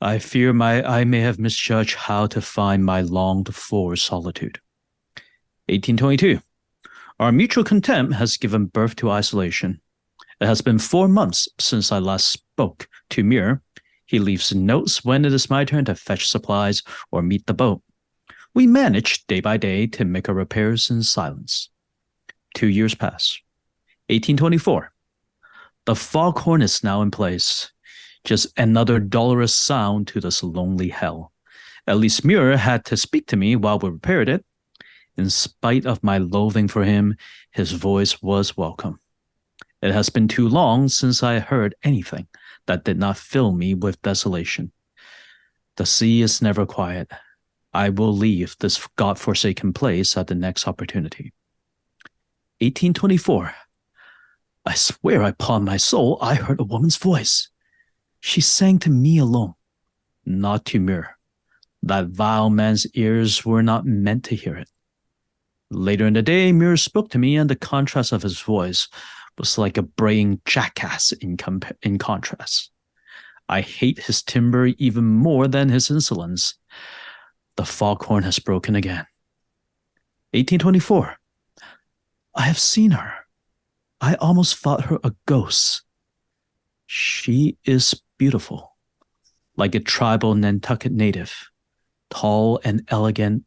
I fear I may have misjudged how to find my longed-for solitude. 1822. Our mutual contempt has given birth to isolation. It has been 4 months since I last spoke to Muir. He leaves notes when it is my turn to fetch supplies or meet the boat. We manage day by day to make our repairs in silence. 2 years pass. 1824. The foghorn is now in place. Just another dolorous sound to this lonely hell. At least Muir had to speak to me while we repaired it. In spite of my loathing for him, his voice was welcome. It has been too long since I heard anything that did not fill me with desolation. The sea is never quiet. I will leave this God-forsaken place at the next opportunity. 1824. I swear upon my soul I heard a woman's voice. She sang to me alone, not to Muir. That vile man's ears were not meant to hear it. Later in the day, Muir spoke to me, and the contrast of his voice was like a braying jackass in contrast. I hate his timbre even more than his insolence. The foghorn has broken again. 1824. I have seen her. I almost thought her a ghost. She is beautiful, like a tribal Nantucket native, tall and elegant,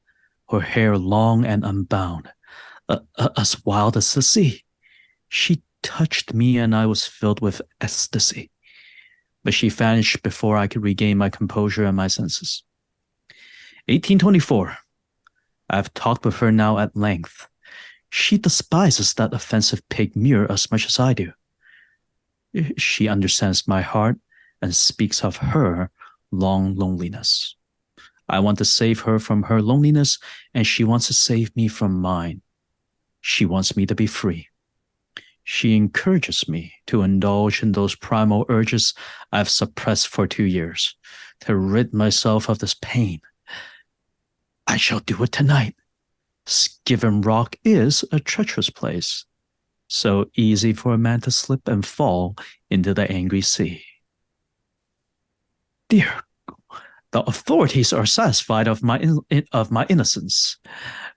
her hair long and unbound, as wild as the sea. She touched me and I was filled with ecstasy, but she vanished before I could regain my composure and my senses. 1824. I have talked with her now at length. She despises that offensive pig Muir as much as I do. She understands my heart and speaks of her long loneliness. I want to save her from her loneliness, and she wants to save me from mine. She wants me to be free. She encourages me to indulge in those primal urges I've suppressed for 2 years, to rid myself of this pain. I shall do it tonight. Skiven Rock is a treacherous place, so easy for a man to slip and fall into the angry sea. Dear, the authorities are satisfied of my innocence,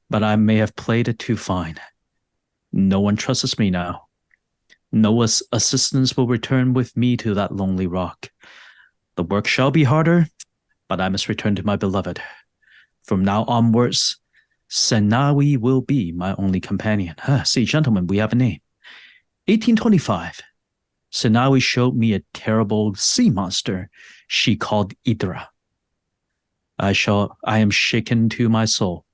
but I may have played it too fine. No one trusts me now. No assistance will return with me to that lonely rock. The work shall be harder, but I must return to my beloved. From now onwards, Senawi will be my only companion. See, gentlemen, we have a name. 1825. Senawi showed me a terrible sea monster she called Idra. I am shaken to my soul.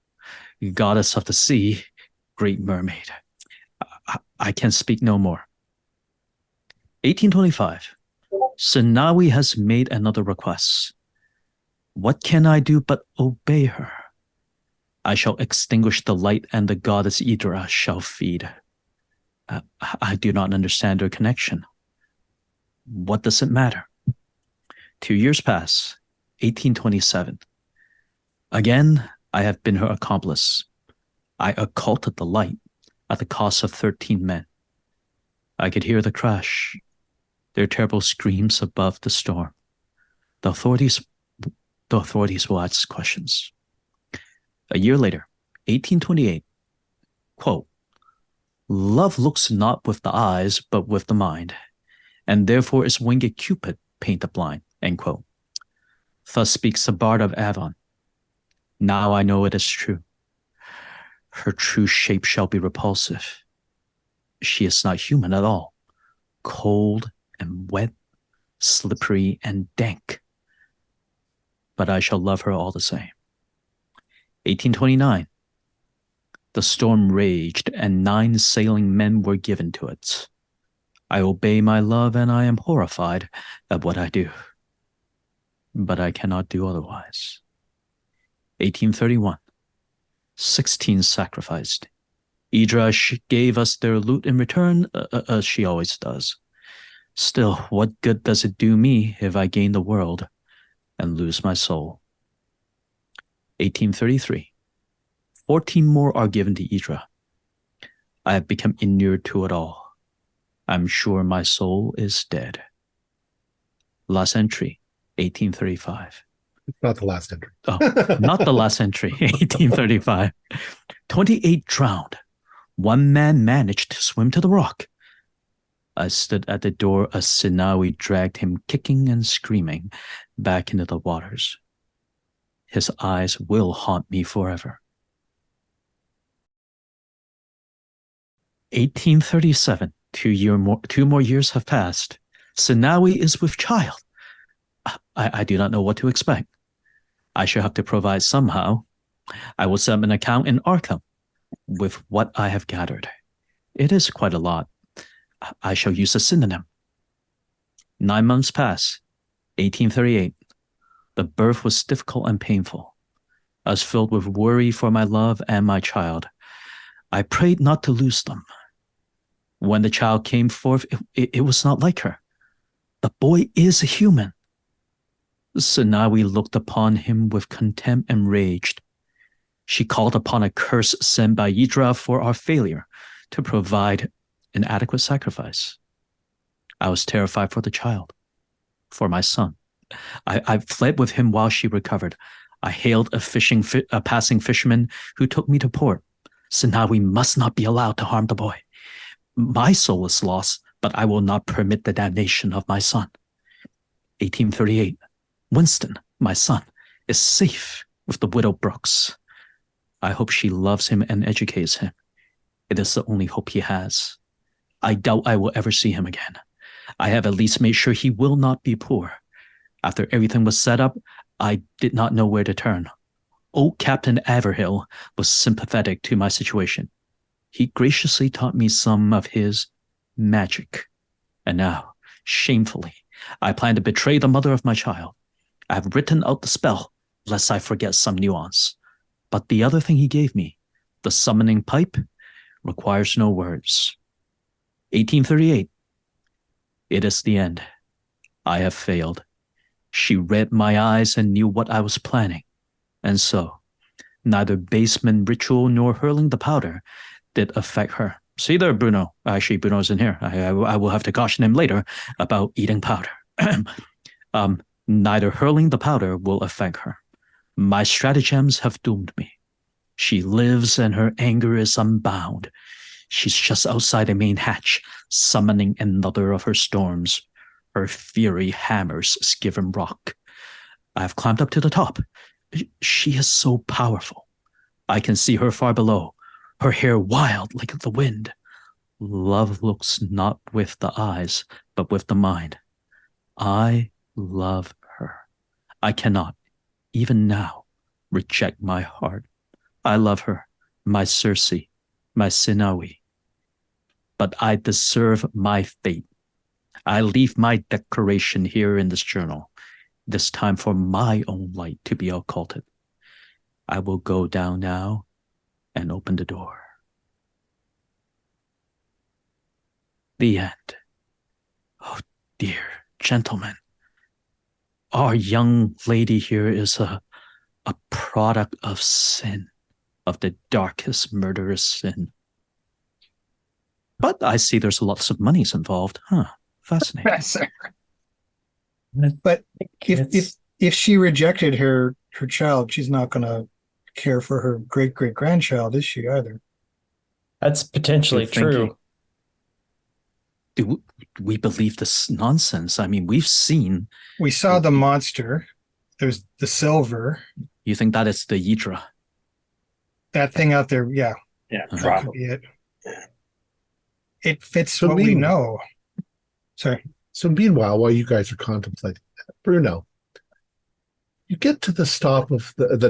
Goddess of the sea, great mermaid. I can speak no more. 1825. Sanawi has made another request. What can I do but obey her? I shall extinguish the light and the goddess Idra shall feed. I do not understand her connection. What does it matter? 2 years pass. 1827. Again, I have been her accomplice. I occulted the light at the cost of 13 men. I could hear the crash, their terrible screams above the storm. The authorities will ask questions. A year later, 1828, quote, love looks not with the eyes, but with the mind, and therefore is winged Cupid painted blind, end quote. Thus speaks the bard of Avon. Now I know it is true. Her true shape shall be repulsive. She is not human at all, cold and wet, slippery and dank. But I shall love her all the same. 1829. The storm raged, and 9 sailing men were given to it. I obey my love, and I am horrified at what I do. But I cannot do otherwise. 1831. 16 sacrificed. Idra gave us their loot in return, as she always does. Still, what good does it do me if I gain the world and lose my soul? 1833. 14 more are given to Idra. I have become inured to it all. I'm sure my soul is dead. Last entry, 1835. It's not the last entry. Oh, not the last entry, 1835. 28 drowned. 1 man managed to swim to the rock. I stood at the door as Sinawi dragged him kicking and screaming back into the waters. His eyes will haunt me forever. 1837. 2 more years have passed. Sinawi is with child. I do not know what to expect. I shall have to provide somehow. I will set up an account in Arkham with what I have gathered. It is quite a lot. I shall use a synonym. 9 months pass. 1838. The birth was difficult and painful. I was filled with worry for my love and my child. I prayed not to lose them. When the child came forth, it was not like her. The boy is a human. Sanawi looked upon him with contempt and raged. She called upon a curse sent by Idra for our failure to provide an adequate sacrifice. I was terrified for the child, for my son. I fled with him while she recovered. I hailed a passing fisherman who took me to port. Sanawi must not be allowed to harm the boy. My soul is lost, but I will not permit the damnation of my son. 1838. Winston, my son, is safe with the widow Brooks. I hope she loves him and educates him. It is the only hope he has. I doubt I will ever see him again. I have at least made sure he will not be poor. After everything was set up, I did not know where to turn. Old Captain Averhill was sympathetic to my situation. He graciously taught me some of his magic. And now, shamefully, I plan to betray the mother of my child. I have written out the spell, lest I forget some nuance. But the other thing he gave me, the summoning pipe, requires no words. 1838. It is the end. I have failed. She read my eyes and knew what I was planning. And so, neither basement ritual nor hurling the powder did affect her. See there, Bruno. Actually, Bruno's in here. I will have to caution him later about eating powder. Neither hurling the powder will affect her. My stratagems have doomed me. She lives and her anger is unbound. She's just outside the main hatch, summoning another of her storms. Her fury hammers Skiven rock. I have climbed up to the top. She is so powerful. I can see her far below, her hair wild like the wind. Love looks not with the eyes, but with the mind. I love her. I cannot, even now, reject my heart. I love her, my Circe, my Sinawi. But I deserve my fate. I leave my declaration here in this journal, this time for my own light to be occulted. I will go down now and open the door. The end. Oh, dear gentlemen, our young lady here is a product of sin, of the darkest murderous sin. But I see there's lots of monies involved. Huh. Fascinating. But if she rejected her child, she's not going to care for her great grandchild, is she either? That's potentially true. Do we believe this nonsense? I mean, we saw the monster. There's the silver. You think that is the Yidra? That thing out there, yeah. Yeah, that could be it. It fits what we know. Sorry. So meanwhile, while you guys are contemplating that, Bruno, you get to the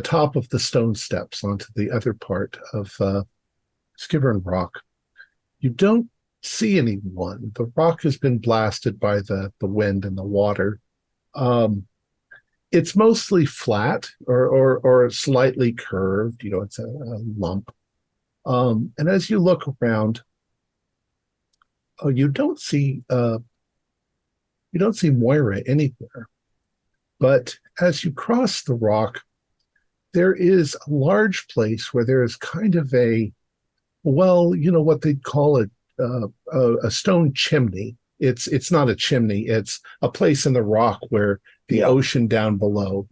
top of the stone steps onto the other part of Skivern Rock. You don't see anyone. The rock has been blasted by the wind and the water. It's mostly flat or slightly curved. It's a lump. And as you look around, you don't see Moira anywhere. But as you cross the rock, there is a large place where there is kind of what they'd call a stone chimney. It's not a chimney. It's a place in the rock where the ocean down below,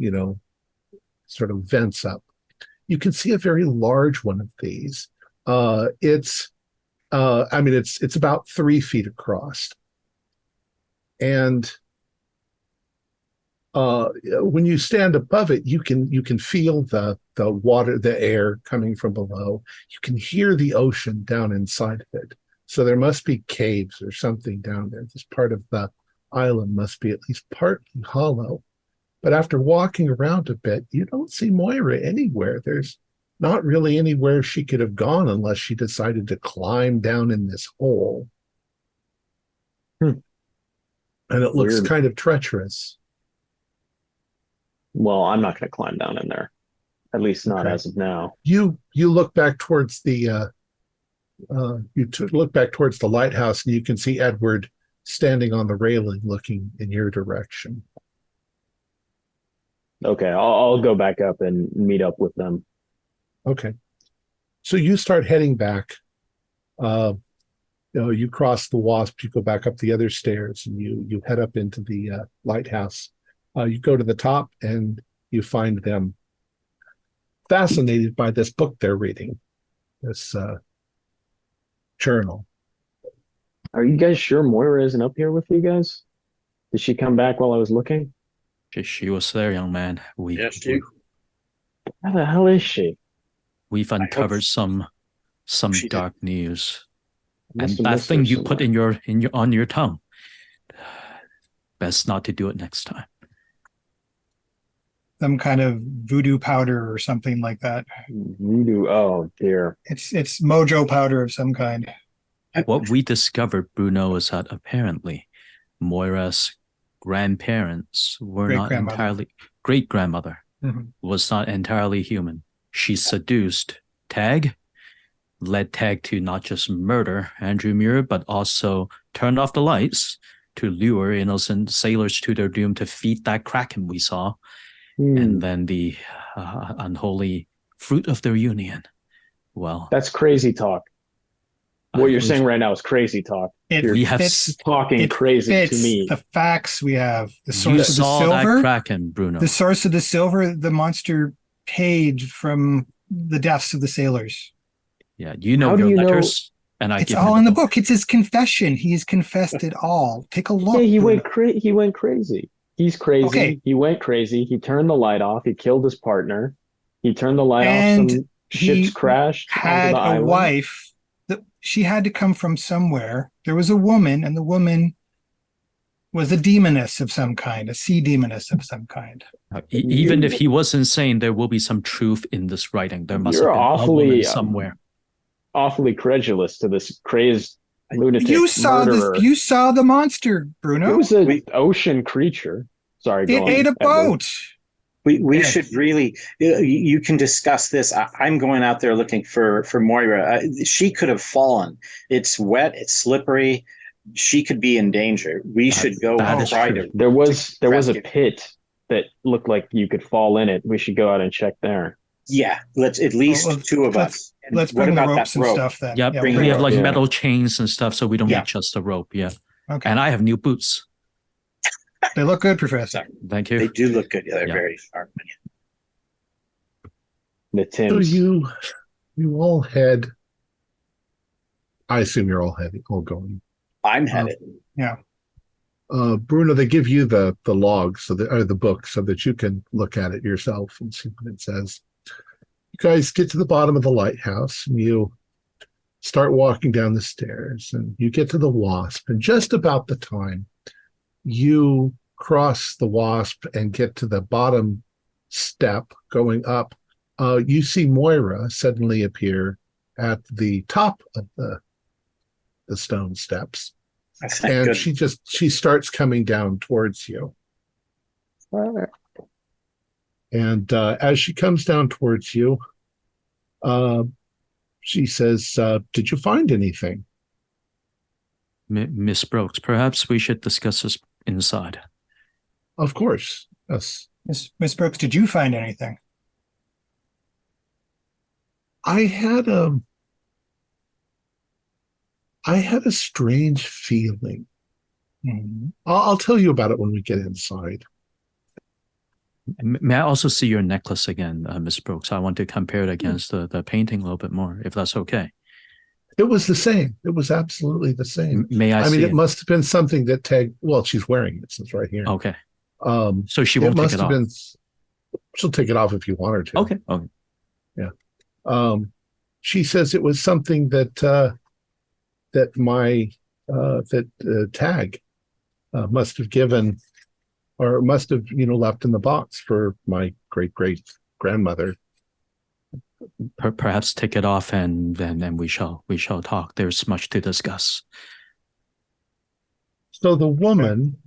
sort of vents up. You can see a very large one of these. It's about 3 feet across. And when you stand above it, you can feel the water, the air coming from below. You can hear the ocean down inside of it. So there must be caves or something down there. This part of the island must be at least partly hollow. But after walking around a bit, you don't see Moira anywhere. There's not really anywhere she could have gone unless she decided to climb down in this hole. And it looks Weird. kind of treacherous. Well, I'm not going to climb down in there. At least not as of now. You look back towards the look back towards the lighthouse, and you can see Edward standing on the railing looking in your direction. Okay, I'll go back up and meet up with them. Okay. So you start heading back. You cross the Wasp, you go back up the other stairs, and you head up into the lighthouse. You go to the top, and you find them fascinated by this book they're reading, this journal. Are you guys sure Moira isn't up here with you guys? Did she come back while I was looking? She was there, young man. Yes, dude. Where the hell is she? We've uncovered some She dark news. Must And have that missed her thing you put somewhere. on your tongue. Best not to do it next time. Some kind of voodoo powder or something like that. Voodoo. Oh dear. It's mojo powder of some kind. What we discovered, Bruno, is that apparently Moira's grandparents were not Great-grandmother. entirely great-grandmother Mhm. was not entirely human. She seduced Tag, led Tag to not just murder Andrew Muir, but also turn off the lights to lure innocent sailors to their doom to feed that kraken we saw. And then the unholy fruit of their union. Well, That's crazy talk. What you're saying right now is crazy talk. You're we have talking crazy to It's me. the facts we have. The you source of the saw that silver. kraken, Bruno. The source of the silver, the monster paid from the deaths of the sailors. Yeah, you know How do your you know- letters, and I It's give all him in the book. It's his confession. He's confessed it all. Take a look. Yeah, he Bruno. went crazy. He's crazy. Okay. He went crazy. He turned the light off. He killed his partner. He turned the light And off. Some he ships crashed had onto the a island. wife that she had to come from somewhere. There was a woman, and the woman was a demoness of some kind, a sea demoness of some kind. Even if he was insane, there will be some truth in this writing. There must have You're been a awfully woman somewhere. awfully credulous to this crazed lunatic You saw murderer. this. You saw the monster, It Bruno. was an ocean creature. Sorry, go It on, ate a Edward. boat. We Yes. should really. You can discuss this. I'm going out there looking for Moira. She could have fallen. It's wet. It's slippery. She could be in danger. We should go that and is try true. to. There was a rescue. pit that looked like you could fall in it. We should go out and check there. Yeah, let's at least Well, two of us. And Let's what bring the about ropes that and rope? stuff then. Yep, Yeah, bring we the have rope. like Yeah. metal chains and stuff, so we don't Yeah. need just the rope. Yeah, okay. and I have new boots. They look good, Professor. Thank They you. do look good. Yeah, they're Yeah. very sharp. The So Tims. you all head. I assume you're all going. I'm headed. Yeah. Bruno, they give you the log or the book so that you can look at it yourself and see what it says. You guys get to the bottom of the lighthouse and you start walking down the stairs and you get to the Wasp, and just about the time you cross the Wasp and get to the bottom step going up, you see Moira suddenly appear at the top of the stone steps. Thank And goodness. she starts coming down towards you. And as she comes down towards you, she says, "Did you find anything?" Miss Brooks, perhaps we should discuss this inside. Of course, yes. Miss Brooks, did you find anything? I had a strange feeling. Mhm. I'll tell you about it when we get inside. May I also see your necklace again, Miss Brooks? I want to compare it against the painting a little bit more, if that's okay. It was the same. It was absolutely the same. May I I mean, see it must have been something that tagged. Well, she's wearing it. It's right here. Okay. So she won't take it off. She'll take it off if you want her to. Okay. Okay. She says it was something that Tag must have given, or must have left in the box for my great grandmother. Perhaps take it off and then we shall talk. There's much to discuss. So the woman,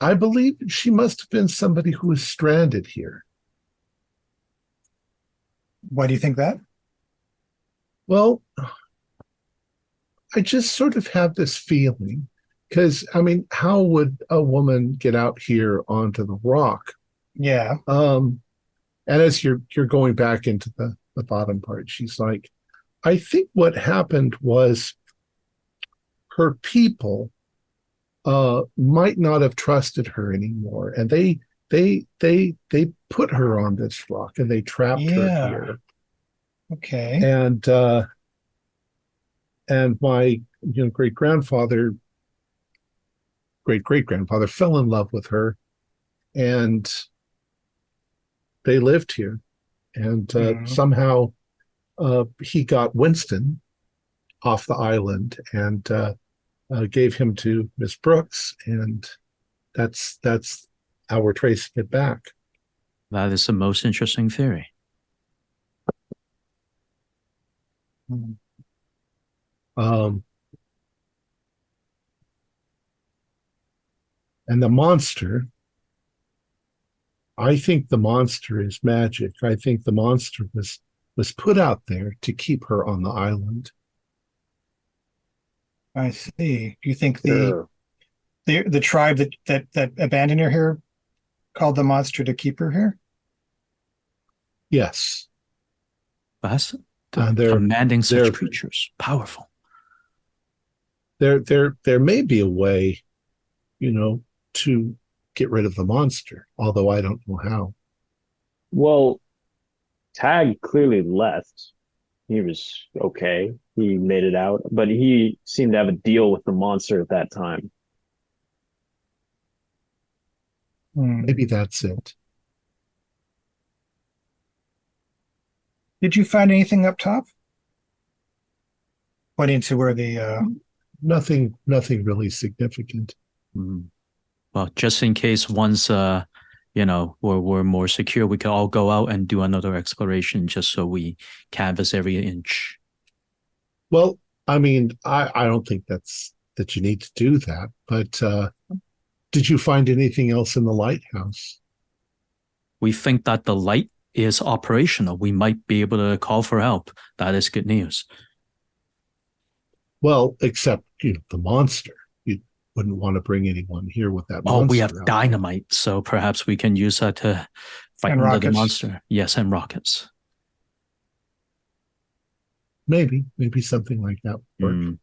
I believe she must have been somebody who was stranded here. Why do you think that? Well, I just sort of have this feeling, because I mean, how would a woman get out here onto the rock? Yeah. And as you're going back into the bottom part, she's like, I think what happened was her people might not have trusted her anymore, and they put her on this rock and they trapped her here. Okay. And my great grandfather fell in love with her, and they lived here. And somehow he got Winston off the island and gave him to Miss Brooks, and that's how we're tracing it back. That is the most interesting theory. And the monster, I think the monster is magic. I think the monster was put out there to keep her on the island. I see. Do you think the tribe that abandoned her here called the monster to keep her here? Yes. That's They're commanding such creatures. Powerful. There may be a way, to get rid of the monster, although I don't know how. Well, Tag clearly left. He was okay. He made it out, but he seemed to have a deal with the monster at that time. Maybe that's it. Did you find anything up top? pointing to where the Nothing really significant. Mm. Well, just in case once we're more secure, we can all go out and do another exploration just so we canvass every inch. Well, I mean, I don't think that you need to do that, but did you find anything else in the lighthouse? We think that the light is operational. We might be able to call for help. That is good news. Well, except the monster. You wouldn't want to bring anyone here with that monster. Oh, we have out. dynamite, so perhaps we can use that to fight And the rockets. monster. Yes, and rockets. Maybe something like that would work. Mm.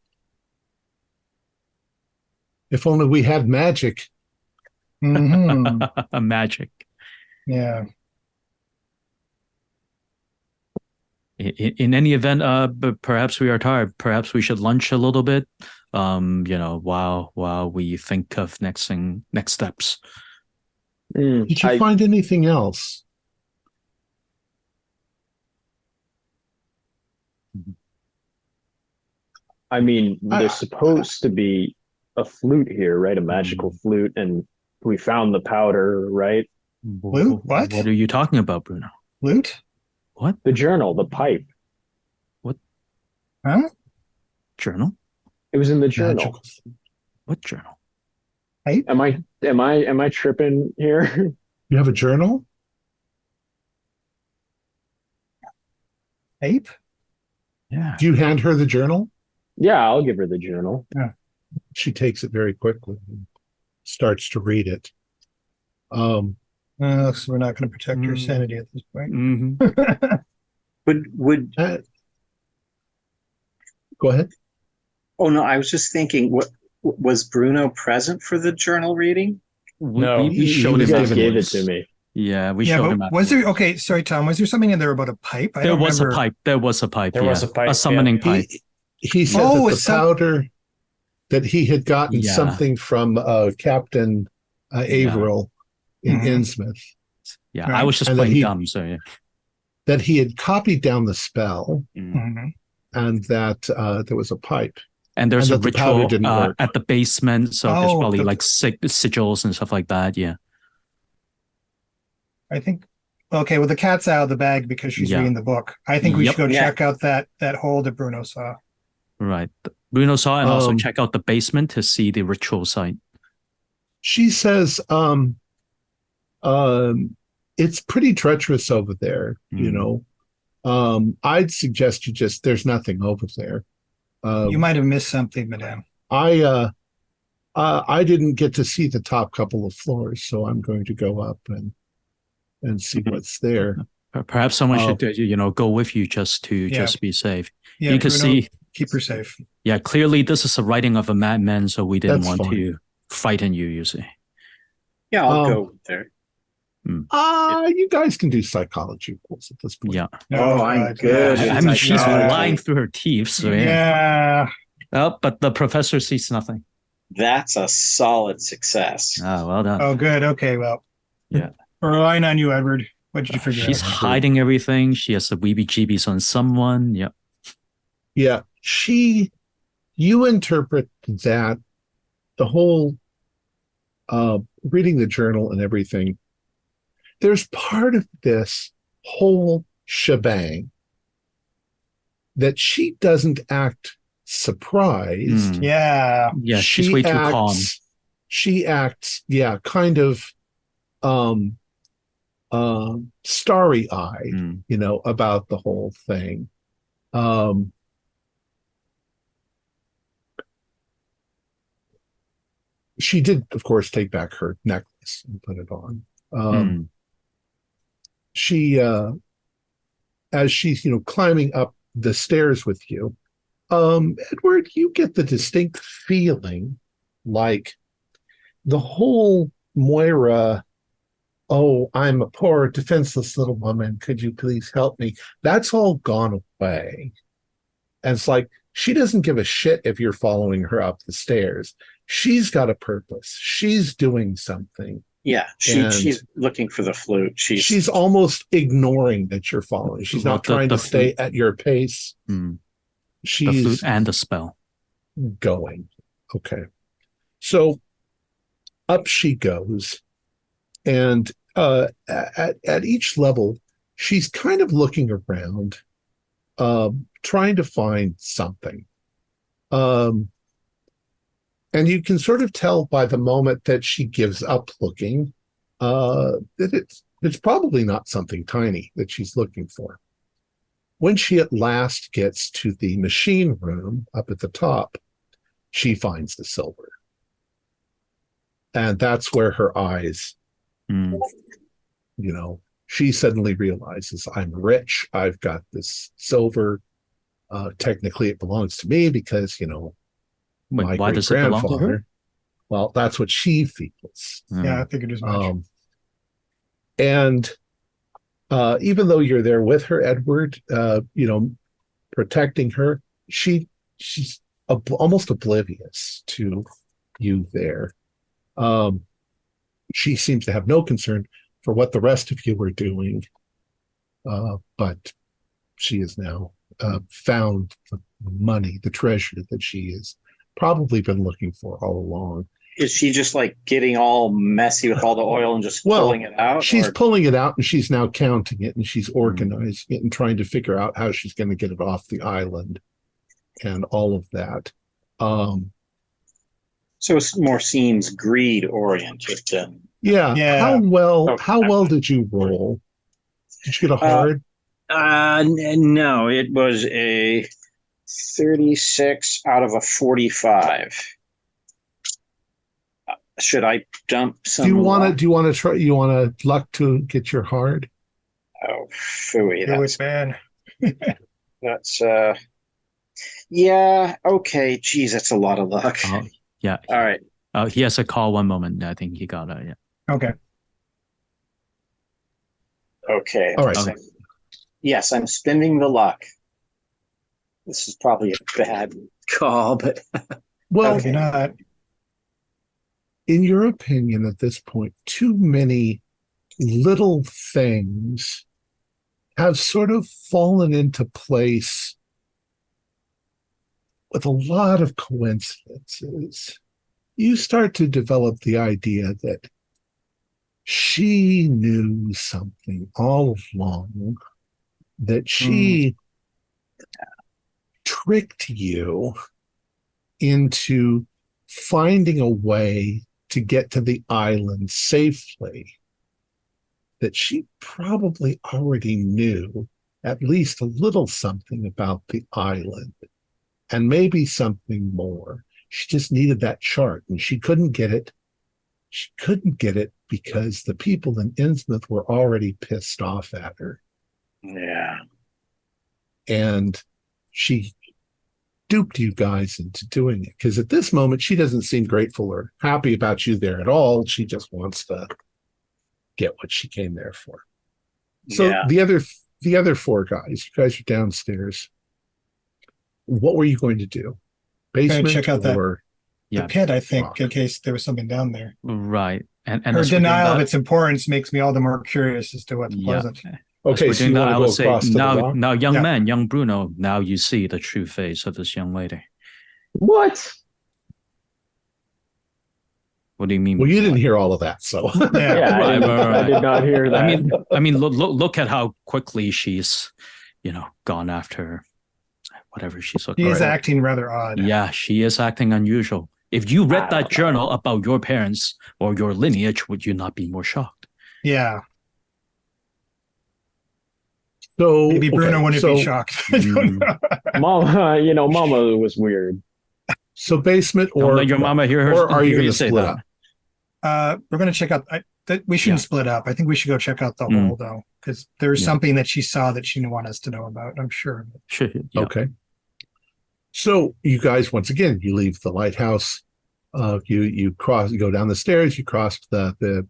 If only we had magic. Mhm. Magic. Yeah. In any event, but perhaps we are tired. Perhaps we should lunch a little bit. While we think of next steps. Did you find anything else? I mean, there's supposed to be a flute here, right? A magical flute, and we found the powder, right? Flute? What? What are you talking about, Bruno? Flute? What? The journal, the pipe. Huh? Journal? It was in the journal. Magical. What journal? Am I tripping here? You have a journal? Ape? Yeah. Do you hand her the journal? Yeah, I'll give her the journal. She takes it very quickly and starts to read it. So we're not going to protect your sanity at this point. Mm-hmm. Would Go ahead. Oh no, I was just thinking, what was Bruno present for the journal reading? No, we showed you him guys gave it afterwards. to me. Yeah, we Yeah, showed but him. was there? afterwards. Okay, sorry, Tom. Was there something in there about a pipe? I There don't was a remember. pipe. There was a pipe. There was a pipe, A summoning yeah. pipe. He said Oh, that it's the powder that he had gotten Yeah. something from Captain Averill in Mhm. Innsmouth, Yeah, Right. I was just And then playing he- dumb. So yeah. that he had copied down the spell, Mhm. and that there was a pipe. And there's And a that the powder ritual didn't work. at the basement, so there's Oh, probably the- like sigils and stuff like that. Yeah. I think. Okay, well, the cat's out of the bag because she's Yeah. reading the book. I think we Yep. should go Yeah. check out that hole that Bruno saw. Right. Bruno saw and also Um, check out the basement to see the ritual site. She says, it's pretty treacherous over there, I'd suggest there's nothing over there. You might have missed something, madame. I didn't get to see the top couple of floors, so I'm going to go up and see what's there. Perhaps someone Oh. should, go with you just to Yeah. just be safe. Yeah, You can Bruno, see, keep her safe. yeah, clearly this is a writing of a madman, so we didn't That's want fine. to frighten you, you see. Yeah, I'll Um, go there. You guys can do psychology rolls at this point. Yeah. Oh, I'm God, good. yeah. I mean, she's Yeah. lying through her teeth, so yeah. Yeah. Oh, but the professor sees nothing. That's a solid success. Ah, well done. Oh, good. Okay, well. Yeah. We're relying on you, Edward. What did you figure She's out? hiding everything. She has the weebie-jeebies on someone. Yep. Yeah, you interpret that the whole reading the journal and everything, there's part of this whole shebang that she doesn't act surprised. Mm. Yeah. Yeah, she's way too calm. She acts, kind of starry-eyed, Mm. about the whole thing. She did, of course, take back her necklace and put it on. Mm. She, as she's, climbing up the stairs with you, Edward, you get the distinct feeling like the whole Moira, oh, I'm a poor, defenseless little woman, could you please help me? That's all gone away. And it's like, she doesn't give a shit if you're following her up the stairs. She's got a purpose. She's doing something. Yeah, And- she's looking for the flute. She's almost ignoring that you're following. She's not Well, trying the to stay at your pace. Mm. The flute she's and the spell. going. Okay. So up she goes, and at each level, she's kind of looking around, trying to find something. And you can sort of tell by the moment that she gives up looking that it's probably not something tiny that she's looking for. When she at last gets to the machine room up at the top, she finds the silver. And that's where her eyes, she suddenly realizes, I'm rich. I've got this silver. Technically, it belongs to me because, my why does it belong to her? Well, that's what she feels. Yeah, I figured as much. And even though you're there with her, Edward, protecting her, she's almost oblivious to you there. She seems to have no concern for what the rest of you are doing, but she has now found the money, the treasure that she has probably been looking for all along. Is she just like getting all messy with all the oil and just pulling it out? She's pulling it out, and she's now counting it, and she's organizing it and trying to figure out how she's going to get it off the island and all of that. So it more seems greed oriented than. Yeah. How well did you roll? Did you get a hard? No, it was a 36 out of a 45. Should I dump some? Do you want to try? You want to luck to get your hard? Oh, phooey! Do it, man. That's yeah. Okay. Geez, that's a lot of luck. Yeah. All right. He has a call. One moment. I think he got it. Yeah. Okay. Okay. All right. So, yes, I'm spending the luck. This is probably a bad call, but well, maybe not. In your opinion, at this point, too many little things have sort of fallen into place with a lot of coincidences. You start to develop the idea that she knew something all along, that she tricked you into finding a way to get to the island safely, that she probably already knew at least a little something about the island and maybe something more. She just needed that chart, and she couldn't get it. She couldn't get it because the people in Innsmouth were already pissed off at her. Yeah. And she duped you guys into doing it, because at this moment she doesn't seem grateful or happy about you there at all. She just wants to get what she came there for. So the other four guys, you guys are downstairs. What were you going to do? Basement? Check out the pit, I think, rock. In case there was something down there. Right. And her denial of its importance makes me all the more curious as to what's pleasant. Okay, so you want to go across to the rock? Now, young Bruno, now you see the true face of this young lady. What? What do you mean? Well, you didn't hear all of that, so I did not hear that. I mean, look at how quickly she's, gone after whatever she's looking. She is acting rather odd. Yeah, she is acting unusual. If you read that journal about your parents or your lineage, would you not be more shocked? Yeah. So maybe Bruno wouldn't be shocked. Mama was weird. So basement, or let your mama hear her, or are you going to split up? We're going to check out. We shouldn't split up. I think we should go check out the hole, though, because there's something that she saw that she didn't want us to know about. I'm sure. Sure. Yeah. Okay. So you guys, once again, you leave the lighthouse. You go down the stairs. You cross the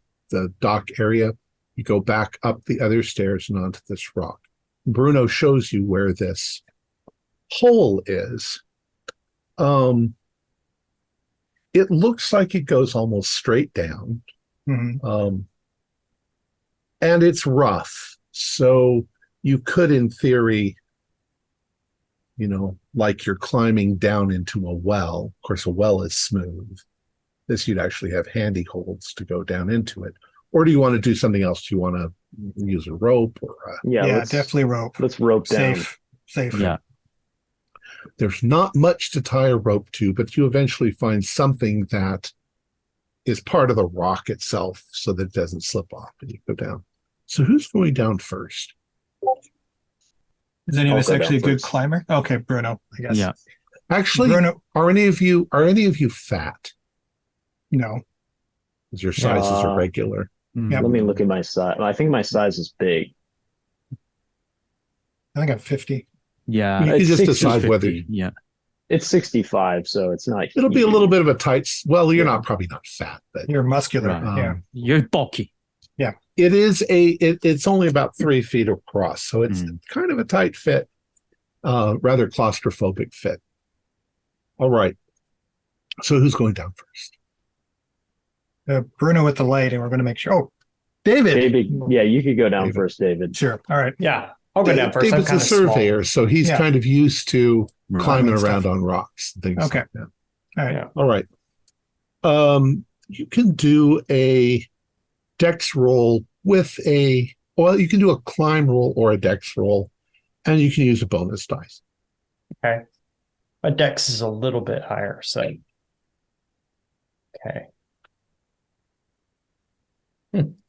dock area. You go back up the other stairs and onto this rock. Bruno shows you where this hole is. It looks like it goes almost straight down. Mm-hmm. And it's rough. So you could, in theory, like you're climbing down into a well. Of course, a well is smooth. This you'd actually have handy holds to go down into it. Or do you want to do something else? Do you want to use a rope or Yeah, definitely rope. Let's rope down. Safe. Yeah. There's not much to tie a rope to, but you eventually find something that is part of the rock itself so that it doesn't slip off and you go down. So who's going down first? Is any of us actually a good first. climber? Okay, Bruno, I guess. Yeah. Actually, Bruno, are any of you fat? no. Because your sizes are regular. Mm. Yep. Let me look at my size. I think my size is big. I think I'm 50. Yeah. You can It's just 60, decide whether 50, yeah. It's 65, so it's not. it'll be a little bit of a tight. Well, you're Yeah. not probably not fat, but You're muscular. Right. Yeah. You're bulky. it is it's only about 3 feet across, so it's kind of a tight fit, rather claustrophobic fit. All right. So who's going down first? Bruno with the light, and we're going to make sure. Oh, David. David, yeah, you could go down David. first, David. Sure. All right. Yeah, I'll go down first. I'm David's a kind of small. surveyor, so he's Yeah. kind of used to Right. climbing Stuff. around on rocks and things Okay. like that. All right. Yeah. All right. You can do a dex roll with you can do a climb roll or a dex roll, and you can use a bonus dice. Okay. My dex is a little bit higher, so. Okay.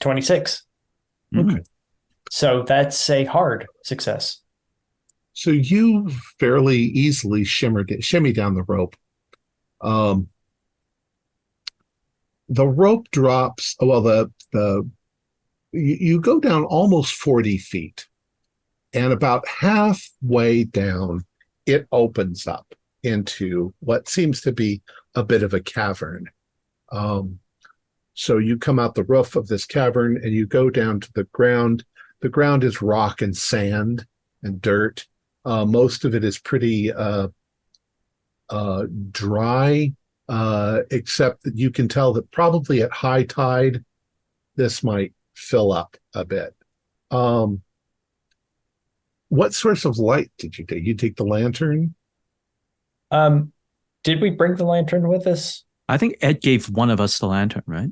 26. Okay. So that's a hard success. So you fairly easily shimmy down the rope. The rope drops. Well, you go down almost 40 feet, and about halfway down, it opens up into what seems to be a bit of a cavern. So you come out the roof of this cavern and you go down to the ground. The ground is rock and sand and dirt. Most of it is pretty dry, except that you can tell that probably at high tide, this might fill up a bit. What source of light did you take? You take the lantern? Did we bring the lantern with us? I think Ed gave one of us the lantern, right?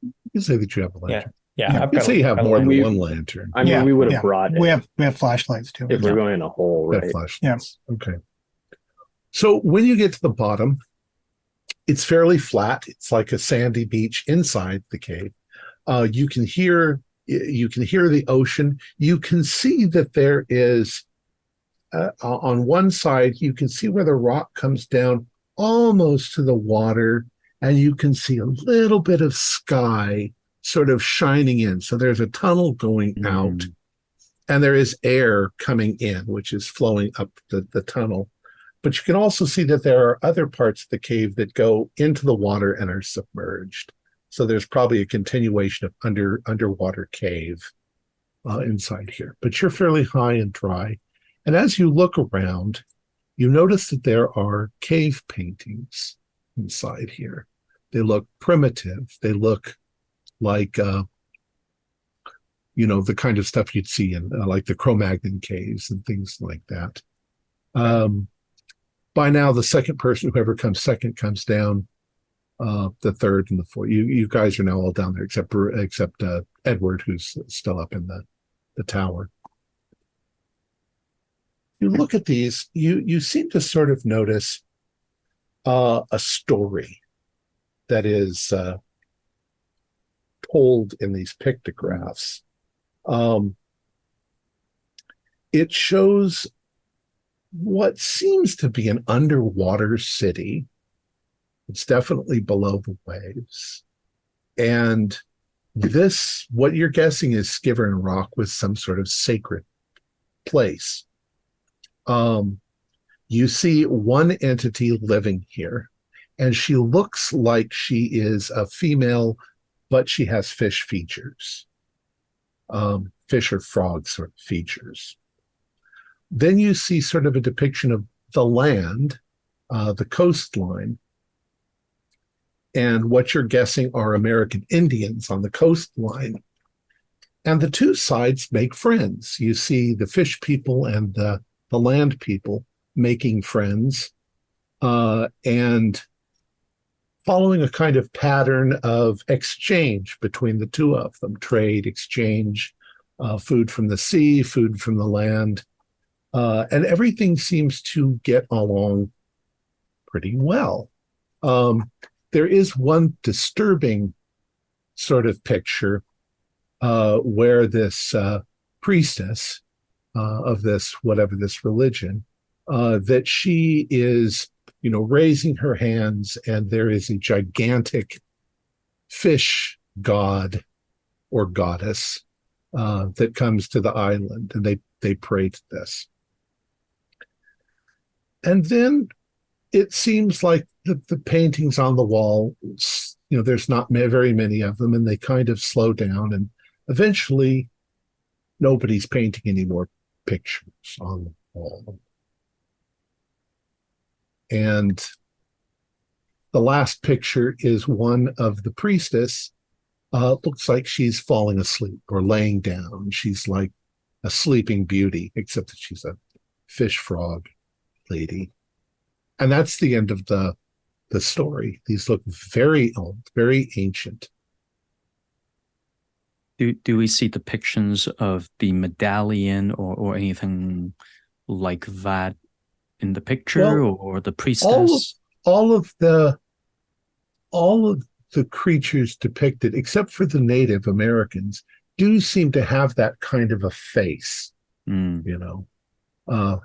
You can say that you have a lantern. Yeah. You I've can got say you have a more than lantern. one lantern. I mean, we would have brought it We have flashlights too. if we're going in a hole, That right? flashlights. Okay. So when you get to the bottom, it's fairly flat. It's like a sandy beach inside the cave. You can hear the ocean. You can see that there is on one side, you can see where the rock comes down almost to the water, and you can see a little bit of sky sort of shining in. So there's a tunnel going out, and there is air coming in, which is flowing up the tunnel. But you can also see that there are other parts of the cave that go into the water and are submerged. So there's probably a continuation of underwater cave inside here. But you're fairly high and dry. And as you look around, you notice that there are cave paintings inside here. They look primitive. They look like, the kind of stuff you'd see in like the Cro-Magnon caves and things like that. By now, the second person, whoever comes second, comes down. The third and the fourth. You guys are now all down there, except Edward, who's still up in the tower. You look at these. You seem to sort of notice a story that is told in these pictographs. It shows what seems to be an underwater city. It's definitely below the waves. And this, what you're guessing is Skiverin Rock, was some sort of sacred place. You see one entity living here, and she looks like she is a female, but she has fish features. Fish or frog sort of features. Then you see sort of a depiction of the land, the coastline, and what you're guessing are American Indians on the coastline. And the two sides make friends. You see the fish people and the land people making friends, and following a kind of pattern of exchange between the two of them, trade, exchange, food from the sea, food from the land. And everything seems to get along pretty well. There is one disturbing sort of picture where this priestess of this, whatever this religion, that she is, raising her hands, and there is a gigantic fish god or goddess that comes to the island, and they pray to this. And then it seems like the paintings on the wall, there's not very many of them, and they kind of slow down, and eventually nobody's painting any more pictures on the wall. And the last picture is one of the priestess. Looks like she's falling asleep or laying down. She's like a sleeping beauty, except that she's a fish frog lady. And that's the end of the story. These look very old, very ancient. Do we see depictions of the medallion or anything like that in the picture, or the priestess? All of the creatures depicted, except for the Native Americans, do seem to have that kind of a face,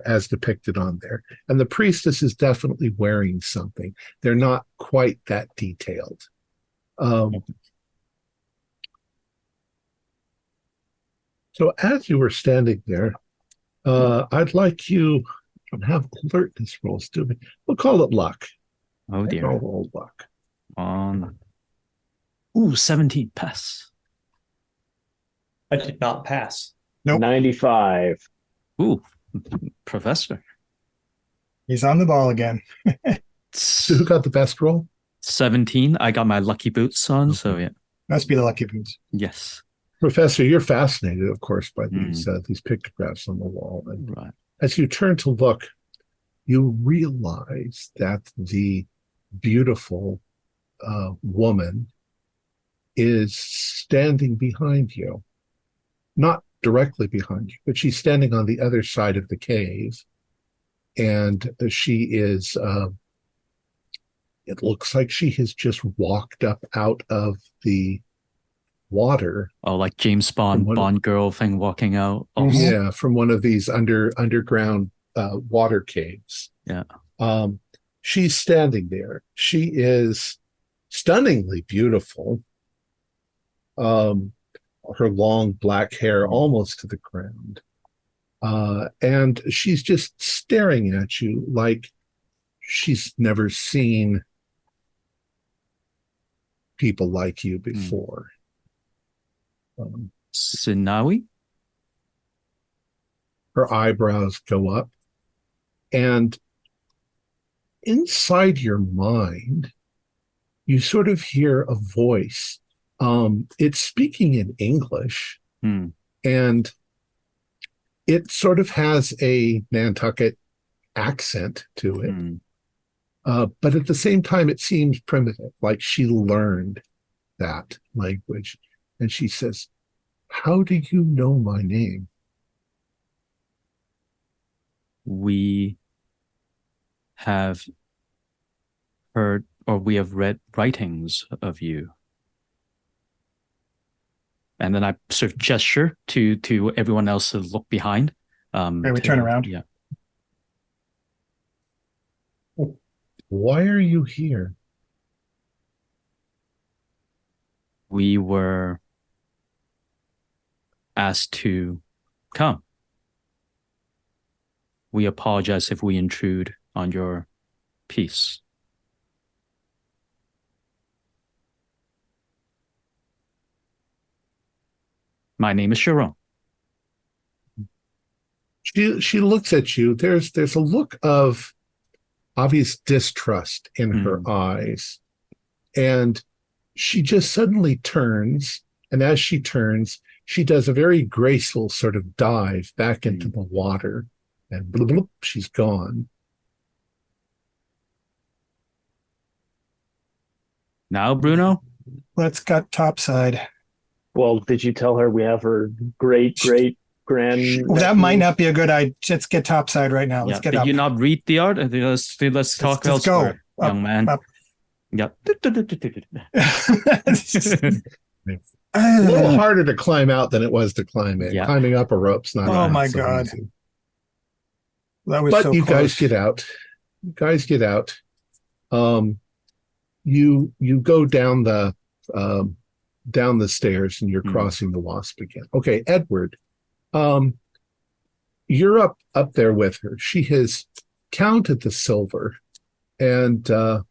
as depicted on there. And the priestess is definitely wearing something. They're not quite that detailed. So as you were standing there, I'd like you to have alertness rolls, do we? We'll call it luck. Oh dear. I'll roll luck. 17 pass. I did not pass. Nope. 95. Ooh, Professor. He's on the ball again. So who got the best roll? 17. I got my lucky boots on, so yeah. Must be the lucky boots. Yes. Professor, you're fascinated, of course, by these pictographs on the wall. And Right. as you turn to look, you realize that the beautiful woman is standing behind you. Not directly behind you, but she's standing on the other side of the cave. And she is, it looks like she has just walked up out of the water. Oh, like James Bond girl thing walking out. Yeah, from one of these underground water caves. Yeah. She's standing there. She is stunningly beautiful. Her long black hair almost to the ground. And she's just staring at you like she's never seen people like you before. Sinawi? Her eyebrows go up, and inside your mind, you sort of hear a voice. It's speaking in English, and it sort of has a Nantucket accent to it. But at the same time, it seems primitive, like she learned that language. And she says, "How do you know my name?" We have heard, or we have read writings of you. And then I sort of gesture to everyone else to look behind. Okay, we turn around. Yeah. Why are you here? We were asked to come. We apologize if we intrude on your peace. My name is Sharon. She looks at you. There's a look of obvious distrust in her eyes. And she just suddenly turns. And as she turns, she does a very graceful sort of dive back into the water. And bloop, bloop, she's gone. Now, Bruno? Let's cut topside. Well, did you tell her we have her great grand? That might not be a good idea. Let's get topside right now. Let's Yeah. get Did up. you not read the art? Let's talk Let's go. elsewhere, young man. Up. Yeah. A little harder to climb out than it was to climb in. Yeah. Climbing up a rope's not. Oh my so God. easy. That was But so you close. guys get out. You guys get out. You go down the stairs and you're crossing the Wasp again. Okay, Edward. You're up there with her. She has counted the silver, and the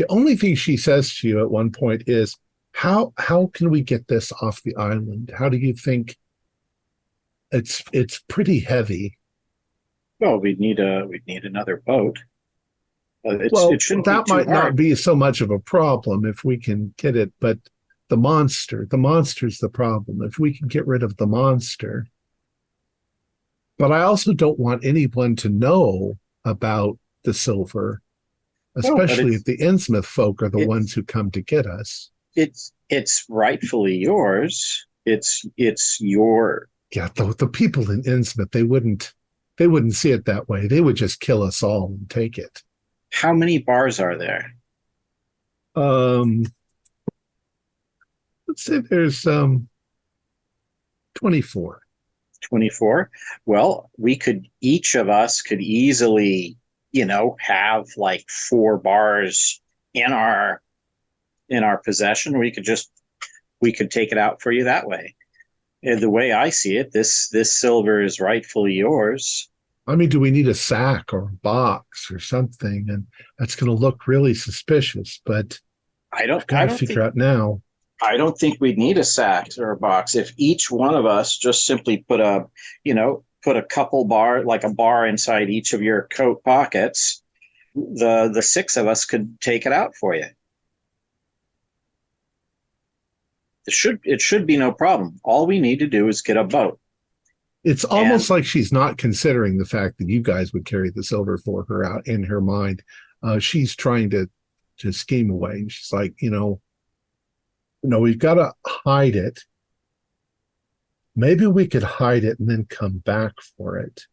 only thing she says to you at one point is, how can we get this off the island? How do you think? It's pretty heavy. Well, we'd need another boat. It shouldn't that be too might not hard. be so much of a problem if we can get it, but the monster's the problem. If we can get rid of the monster. But I also don't want anyone to know about the silver, especially if the Innsmouth folk are the ones who come to get us. It's rightfully yours. It's your. Yeah, the people in Innsmouth, they wouldn't see it that way. They would just kill us all and take it. How many bars are there? Let's say there's 24. 24. Well, each of us could easily, have like 4 bars in our possession. We could take it out for you that way. And the way I see it, this silver is rightfully yours. I mean, do we need a sack or a box or something? And that's going to look really suspicious, but I've got to figure out now. I don't think we'd need a sack or a box. If each one of us just simply put a couple bar, like a bar inside each of your coat pockets, the 6 of us could take it out for you. It should be no problem. All we need to do is get a boat. It's almost like she's not considering the fact that you guys would carry the silver for her out in her mind. She's trying to scheme away. She's like, we've got to hide it. Maybe we could hide it and then come back for it.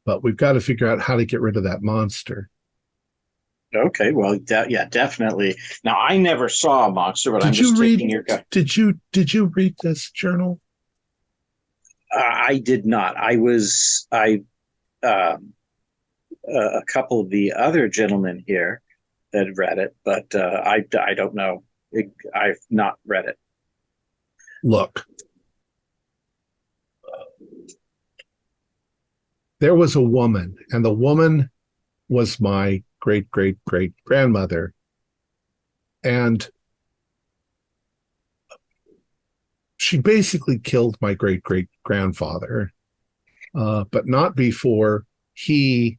But we've got to figure out how to get rid of that monster. Okay, well, definitely. Now, I never saw a monster, but I'm just taking your guy. Did you read this journal? I did not. A couple of the other gentlemen here that read it, but I don't know. I've not read it. Look, there was a woman, and the woman was my great-great-great-grandmother, and she basically killed my great-great-grandfather, but not before he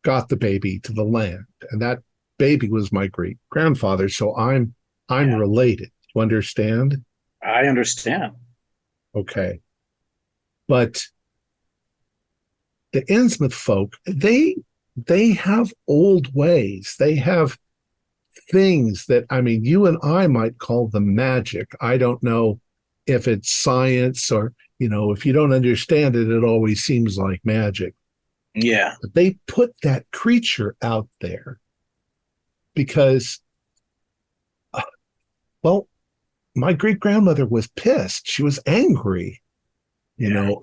got the baby to the land, and that baby was my great-grandfather, so I'm related. You understand? I understand. Okay. But the Innsmouth folk, they have old ways. They have things that, I mean, you and I might call them magic. I don't know if it's science or, if you don't understand it, it always seems like magic. Yeah. But they put that creature out there because, my great-grandmother was pissed. She was angry,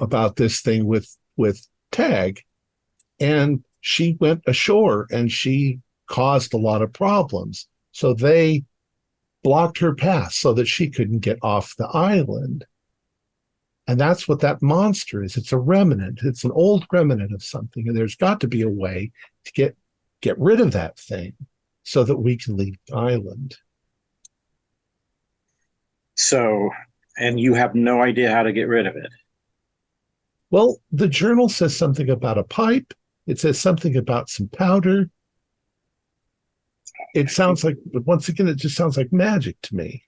about this thing with Tag. And she went ashore and she caused a lot of problems. So they blocked her path so that she couldn't get off the island. And that's what that monster is. It's a remnant. It's an old remnant of something. And there's got to be a way to get rid of that thing so that we can leave the island. So, and you have no idea how to get rid of it. Well, the journal says something about a pipe. It says something about some powder. It sounds like, but once again, it just sounds like magic to me.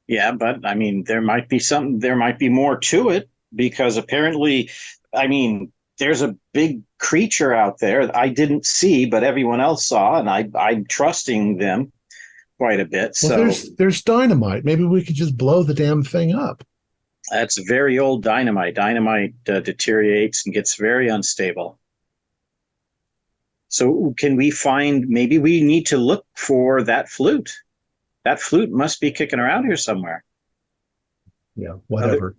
Yeah, but I mean, there might be more to it because apparently, I mean, there's a big creature out there I didn't see, but everyone else saw, and I'm trusting them quite a bit. Well, So there's dynamite. Maybe we could just blow the damn thing up. that's very old dynamite. Dynamite deteriorates and gets very unstable. So can we find, maybe we need to look for that flute. That flute must be kicking around here somewhere. Yeah, whatever.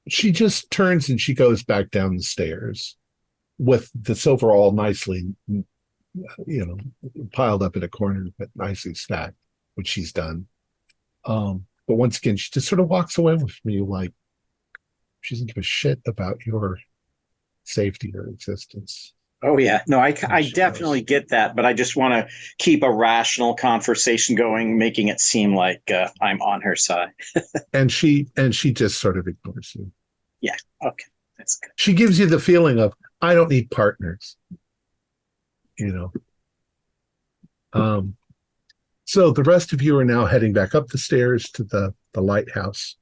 She just turns and she goes back down the stairs with this overall nicely, piled up in a corner, but nicely stacked, which she's done. But once again, she just sort of walks away with me like she doesn't give a shit about your safety or existence. Oh, yeah. No, I definitely get that, but I just want to keep a rational conversation going, making it seem like I'm on her side. and she just sort of ignores you. Yeah. Okay. That's good. She gives you the feeling of, I don't need partners. So the rest of you are now heading back up the stairs to the lighthouse.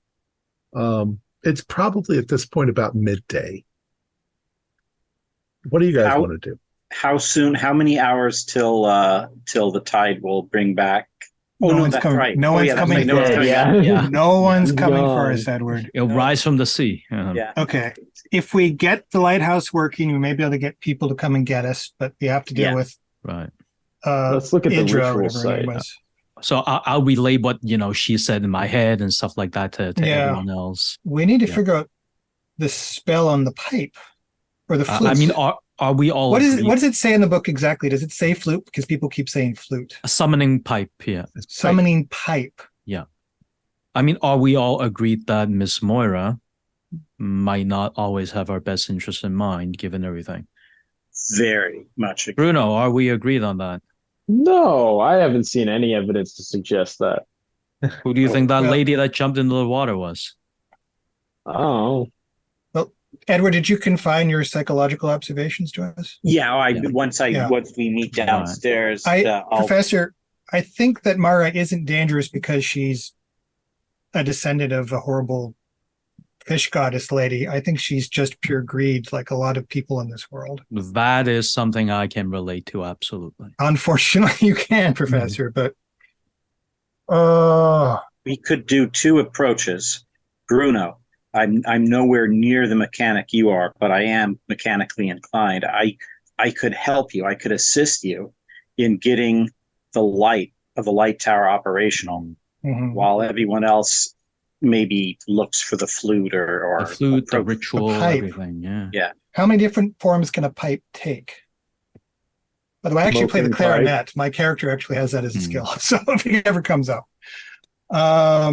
It's probably at this point about midday. What do you guys want to do? How soon? How many hours till the tide will bring back? Oh, no, that's right. No one's coming. No one's coming for us, Edward. It'll rise from the sea. Yeah. Okay. If we get the lighthouse working, we may be able to get people to come and get us, but we have to deal with right. Let's look at the Idra, ritual site. So I'll relay what she said in my head and stuff like that to everyone else. We need to figure out the spell on the pipe or the flute. I mean, are we all? What does it say in the book exactly? Does it say flute? Because people keep saying flute. A summoning pipe. Yeah. Summoning pipe. Yeah. I mean, are we all agreed that Miss Moira might not always have our best interest in mind, given everything? Very much. Bruno, are we agreed on that? No, I haven't seen any evidence to suggest that. Who do you think that lady that jumped into the water was? Oh. Well, Edward, did you confine your psychological observations to us? Yeah, once we meet downstairs, Professor, I think that Mara isn't dangerous because she's a descendant of a horrible fish goddess lady. I think she's just pure greed, like a lot of people in this world. That is something I can relate to, absolutely. Unfortunately, you can, Professor, but we could do two approaches. Bruno, I'm nowhere near the mechanic you are, but I am mechanically inclined. I could help you. I could assist you in getting the light of the light tower operational, while everyone else maybe looks for the flute or the flute, the ritual, everything. Yeah. How many different forms can a pipe take? By the way, I actually play the clarinet. My character actually has that as a skill. So if it ever comes up. I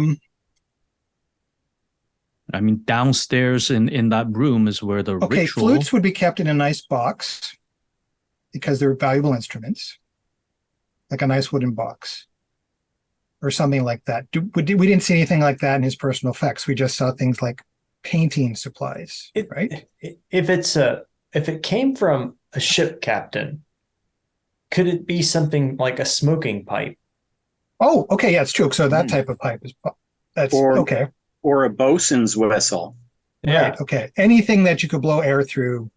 mean, downstairs in that room is where the ritual... flutes would be kept in a nice box because they're valuable instruments, like a nice wooden box or something like that. We didn't see anything like that in his personal effects. We just saw things like painting supplies, right? If it came from a ship captain, could it be something like a smoking pipe? Oh, okay, yeah, it's true. So that type of pipe okay. Or a bosun's whistle. Yeah. Right, okay. Anything that you could blow air through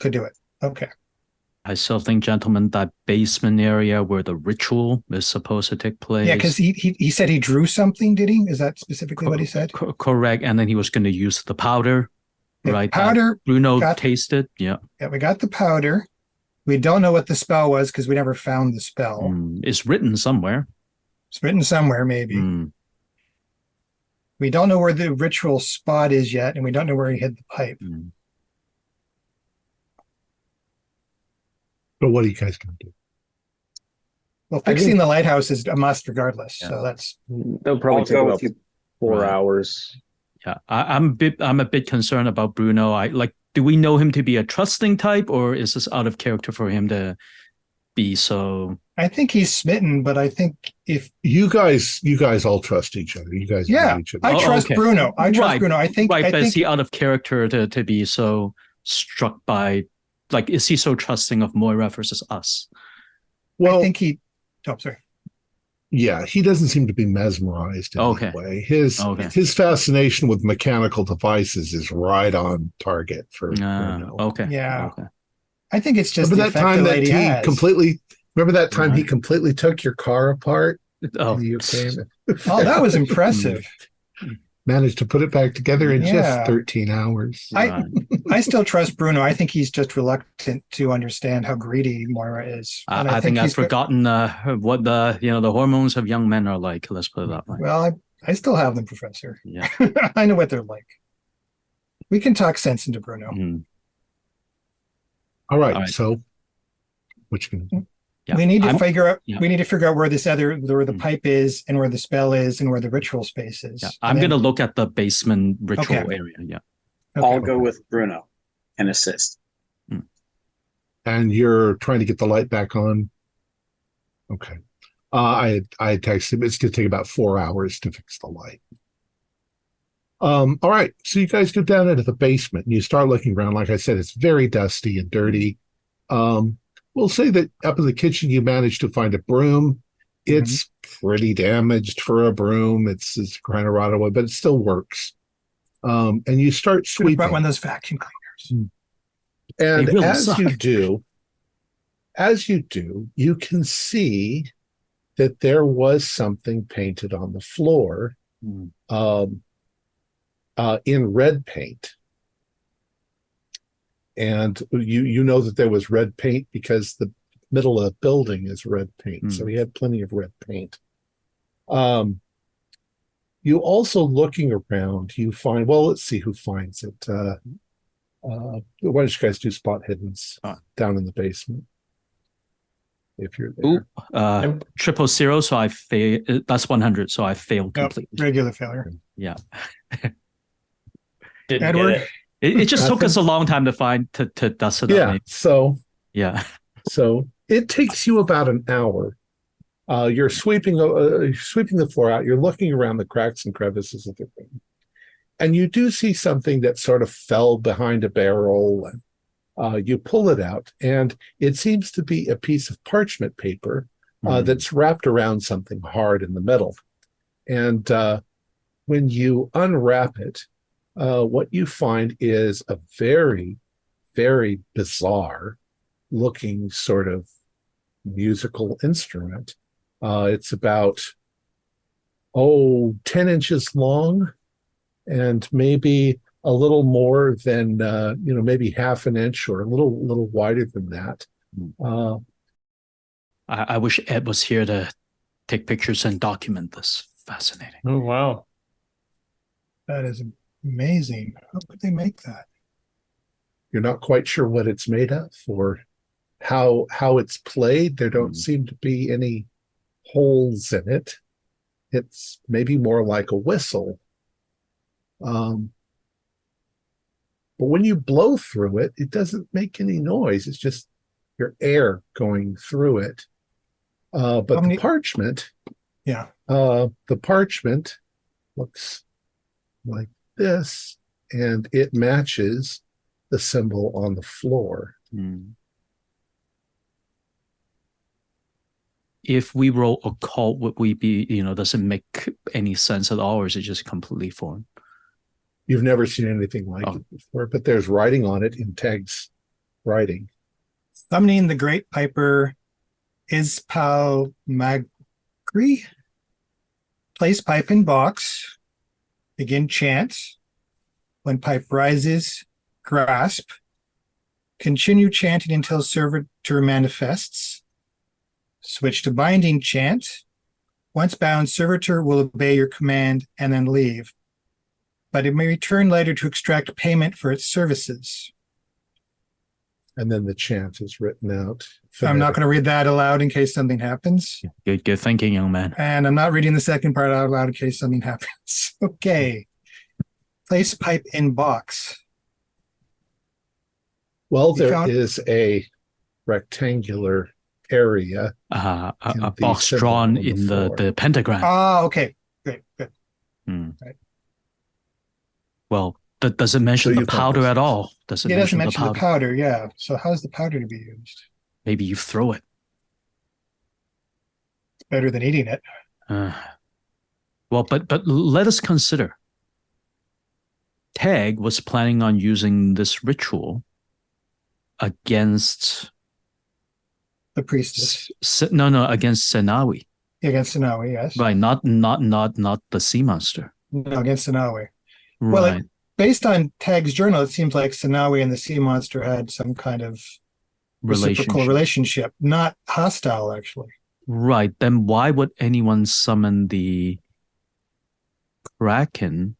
could do it. Okay. I still think, gentlemen, that basement area where the ritual is supposed to take place. Yeah, because he said he drew something, did he? Is that specifically what he said? Correct. And then he was going to use the powder, right? Powder. Bruno tasted. Yeah. Yeah, we got the powder. We don't know what the spell was because we never found the spell. It's written somewhere. It's written somewhere, maybe. We don't know where the ritual spot is yet, and we don't know where he hid the pipe. But what are you guys going to do? Well, fixing the lighthouse is a must regardless. Yeah. So that's... They'll probably take about 4 hours. Yeah, I'm a bit concerned about Bruno. Do we know him to be a trusting type, or is this out of character for him to be so? I think he's smitten, but I think if you guys all trust each other, you guys know each other. I trust Bruno. I trust Bruno. I think but is he out of character to be so struck by? Like, is he so trusting of Moira versus us? Well, I think he. Oh, sorry. Yeah, he doesn't seem to be mesmerized in Okay. any way. His fascination with mechanical devices is right on target for Bruno. Okay. Yeah. Okay. I think it's just Remember the that effect time the that lady he has. completely took your car apart? Oh, And you came and Oh, that was impressive. managed to put it back together in just Yeah. 13 hours. I still trust Bruno. I think he's just reluctant to understand how greedy Moira is. And I think I've he's forgotten what the hormones of young men are like. Let's put it that way. Well, I still have them, Professor. Yeah. I know what they're like. We can talk sense into Bruno. Mhm. All right. All right. So, what you can Yeah. We need to figure out. Yeah. We need to figure out where the pipe is, and where the spell is, and where the ritual space is. Yeah. I'm gonna look at the basement ritual Okay. area. Yeah. Okay. I'll go with Bruno and assist. and you're trying to get the light back on. Okay. I texted him. It's going to take about 4 hours to fix the light. All right. So you guys go down into the basement and you start looking around. Like I said, it's very dusty and dirty. We'll say that up in the kitchen you managed to find a broom. It's pretty damaged for a broom. It's kind of rotted away, but it still works. And you start Should have sweeping. brought one of those vacuum cleaners. And They really as suck. you do, you can see that there was something painted on the floor in red paint. And you know that there was red paint because the middle of the building is red paint. So he had plenty of red paint. You also, looking around, you find, well, let's see who finds it. Why don't you guys do spot hiddens down in the basement? If you're there. Ooh, 000, so I fail. That's 100, so I failed completely. Regular failure. Yeah. Didn't Edward? get it. It just took us a long time to find to dust it up. Yeah. Maybe. So it takes you about an hour. You're sweeping the floor out. You're looking around the cracks and crevices of the room, and you do see something that sort of fell behind a barrel. And you pull it out, and it seems to be a piece of parchment paper that's wrapped around something hard in the middle. And when you unwrap it, what you find is a very, very bizarre looking sort of musical instrument. It's about 10 inches long and maybe a little more than maybe half an inch or a little wider than that. I wish Ed was here to take pictures and document this. Fascinating. Oh, wow. That is amazing. How could they make that? You're not quite sure what it's made of or how it's played. There don't seem to be any holes in it. It's maybe more like a whistle. But when you blow through it, it doesn't make any noise. It's just your air going through it. But the parchment, the parchment looks like this, and it matches the symbol on the floor. If we roll occult, would we be, does it make any sense at all, or is it just completely foreign? You've never seen anything like it before, but there's writing on it in Teg's writing. Summoning the Great Piper is Pal Magri. Place pipe in box. Begin chant. When pipe rises, grasp. Continue chanting until servitor manifests. Switch to binding chant. Once bound, servitor will obey your command and then leave. But it may return later to extract payment for its services. And then the chant is written out. I'm not going to read that aloud in case something happens. Good thinking, young man. And I'm not reading the second part out loud in case something happens. Okay. Place pipe in box. Well, there is a rectangular area. A box drawn in the pentagram. Okay. Great. Good. Right. Well, does it mention the powder at all? It doesn't mention the powder, yeah. So how's the powder to be used? Maybe you throw it. Better than eating it. Well, but let us consider. Tag was planning on using this ritual against The priestess. against Senawi. Against Sanawi, yes. Right, not the sea monster. No, against Sanawi. Right. Well, based on Tag's journal, it seems like Sanawi and the sea monster had some kind of reciprocal relationship, not hostile, actually. Right. Then why would anyone summon the Kraken?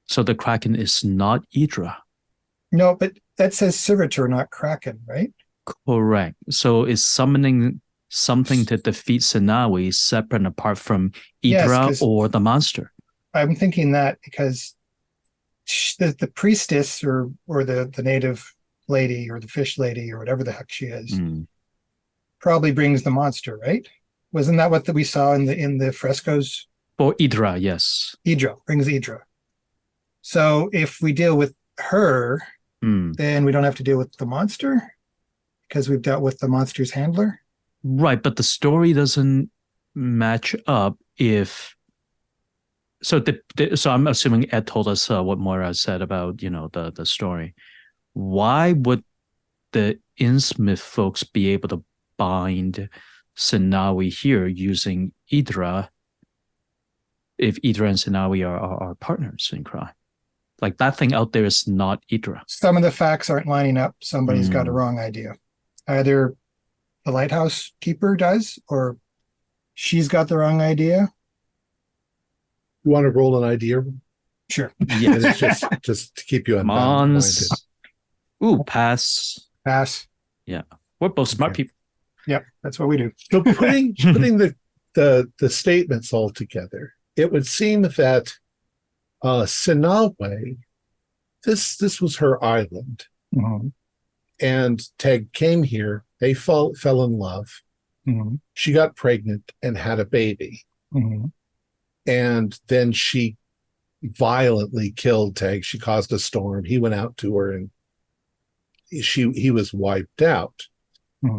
So the Kraken is not Idra. No, but that says servitor, not Kraken, right? Correct. So is summoning something to defeat Senawi separate and apart from Idra or the monster? I'm thinking that because the priestess or the native lady or the fish lady or whatever the heck she is probably brings the monster, right? Wasn't that what we saw in the frescoes? For Idra, yes. Idra brings Idra. So if we deal with her, then we don't have to deal with the monster because we've dealt with the monster's handler. Right, but the story doesn't match up if. So so I'm assuming Ed told us what Moira said about the story. Why would the Innsmouth folks be able to bind Senawi here using Idra if Idra and Senawi are partners in crime? Like that thing out there is not Idra. Some of the facts aren't lining up. Somebody's got a wrong idea. Either the lighthouse keeper does, or she's got the wrong idea. You want to roll an idea? Sure. Yeah, it's just to keep you unbounded. Ooh, pass. Pass. Yeah, we're both smart people. Yep, that's what we do. So putting the statements all together, it would seem that Sinawe, this was her island, and Teg came here. They fell in love. She got pregnant and had a baby, and then she violently killed Teg. She caused a storm. He went out to her, and he was wiped out.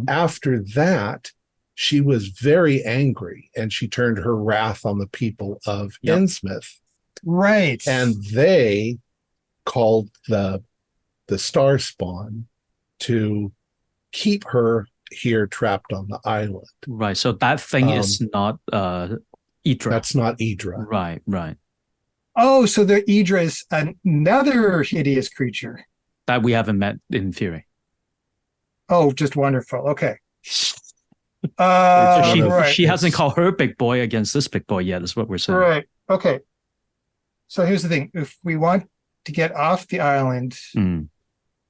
After that, she was very angry, and she turned her wrath on the people of Innsmouth. Right. And they called the Star Spawn to keep her here trapped on the island. Right. So that thing is not Idra. That's not Idra. Right. Oh, so the Idra is another hideous creature that we haven't met in theory. Oh, just wonderful. Okay. She hasn't called her big boy against this big boy yet, is what we're saying. Right. Okay. So here's the thing. If we want to get off the island,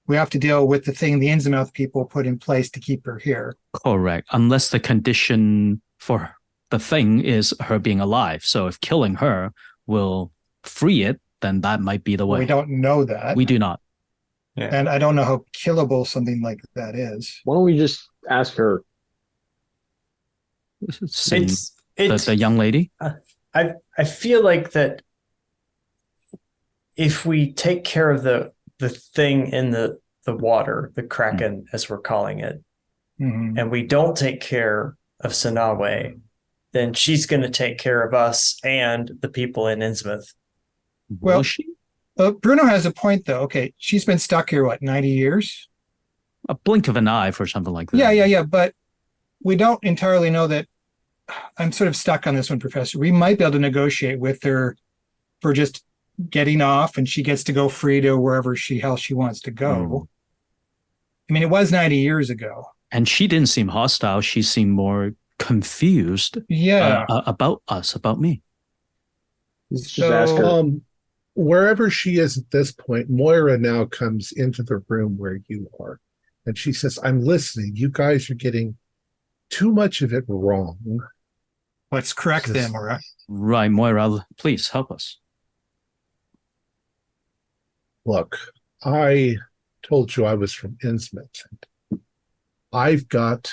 we have to deal with the thing the Innsmouth people put in place to keep her here. Correct. Unless the condition for the thing is her being alive. So if killing her will free it, then that might be the way. We don't know that. We do not. Yeah. And I don't know how killable something like that is. Why don't we just ask her? It's the young lady? I feel like that if we take care of the thing in the water, the Kraken, as we're calling it, and we don't take care of Sanawe, then she's going to take care of us and the people in Innsmouth. Well, Bruno has a point, though. Okay, she's been stuck here, 90 years? A blink of an eye for something like that. Yeah. But we don't entirely know that. I'm sort of stuck on this one, Professor. We might be able to negotiate with her for just getting off, and she gets to go free to wherever she wants to go. I mean, it was 90 years ago. And she didn't seem hostile. She seemed more confused about us, about me. Just ask her. Wherever she is at this point, Moira now comes into the room where you are. And she says, I'm listening. You guys are getting too much of it wrong. Let's correct them, Moira. Right, Moira, please help us. Look, I told you I was from Innsmouth. I've got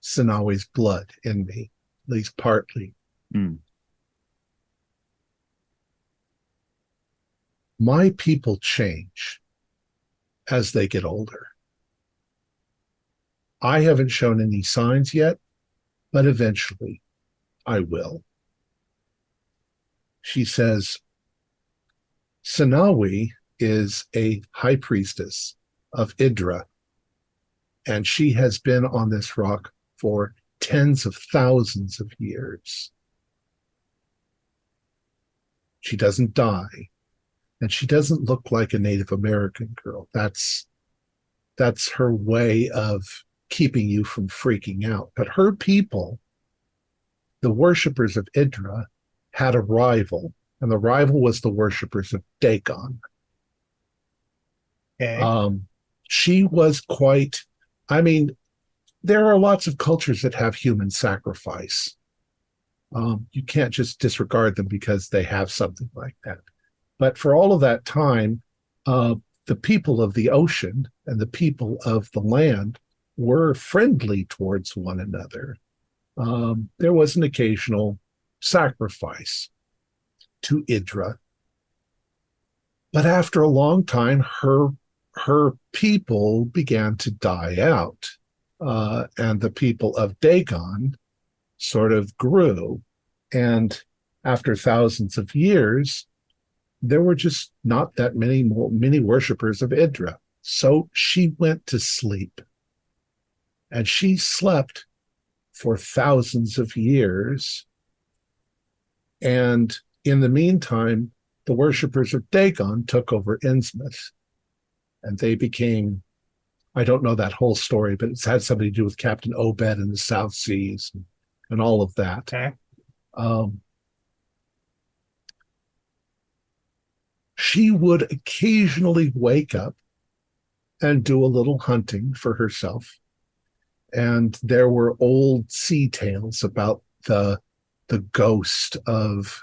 Sanawi's blood in me, at least partly. My people change as they get older. I haven't shown any signs yet, but eventually I will. She says, Sanawi is a high priestess of Idra, and she has been on this rock for tens of thousands of years. She doesn't die, and she doesn't look like a Native American girl. That's her way of keeping you from freaking out. But her people, the worshippers of Idra, had a rival, and the rival was the worshippers of Dagon. Okay. She was quite, I mean, there are lots of cultures that have human sacrifice. You can't just disregard them because they have something like that. But for all of that time, the people of the ocean and the people of the land were friendly towards one another. There was an occasional sacrifice to Idra. But after a long time, her people began to die out. And the people of Dagon sort of grew. And after thousands of years, there were just not that many worshippers of Idra. So she went to sleep. And she slept for thousands of years. And in the meantime, the worshippers of Dagon took over Innsmouth. And they became, I don't know that whole story, but it's had something to do with Captain Obed and the South Seas and all of that. Okay. She would occasionally wake up and do a little hunting for herself. And there were old sea tales about the ghost of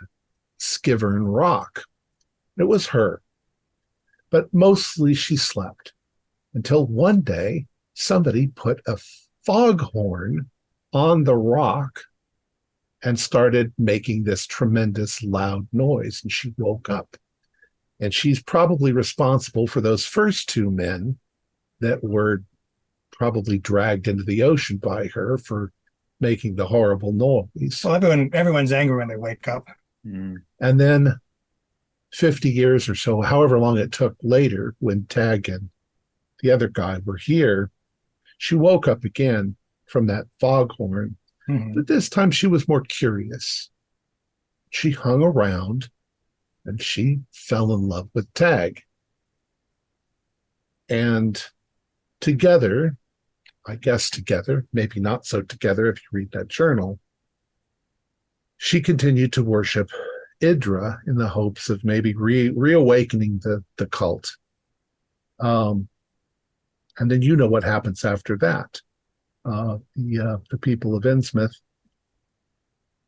Skivern Rock. It was her. But mostly she slept until one day somebody put a foghorn on the rock and started making this tremendous loud noise. And she woke up. And she's probably responsible for those first two men that were probably dragged into the ocean by her for making the horrible noise. Well, everyone's angry when they wake up. And then 50 years or so, however long it took later, when Tag and the other guy were here, she woke up again from that foghorn. Mm-hmm. But this time she was more curious. She hung around and she fell in love with Tag. And together, I guess together, maybe not so together if you read that journal, she continued to worship Idra in the hopes of maybe reawakening the cult. And then you know what happens after that. The people of Innsmouth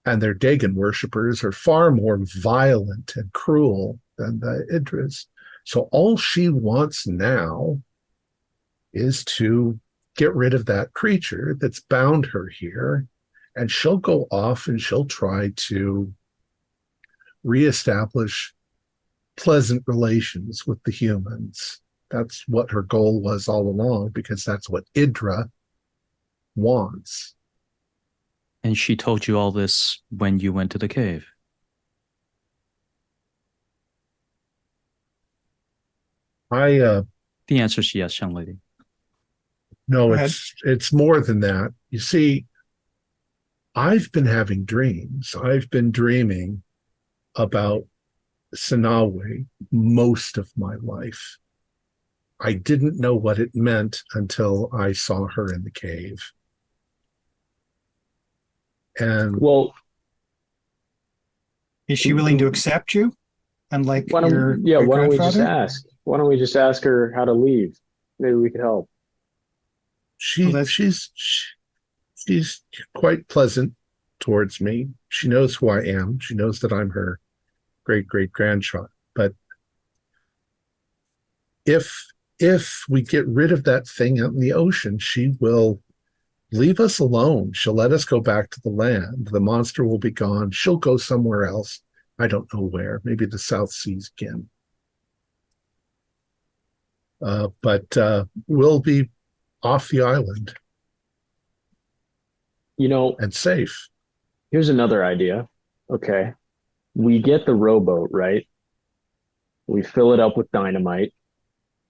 and their Dagon worshippers are far more violent and cruel than the Idras. So all she wants now is to get rid of that creature that's bound her here, and she'll go off and she'll try to reestablish pleasant relations with the humans. That's what her goal was all along, because that's what Idra wants. And she told you all this when you went to the cave? The answer is yes, young lady. No, it's more than that. You see, I've been having dreams. I've been dreaming about Sanawi most of my life. I didn't know what it meant until I saw her in the cave. And well, is she willing to accept you? Unlike why don't we just ask? Why don't we just ask her how to leave? Maybe we could help. She's quite pleasant towards me. She knows who I am. She knows that I'm her great-great-grandchild. But if we get rid of that thing out in the ocean, she will leave us alone. She'll let us go back to the land. The monster will be gone. She'll go somewhere else. I don't know where. Maybe the South Seas again. But we'll be off the island. and safe. Here's another idea. Okay. We get the rowboat, right? We fill it up with dynamite.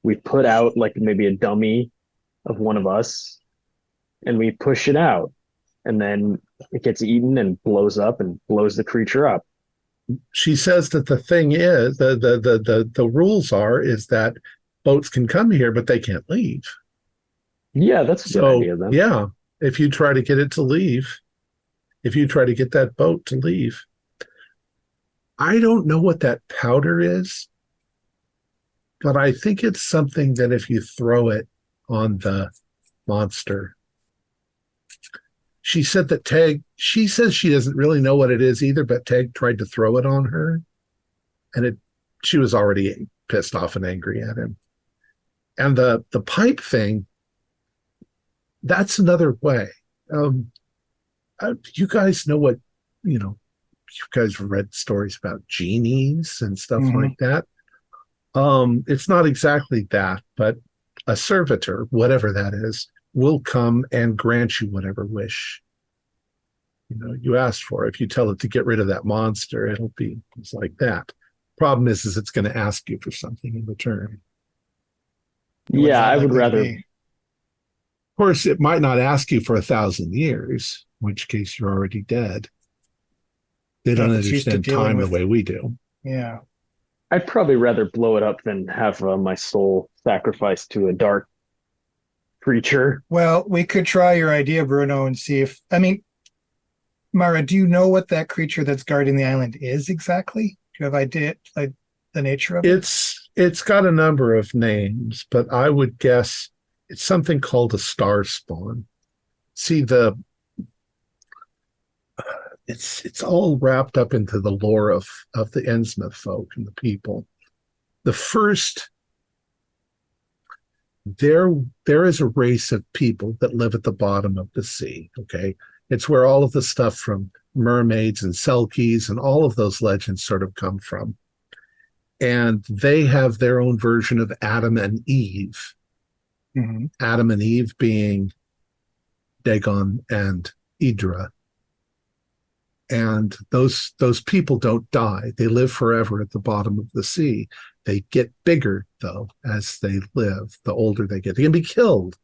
We put out like maybe a dummy of one of us and we push it out. And then it gets eaten and blows up and blows the creature up. She says that the thing is, the rules is that boats can come here, but they can't leave. Yeah, that's a good idea then. Yeah, if you try to get it to leave, if you try to get that boat to leave, I don't know what that powder is, but I think it's something that if you throw it on the monster. She said that she says she doesn't really know what it is either, but Tag tried to throw it on her, and she was already pissed off and angry at him. And the pipe thing, that's another way. You guys know what, you guys read stories about genies and stuff like that. It's not exactly that, but a servitor, whatever that is, will come and grant you whatever wish you asked for. If you tell it to get rid of that monster, it's like that. Problem is it's going to ask you for something in return. Yeah, I would rather. Of course, it might not ask you for 1,000 years, in which case you're already dead. They don't understand time the way we do. Yeah. I'd probably rather blow it up than have my soul sacrificed to a dark creature. Well, we could try your idea, Bruno, and see if, Mara, do you know what that creature that's guarding the island is exactly? Do you have idea, like the nature of it? It's got a number of names, but I would guess it's something called a star spawn. See, it's all wrapped up into the lore of the Innsmouth folk and the people. The first, there is a race of people that live at the bottom of the sea, okay? It's where all of the stuff from mermaids and selkies and all of those legends sort of come from. And they have their own version of Adam and Eve. Mm-hmm. Adam and Eve being Dagon and Idra. And those people don't die. They live forever at the bottom of the sea. They get bigger, though, as they live. The older they get, they can be killed.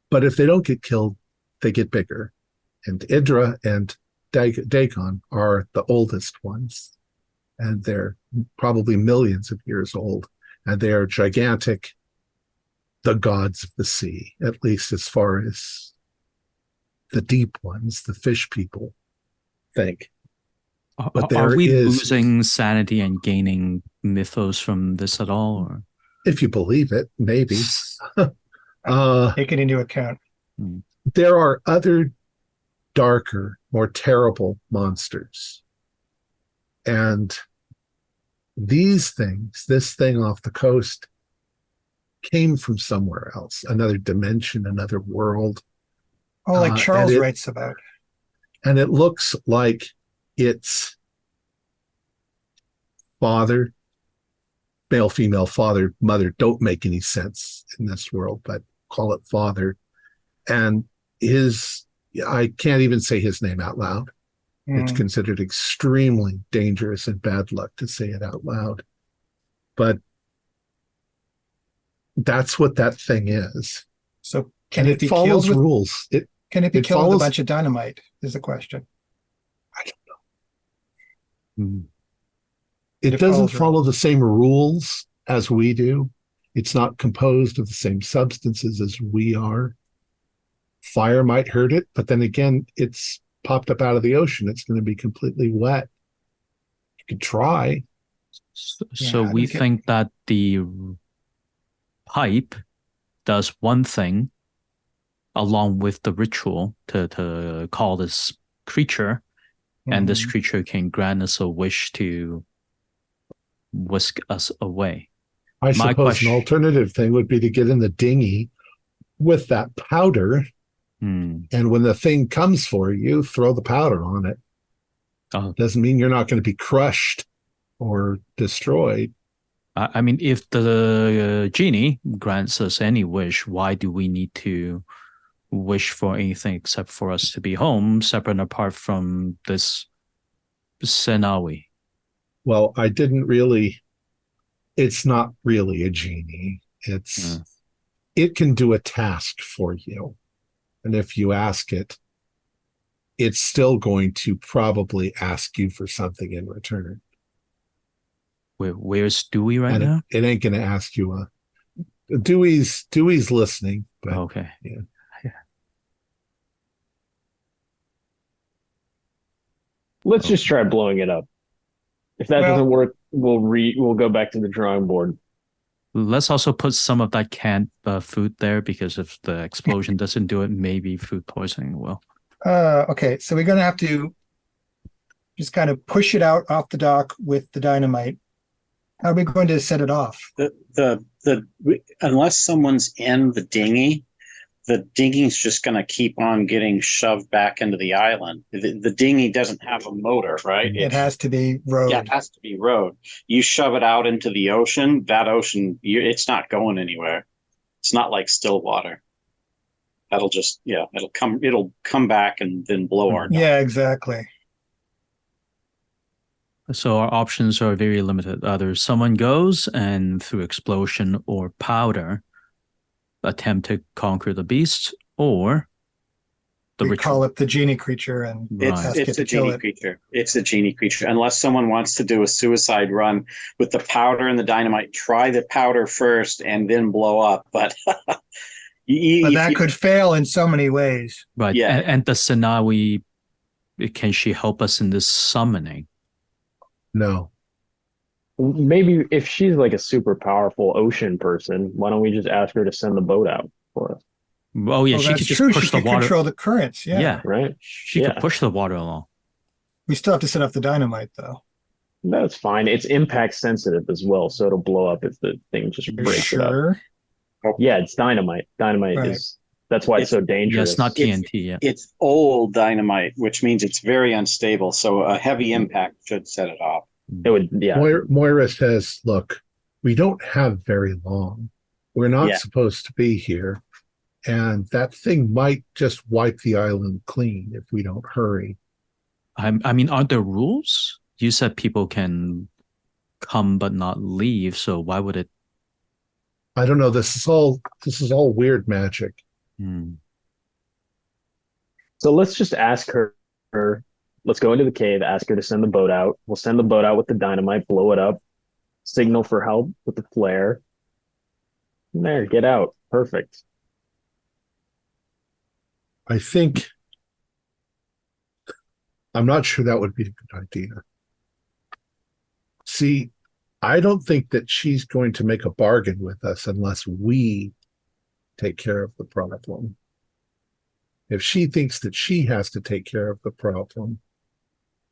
But if they don't get killed, they get bigger. And Idra and Dagon are the oldest ones. And they're probably millions of years old. And they are gigantic, the gods of the sea, at least as far as the deep ones, the fish people, think. But are we losing sanity and gaining mythos from this at all? Or? If you believe it, maybe. Take it into account. There are other darker, more terrible monsters. And these things, this thing off the coast, came from somewhere else, another dimension, another world. Oh, like Charles writes about. And it looks like its father, male, female, father, mother, don't make any sense in this world, but call it father. And I can't even say his name out loud. It's considered extremely dangerous and bad luck to say it out loud. But that's what that thing is. So can it be killed with rules? Can it be killed with a bunch of dynamite is the question. I don't know. It doesn't follow the same rules as we do. It's not composed of the same substances as we are. Fire might hurt it, but then again, it's popped up out of the ocean. It's going to be completely wet. You could try. So we think that the pipe does one thing along with the ritual to call this creature, and this creature can grant us a wish to whisk us away. I suppose an alternative thing would be to get in the dinghy with that powder, and when the thing comes for you, throw the powder on it. Doesn't mean you're not going to be crushed or destroyed. I mean, if the genie grants us any wish, why do we need to wish for anything except for us to be home, separate and apart from this Senawi. Well, I didn't really. It's not really a genie. It can do a task for you. And if you ask it, it's still going to probably ask you for something in return. Where's Dewey and now? It ain't going to ask you Dewey's listening. But, okay. Yeah. Let's just try blowing it up. If that doesn't work, we'll go back to the drawing board. Let's also put some of that canned food there, because if the explosion doesn't do it, maybe food poisoning will. Okay, so we're going to have to just kind of push it out off the dock with the dynamite. How are we going to set it off? Unless someone's in the dinghy's just going to keep on getting shoved back into the island. The dinghy doesn't have a motor, right? It has to be rowed. Yeah, it has to be rowed. You shove it out into the ocean, it's not going anywhere. It's not like still water. That'll just, it'll come back and then blow our dock. Yeah, exactly. So our options are very limited. Either someone goes and through explosion or powder attempt to conquer the beast, or we call it the genie creature, and it's a genie creature. It's a genie creature. Unless someone wants to do a suicide run with the powder and the dynamite, try the powder first and then blow up. But that could fail in so many ways. Right. Yeah. And the Senawi, can she help us in this summoning? No. Maybe if she's like a super powerful ocean person, why don't we just ask her to send the boat out for us? Oh yeah, she could just push the water. Control the currents. Yeah, right. She could push the water along. We still have to set off the dynamite, though. That's fine. It's impact sensitive as well, so it'll blow up if the thing just breaks it up. Yeah, it's dynamite. Dynamite that's why it's so dangerous. Yeah, it's not TNT. It's old dynamite, which means it's very unstable. So a heavy impact should set it off. It would, yeah. Moira says, "Look, we don't have very long. We're not supposed to be here, and that thing might just wipe the island clean if we don't hurry." I mean, aren't there rules? You said people can come but not leave, so why would it? I don't know. This is all weird magic. So let's just ask her. Let's go into the cave, ask her to send the boat out. We'll send the boat out with the dynamite, blow it up, signal for help with the flare. There, get out. Perfect. I'm not sure that would be a good idea. See, I don't think that she's going to make a bargain with us unless we take care of the problem. If she thinks that she has to take care of the problem,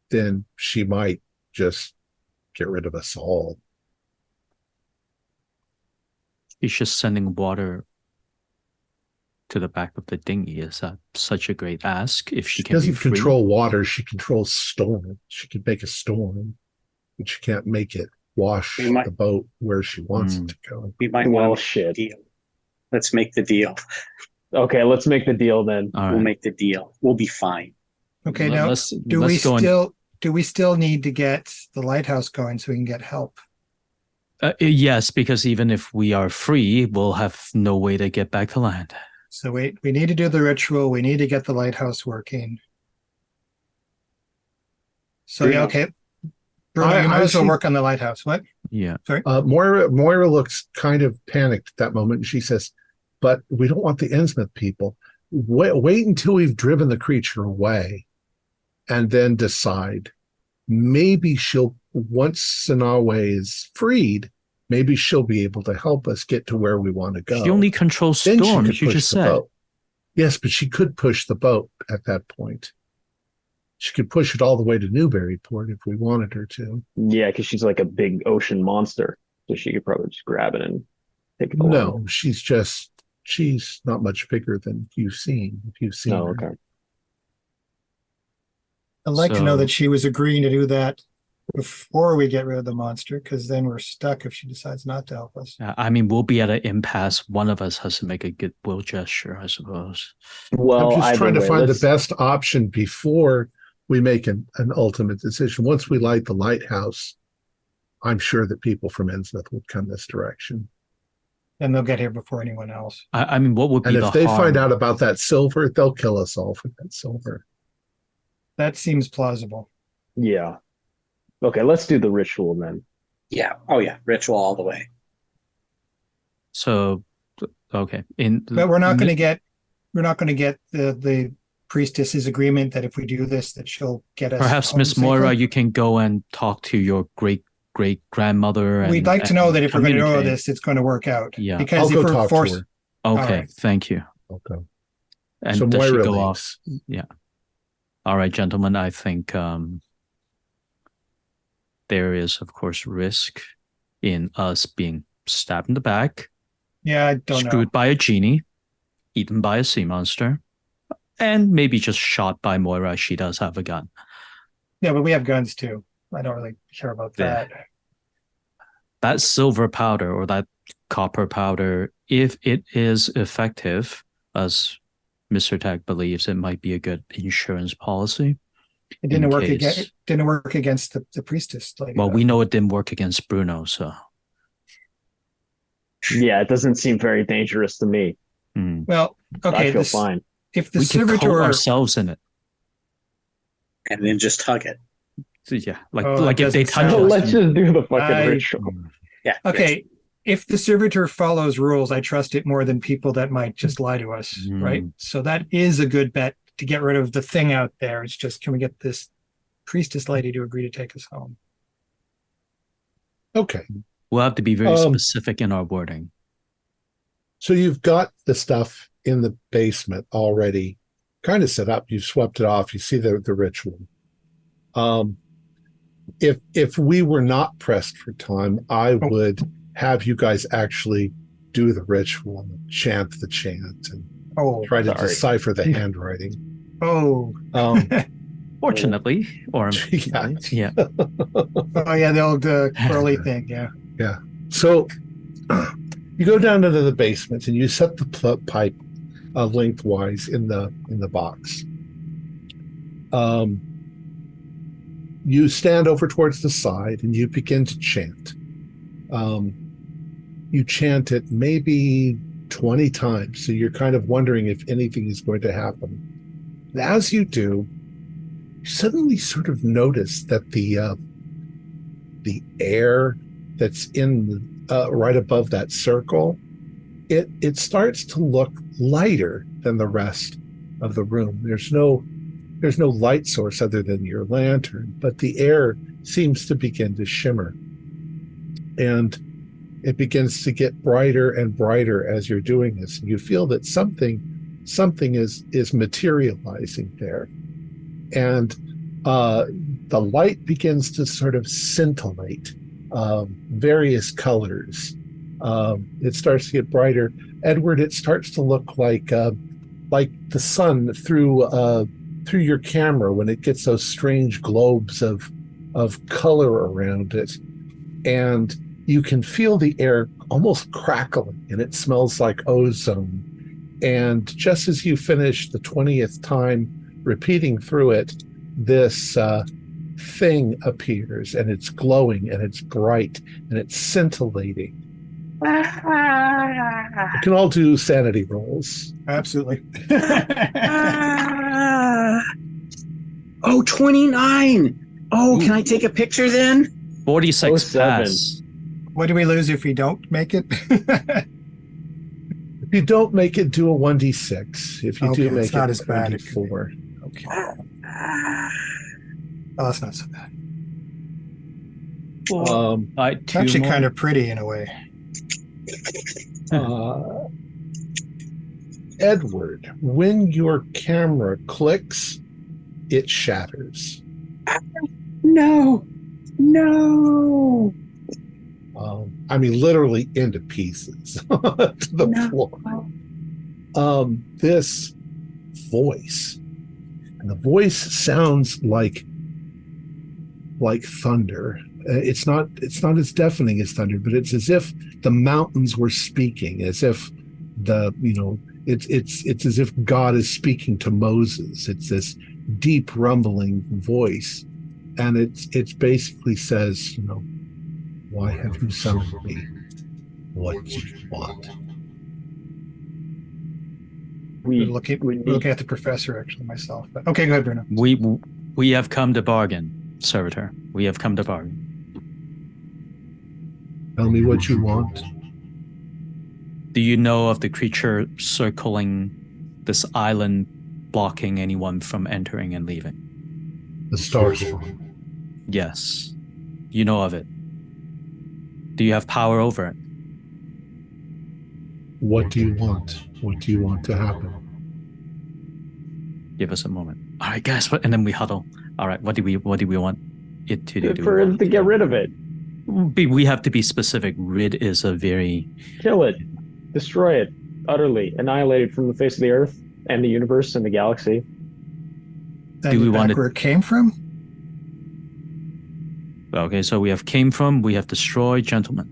then she might just get rid of us all. She's just sending water to the back of the dinghy. Is that such a great ask? If she doesn't control water, she controls storm. She can make a storm, but she can't make it wash the boat where she wants it to go. We might shit. Deal. Let's make the deal. Okay, let's make the deal then. We'll make the deal. We'll be fine. Okay, now do we still need to get the lighthouse going so we can get help? Yes, because even if we are free, we'll have no way to get back to land. So we need to do the ritual. We need to get the lighthouse working. So okay. Bruno, you might as well work on the lighthouse. What? Yeah. Sorry. Moira looks kind of panicked at that moment, and she says, "But we don't want the Innsmouth people. Wait until we've driven the creature away, and then decide. Maybe once Sanawe is freed, maybe she'll be able to help us get to where we want to go." She only controls storm, as you just said. Boat. Yes, but she could push the boat at that point. She could push it all the way to Newburyport if we wanted her to. Yeah, because she's like a big ocean monster, so she could probably just grab it and take it along. No, she's not much bigger than you've seen. If you've seen her. Okay. I'd like to know that she was agreeing to do that before we get rid of the monster, because then we're stuck if she decides not to help us. I mean, we'll be at an impasse. One of us has to make a goodwill gesture, I suppose. Well, I'm just trying to way, find let's- the best option before we make an ultimate decision. Once we light the lighthouse, I'm sure that people from Innsmouth would come this direction. And they'll get here before anyone else. I mean, what would be And the if they harm? find out about that silver, they'll kill us all for that silver. That seems plausible. Yeah. Okay, let's do the ritual then. Yeah. Oh yeah. Ritual all the way. So, okay. But we're not going to get the priestess's agreement that if we do this, that she'll get us. Perhaps home Miss Moira, safely? you can go and talk to your great grandmother. We'd like to know that if we're going to do communicate. this, it's going to work out. Yeah. Because I'll if go we're talk forced, to her. Okay, right. thank you. Okay. And So does she Moira go leaves. off? Yeah. All right, gentlemen. I think there is, of course, risk in us being stabbed in the back, yeah, I don't know. screwed by a genie, eaten by a sea monster, and maybe just shot by Moira. She does have a gun. Yeah, but we have guns too. I don't really care about Yeah. that. That silver powder or that copper powder, if it is effective, as Mr. Tag believes, it might be a good insurance policy. It didn't in work case- against. It didn't work against the priestess lady. Well, though. we know it didn't work against Bruno, so. Yeah, it doesn't seem very dangerous to me. Well, okay. I feel fine. If the We could coat servitor, ourselves in it. And then just hug it. So, yeah, like Oh, like it if they doesn't touch sound- us. Let's just do the fucking I- ritual. Yeah. okay, if the servitor follows rules, I trust it more than people that might just lie to us, Mm. right? So that is a good bet to get rid of the thing out there. It's just, can we get this priestess lady to agree to take us home? Okay. We'll have to be very Um, specific in our wording. So you've got the stuff in the basement already kind of set up. You've swept it off. You see the ritual. If we were not pressed for time, I would have you guys actually do the ritual and chant the chant and Oh, try to sorry. decipher the handwriting. oh, Fortunately, or Yeah. yeah. oh yeah, the old Crowley thing. Yeah. So you go down into the basement and you set the pipe lengthwise in the box. You stand over towards the side and you begin to chant. You chant it maybe 20 times, so you're kind of wondering if anything is going to happen. And as you do, you suddenly sort of notice that the air that's in right above that circle, it starts to look lighter than the rest of the room. There's no light source other than your lantern, but the air seems to begin to shimmer. And it begins to get brighter and brighter as you're doing this. And you feel that something is materializing there. And the light begins to sort of scintillate various colors. It starts to get brighter. Edward, it starts to look like the sun through your camera when it gets those strange globes of color around it. And you can feel the air almost crackling, and it smells like ozone. And just as you finish the 20th time repeating through it, this thing appears, and it's glowing, and it's bright, and it's scintillating. You can all do sanity rolls. Absolutely. Oh, 29. Oh, can I take a picture then? 46 07. pass. What do we lose if we don't make it? If you don't make it, do a 1d6. If you Okay, do it's make it, not as bad. 4. Okay. Oh, that's not so bad. It's actually kind of pretty in a way. Edward, when your camera clicks, it shatters. No. I mean, literally into pieces to the floor. This voice, and the voice sounds like like thunder. It's not as deafening as thunder, but it's as if the mountains were speaking, as if it's as if God is speaking to Moses. It's this deep rumbling voice, and it's basically says, why have you summoned me? What do you want? We're looking at the professor, actually, myself. But, okay, go ahead, Bruno. We have come to bargain, servitor. We have come to bargain. Tell me what you want. Do you know of the creature circling this island, blocking anyone from entering and leaving? The Starspawn. Yes. You know of it. Do you have power over it? What do you want? What do you want to happen? Give us a moment. All right, guys, and then we huddle. All right, what do we want it to do? To get rid of it. We have to be specific. Rid is a very... Kill it. Destroy it. Utterly. Annihilate it from the face of the earth and the universe and the galaxy. Do we want where it came from? Okay, so we have came from, we have destroyed, gentlemen.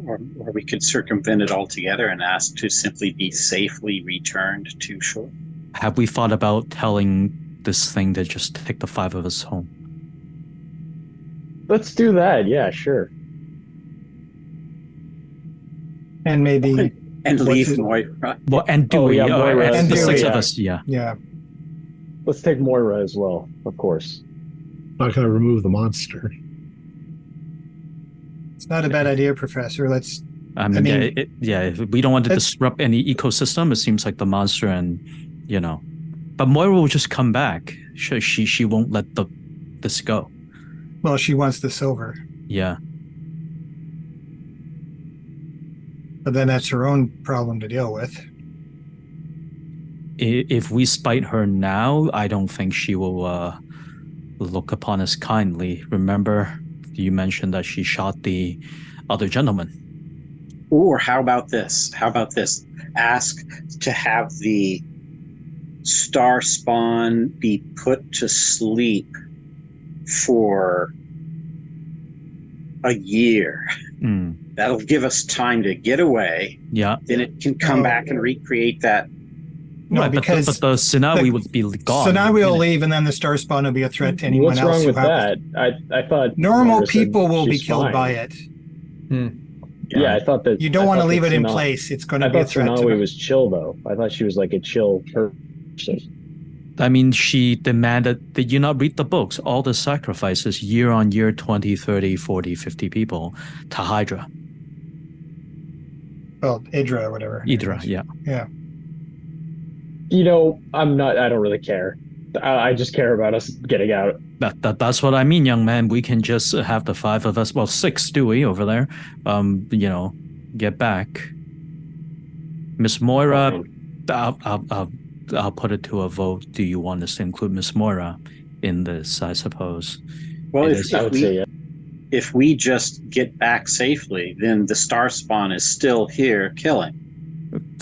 Or we could circumvent it altogether and ask to simply be safely returned to shore. Have we thought about telling this thing to just take the 5 of us home? Let's do that. Yeah, sure. And maybe... And leave Moira. Well, and Dewey. Moira. And the 6 Dewey, of us, yeah. Yeah. Let's take Moira as well, of course. Not going to remove the monster. It's not a bad idea, Professor. If we don't want to disrupt any ecosystem. It seems like the monster and, But Moira will just come back. She won't let this go. Well, she wants the silver. Yeah. But then that's her own problem to deal with. If we spite her now, I don't think she will look upon us kindly. Remember, you mentioned that she shot the other gentleman. Or how about this? Ask to have the star spawn be put to sleep for a year. That'll give us time to get away. Yeah. Then it can come back and recreate that. No, right, because but the Sanawi would be gone. Sanawi will leave, and then the star spawn will be a threat to anyone else. What's wrong with that? I thought normal people will be killed by it. Yeah, I thought that you don't want to leave it in place. It's going to be a threat. I thought Sanawi was chill, though. I thought she was like a chill person. I mean, she demanded that you not read the books, all the sacrifices year on year, 20, 30, 40, 50 people to Hydra. Well, Idra or whatever. Idra, yeah. Yeah. I don't really care. I just care about us getting out. That's what I mean, young man. We can just have the 5 of us, well, 6 Dewey over there, get back. Miss Moira, I'll put it to a vote. Do you want us to include Miss Moira in this, I suppose? Well, if we just get back safely, then the star spawn is still here killing.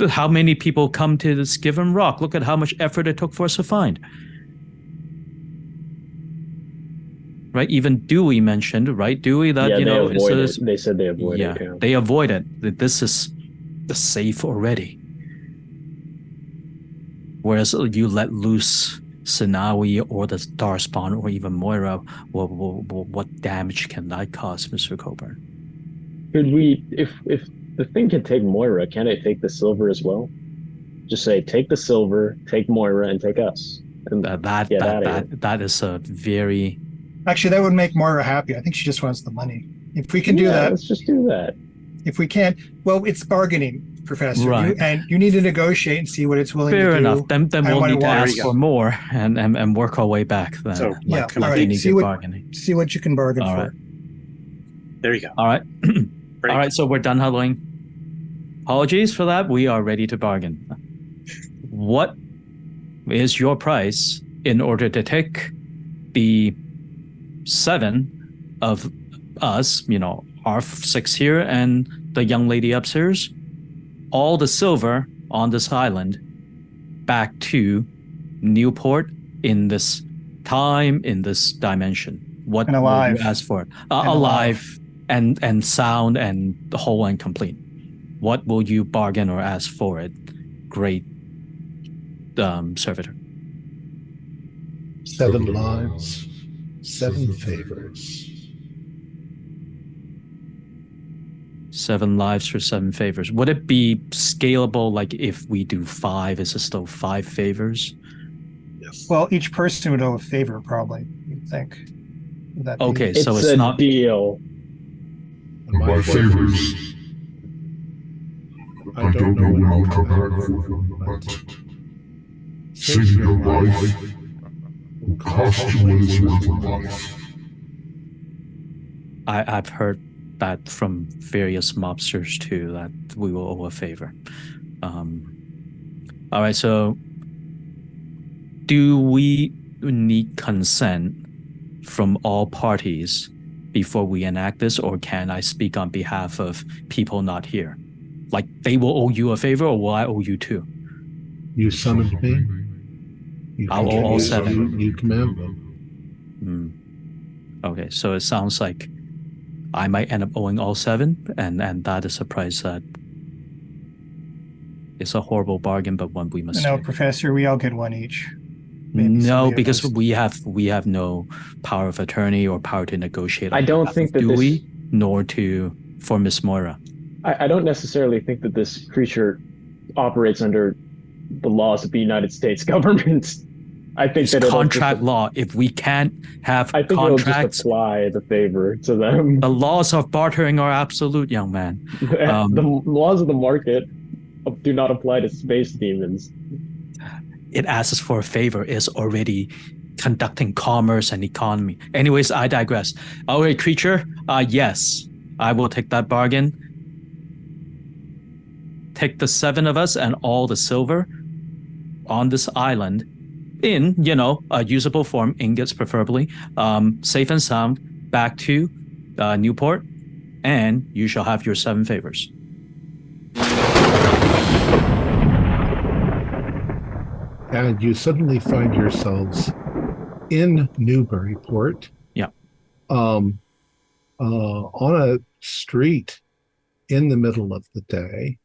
How many people come to this given rock? Look at how much effort it took for us to find. Right? Even Dewey mentioned, right? Dewey, that, they said they avoided it. Yeah, they avoided. This is the safe already. Whereas you let loose Sanawi or the Starspawn or even Moira, what damage can that cause, Mr. Coburn? Could we, if the thing can take Moira, can it take the silver as well? Just say, take the silver, take Moira, and take us. And that is a very... Actually, that would make Moira happy. I think she just wants the money. If we can do that... let's just do that. If we can't... Well, it's bargaining, Professor. Right. You need to negotiate and see what it's willing to do. Fair enough. Then we'll need to ask for more and work our way back then. So, bargaining. See what you can bargain all for. Right. There you go. All right. All right, so we're done huddling. Apologies for that. We are ready to bargain. What is your price in order to take the 7 of us, our 6 here and the young lady upstairs, all the silver on this island back to Newport in this time in this dimension. What And will alive. you ask for? And Alive and sound and whole and complete. What will you bargain or ask for it? Great servitor. 7 lives, 7 favors. 7 lives for 7 favors. Would it be scalable? Like if we do 5, is it still 5 favors? Yes. Well, each person would owe a favor, probably. You'd think. Would that be- Okay, so it's a not. deal. My favors. I don't know when I'll come back for them, but saving your life will cost you what is worth a life. I've heard that from various mobsters too, that we will owe a favor. All right, so do we need consent from all parties before we enact this, or can I speak on behalf of people not here? Like, they will owe you a favor, or will I owe you too? You summoned me. I'll owe all 7. You command them. Okay, so it sounds like I might end up owing all 7, and that is a price that is a horrible bargain, but one we must No, take. Professor, we all get 1 each. Maybe No, somebody of because us- we have no power of attorney or power to negotiate. I on don't behalf think of that Dewey, nor for Miss Moira. I don't necessarily think that this creature operates under the laws of the United States government. I think It's that it'll contract just, law. If we can't have I think it'll just contracts, apply the favor to them. the laws of bartering are absolute, young man. The laws of the market do not apply to space demons. It asks for a favor, is already conducting commerce and economy. Anyways, I digress. Okay, creature, yes, I will take that bargain. Take the 7 of us and all the silver on this island in, a usable form, ingots preferably, safe and sound, back to Newport, and you shall have your 7 favors. And you suddenly find yourselves in Newburyport. Yeah. On a street in the middle of the day.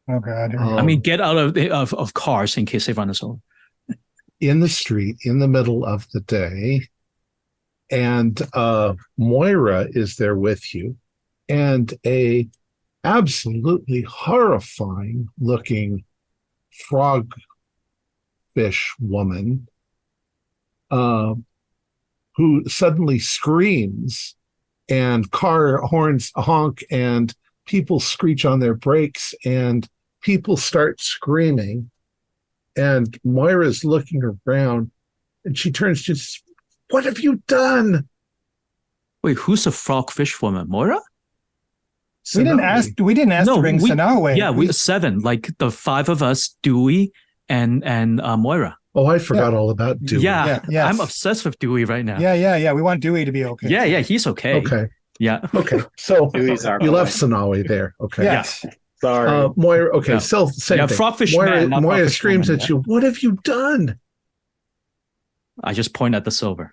Oh, God. I mean, get out of cars in case they run us over. In the street in the middle of the day, and Moira is there with you, and a absolutely horrifying looking frog fish woman who suddenly screams, and car horns honk, and people screech on their brakes, and people start screaming. And Moira's looking around, and she turns to, "What have you done?" Wait, who's the frogfish woman? Moira? We didn't ask to bring Sanaa away. Yeah, we 7, like the 5 of us, Dewey and Moira. Oh, I forgot all about Dewey. Yeah, yes. I'm obsessed with Dewey right now. Yeah. We want Dewey to be okay. Yeah, he's okay. Okay. Yeah. Okay. So Dewey's our you boy. left Sanawi there. Okay. Yes. Sorry. Moira. Okay. Yeah. So same Yeah, thing. frogfish Moira, man, not Moira frogfish screams woman, at you. What have you done? I just point at the silver.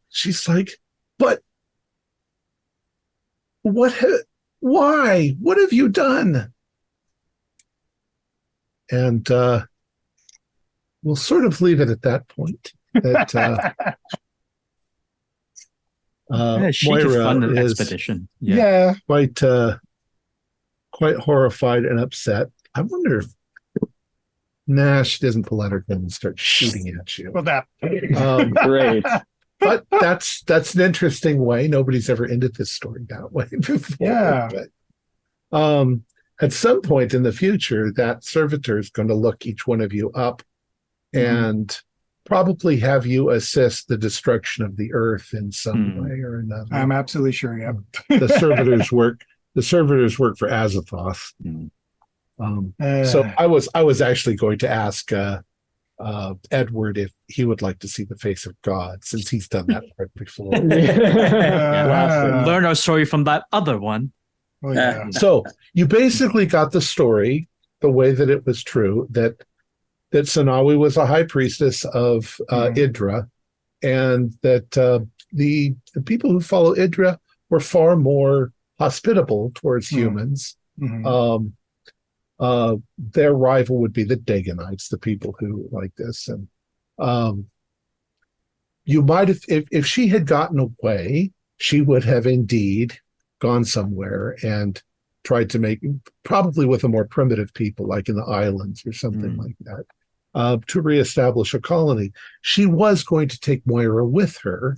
She's like, but why? What have you done? And we'll sort of leave it at that point. That Yeah, she could Moira fund an is expedition. Yeah. quite horrified and upset. I wonder if she doesn't pull out her gun and start shooting at you. Well, that. Great. But that's an interesting way. Nobody's ever ended this story that way before. Yeah. But at some point in the future, that servitor is going to look each one of you up and probably have you assist the destruction of the earth in some way or another. I'm absolutely sure. Yeah. The servitors work for Azathoth. So I was actually going to ask Edward if he would like to see the face of God, since he's done that part before. Learn our story from that other one. Oh, yeah. So you basically got the story the way that it was true, that that Sanawi was a high priestess of Idra, and that the people who follow Idra were far more hospitable towards humans. Their rival would be the Daganites, the people who like this. And you might have, if she had gotten away, she would have indeed gone somewhere and tried to make, probably with a more primitive people, like in the islands or something like that, to reestablish a colony. She was going to take Moira with her,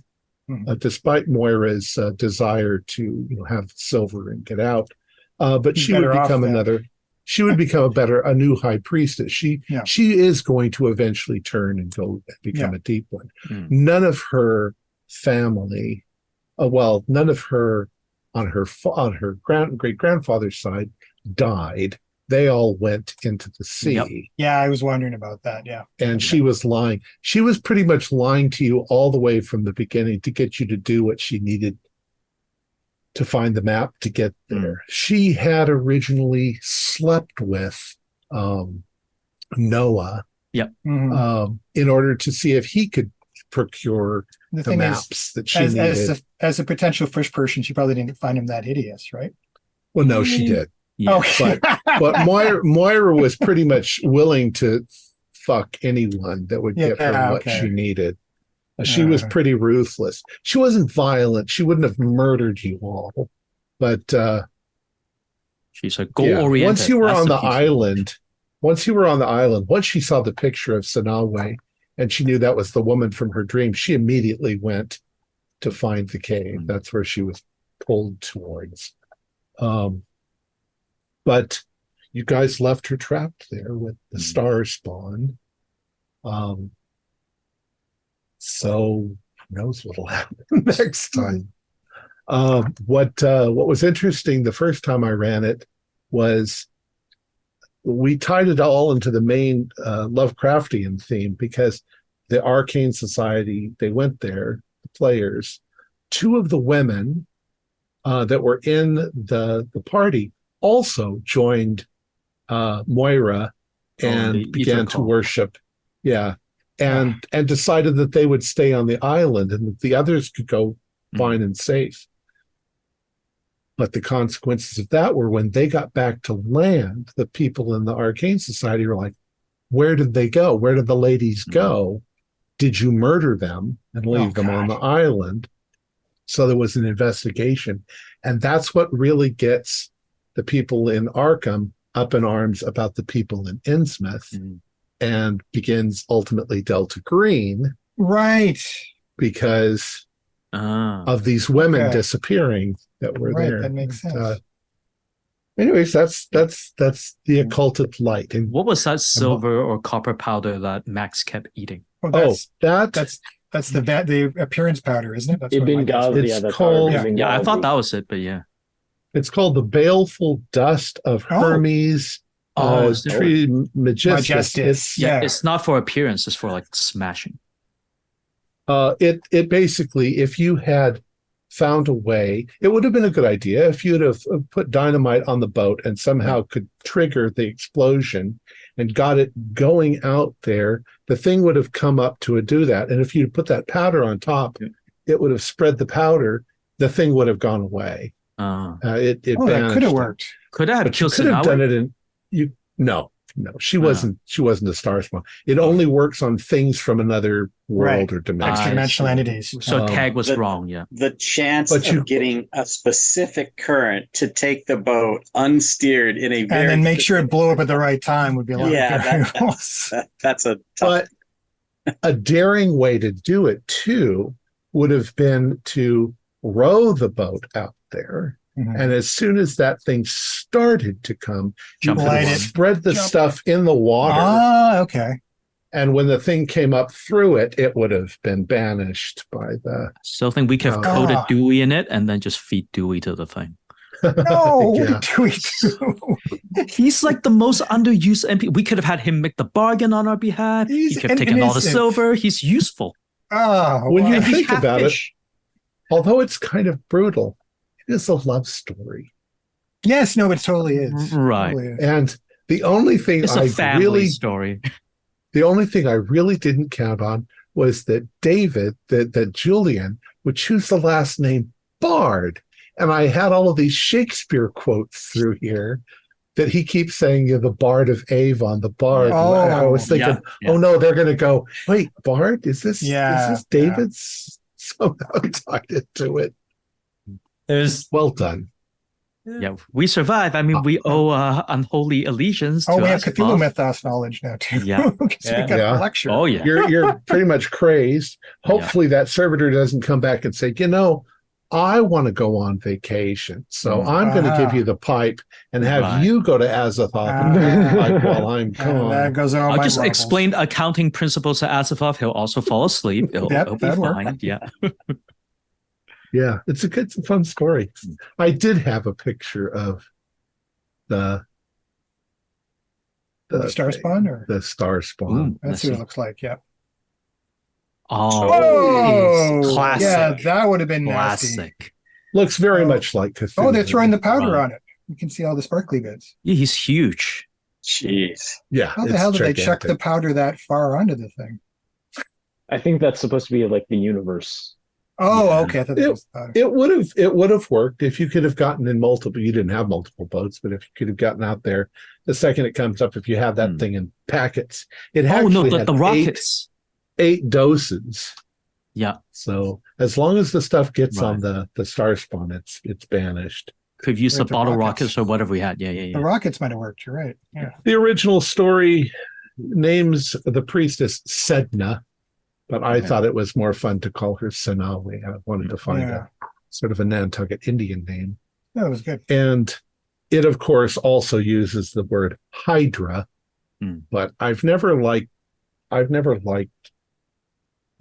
despite Moira's desire to have silver and get out. But she would become she would become a new high priestess. She is going to eventually turn and go and become a deep one. None of her family, none of her on her great grandfather's side died. They all went into the sea. Yeah, I was wondering about that. Yeah. And she was lying. She was pretty much lying to you all the way from the beginning to get you to do what she needed to find the map to get there. She had originally slept with Noah in order to see if he could procure the maps that she needed. As a potential first person, she probably didn't find him that hideous, right? Well, no, she did. Yeah. Okay. But Moira was pretty much willing to fuck anyone that would get her what she needed. She was pretty ruthless. She wasn't violent. She wouldn't have murdered you all. But she's a goal-oriented. Once you were on the island, once she saw the picture of Sanawe and she knew that was the woman from her dream, she immediately went to find the cave. That's where she was pulled towards. But you guys left her trapped there with the star spawn. So who knows what'll happen next time. What was interesting the first time I ran it was we tied it all into the main Lovecraftian theme, because the Arcane Society, they went there, the players. Two of the women that were in the party also joined Moira and began to worship. Yeah. And decided that they would stay on the island and that the others could go fine and safe. But the consequences of that were when they got back to land, the people in the Arcane Society were like, where did they go? Where did the ladies go? Did you murder them and leave them on the island? So there was an investigation. And that's what really gets the people in Arkham up in arms about the people in Innsmouth. And begins ultimately Delta Green. Right. Because of these women disappearing that were there. That makes sense. Anyways, that's the Occulted Light. And what was that silver or copper powder that Max kept eating? That's the appearance powder, isn't it? That's it's called. Yeah, I thought that was it, but yeah. It's called the Baleful Dust of Hermes. Majestus. It's not for appearance, it's for like smashing. It basically, if you had found a way, it would have been a good idea if you'd have put dynamite on the boat and somehow could trigger the explosion and got it going out there. The thing would have come up to do that, and if you put that powder on top, it would have spread the powder. The thing would have gone away. That could have worked. Could have done it in. No, she wasn't a star spawn. It only works on things from another world or dimension. Extra-dimensional entities. So Tag was wrong, The chance of getting a specific current to take the boat unsteered in a very... And then make sure it blew up at the right time would be a lot that's a tough... But a daring way to do it, too, would have been to row the boat out there. And as soon as that thing started to come, you could spread the stuff in the water. Okay. And when the thing came up through it, it would have been banished by the... So I think we could have coated Dewey in it and then just feed Dewey to the thing. No, Dewey. He's like the most underused MP. We could have had him make the bargain on our behalf. He could have taken all the silver. He's useful. When you think about it, although it's kind of brutal, it's a love story. Yes, no, it totally is. Right. Totally is. And the only thing it's a family story. The only thing I really didn't count on was that that Julian would choose the last name Bard. And I had all of these Shakespeare quotes through here that he keeps saying, you're the Bard of Avon, the Bard. Oh, I was thinking, oh no, they're going to go, wait, Bard? Is this David's somehow tied into it? There's well done. Yeah, we survive. I mean, we owe unholy allegiance to we have Asimov. Cthulhu mythos knowledge now too. Yeah. We got a lecture. Oh yeah. You're pretty much crazed. Hopefully that servitor doesn't come back and say, I want to go on vacation, so I'm going to give you the pipe and have you go to Azathoth while I'm gone. That goes on. I'll just explain accounting principles to Azathoth. He'll also fall asleep. He'll be fine. Yeah. Yeah, it's a fun story. I did have a picture of the star spawn or the star spawn. That's what it looks like. Yeah. Oh, classic. Yeah, that would have been nasty. Classic. Looks very much like Cthulhu. Oh, they're throwing the powder on it. You can see all the sparkly bits. Yeah, he's huge. Jeez. Yeah. How the hell did they chuck the powder that far onto the thing? I think that's supposed to be like the universe. Oh, okay. I thought that was powder. It would have worked if you could have gotten in multiple. You didn't have multiple boats, but if you could have gotten out there the second it comes up, if you have that thing in packets, it actually had the rockets. 8 doses. Yeah. So as long as the stuff gets on the star spawn, it's banished. Could have used the bottle rockets or whatever we had. Yeah. The rockets might have worked. You're right. Yeah. The original story names the priestess Sedna, but I thought it was more fun to call her Sanawi. I wanted to find a sort of a Nantucket Indian name. That was good. And it, of course, also uses the word Hydra, but I've never liked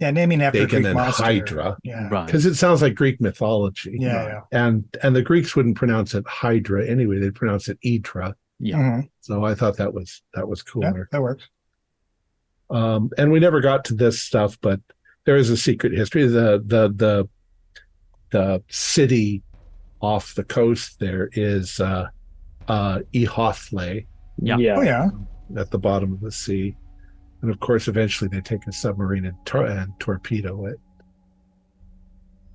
naming after Bacon Greek and monster. Hydra. Yeah. Right. Because it sounds like Greek mythology. Yeah. And the Greeks wouldn't pronounce it Hydra anyway, they'd pronounce it Idra. Yeah. Mm-hmm. So I thought that was cooler. Yeah, that works. And we never got to this stuff, but there is a secret history. The city off the coast there is Ihothle. Yeah. Oh yeah. At the bottom of the sea. And of course, eventually they take a submarine and torpedo it.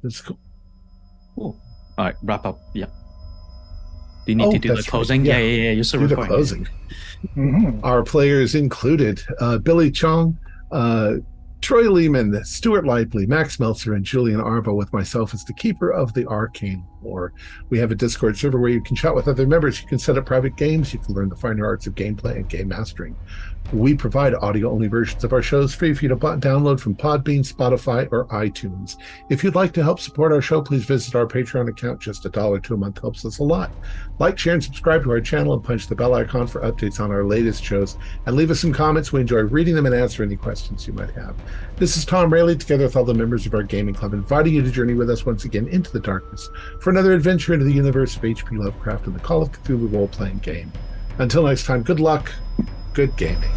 It's cool. Cool. All right, wrap up. Yeah. Do you need to do the closing? Right. Yeah. You're still recording. The closing. Our players included Billy Chong, Troy Lehman, Stuart Lively, Max Meltzer, and Julian Arbo, with myself as the keeper of the arcane lore. We have a Discord server where you can chat with other members. You can set up private games. You can learn the finer arts of gameplay and game mastering. We provide audio-only versions of our shows free for you to download from Podbean, Spotify, or iTunes. If you'd like to help support our show, please visit our Patreon account. Just $1 a month helps us a lot. Like, share, and subscribe to our channel, and punch the bell icon for updates on our latest shows. And leave us some comments. We enjoy reading them and answer any questions you might have. This is Thom Raley, together with all the members of our gaming club, inviting you to journey with us once again into the darkness for another adventure into the universe of H.P. Lovecraft and the Call of Cthulhu role-playing game. Until next time, good luck, good gaming.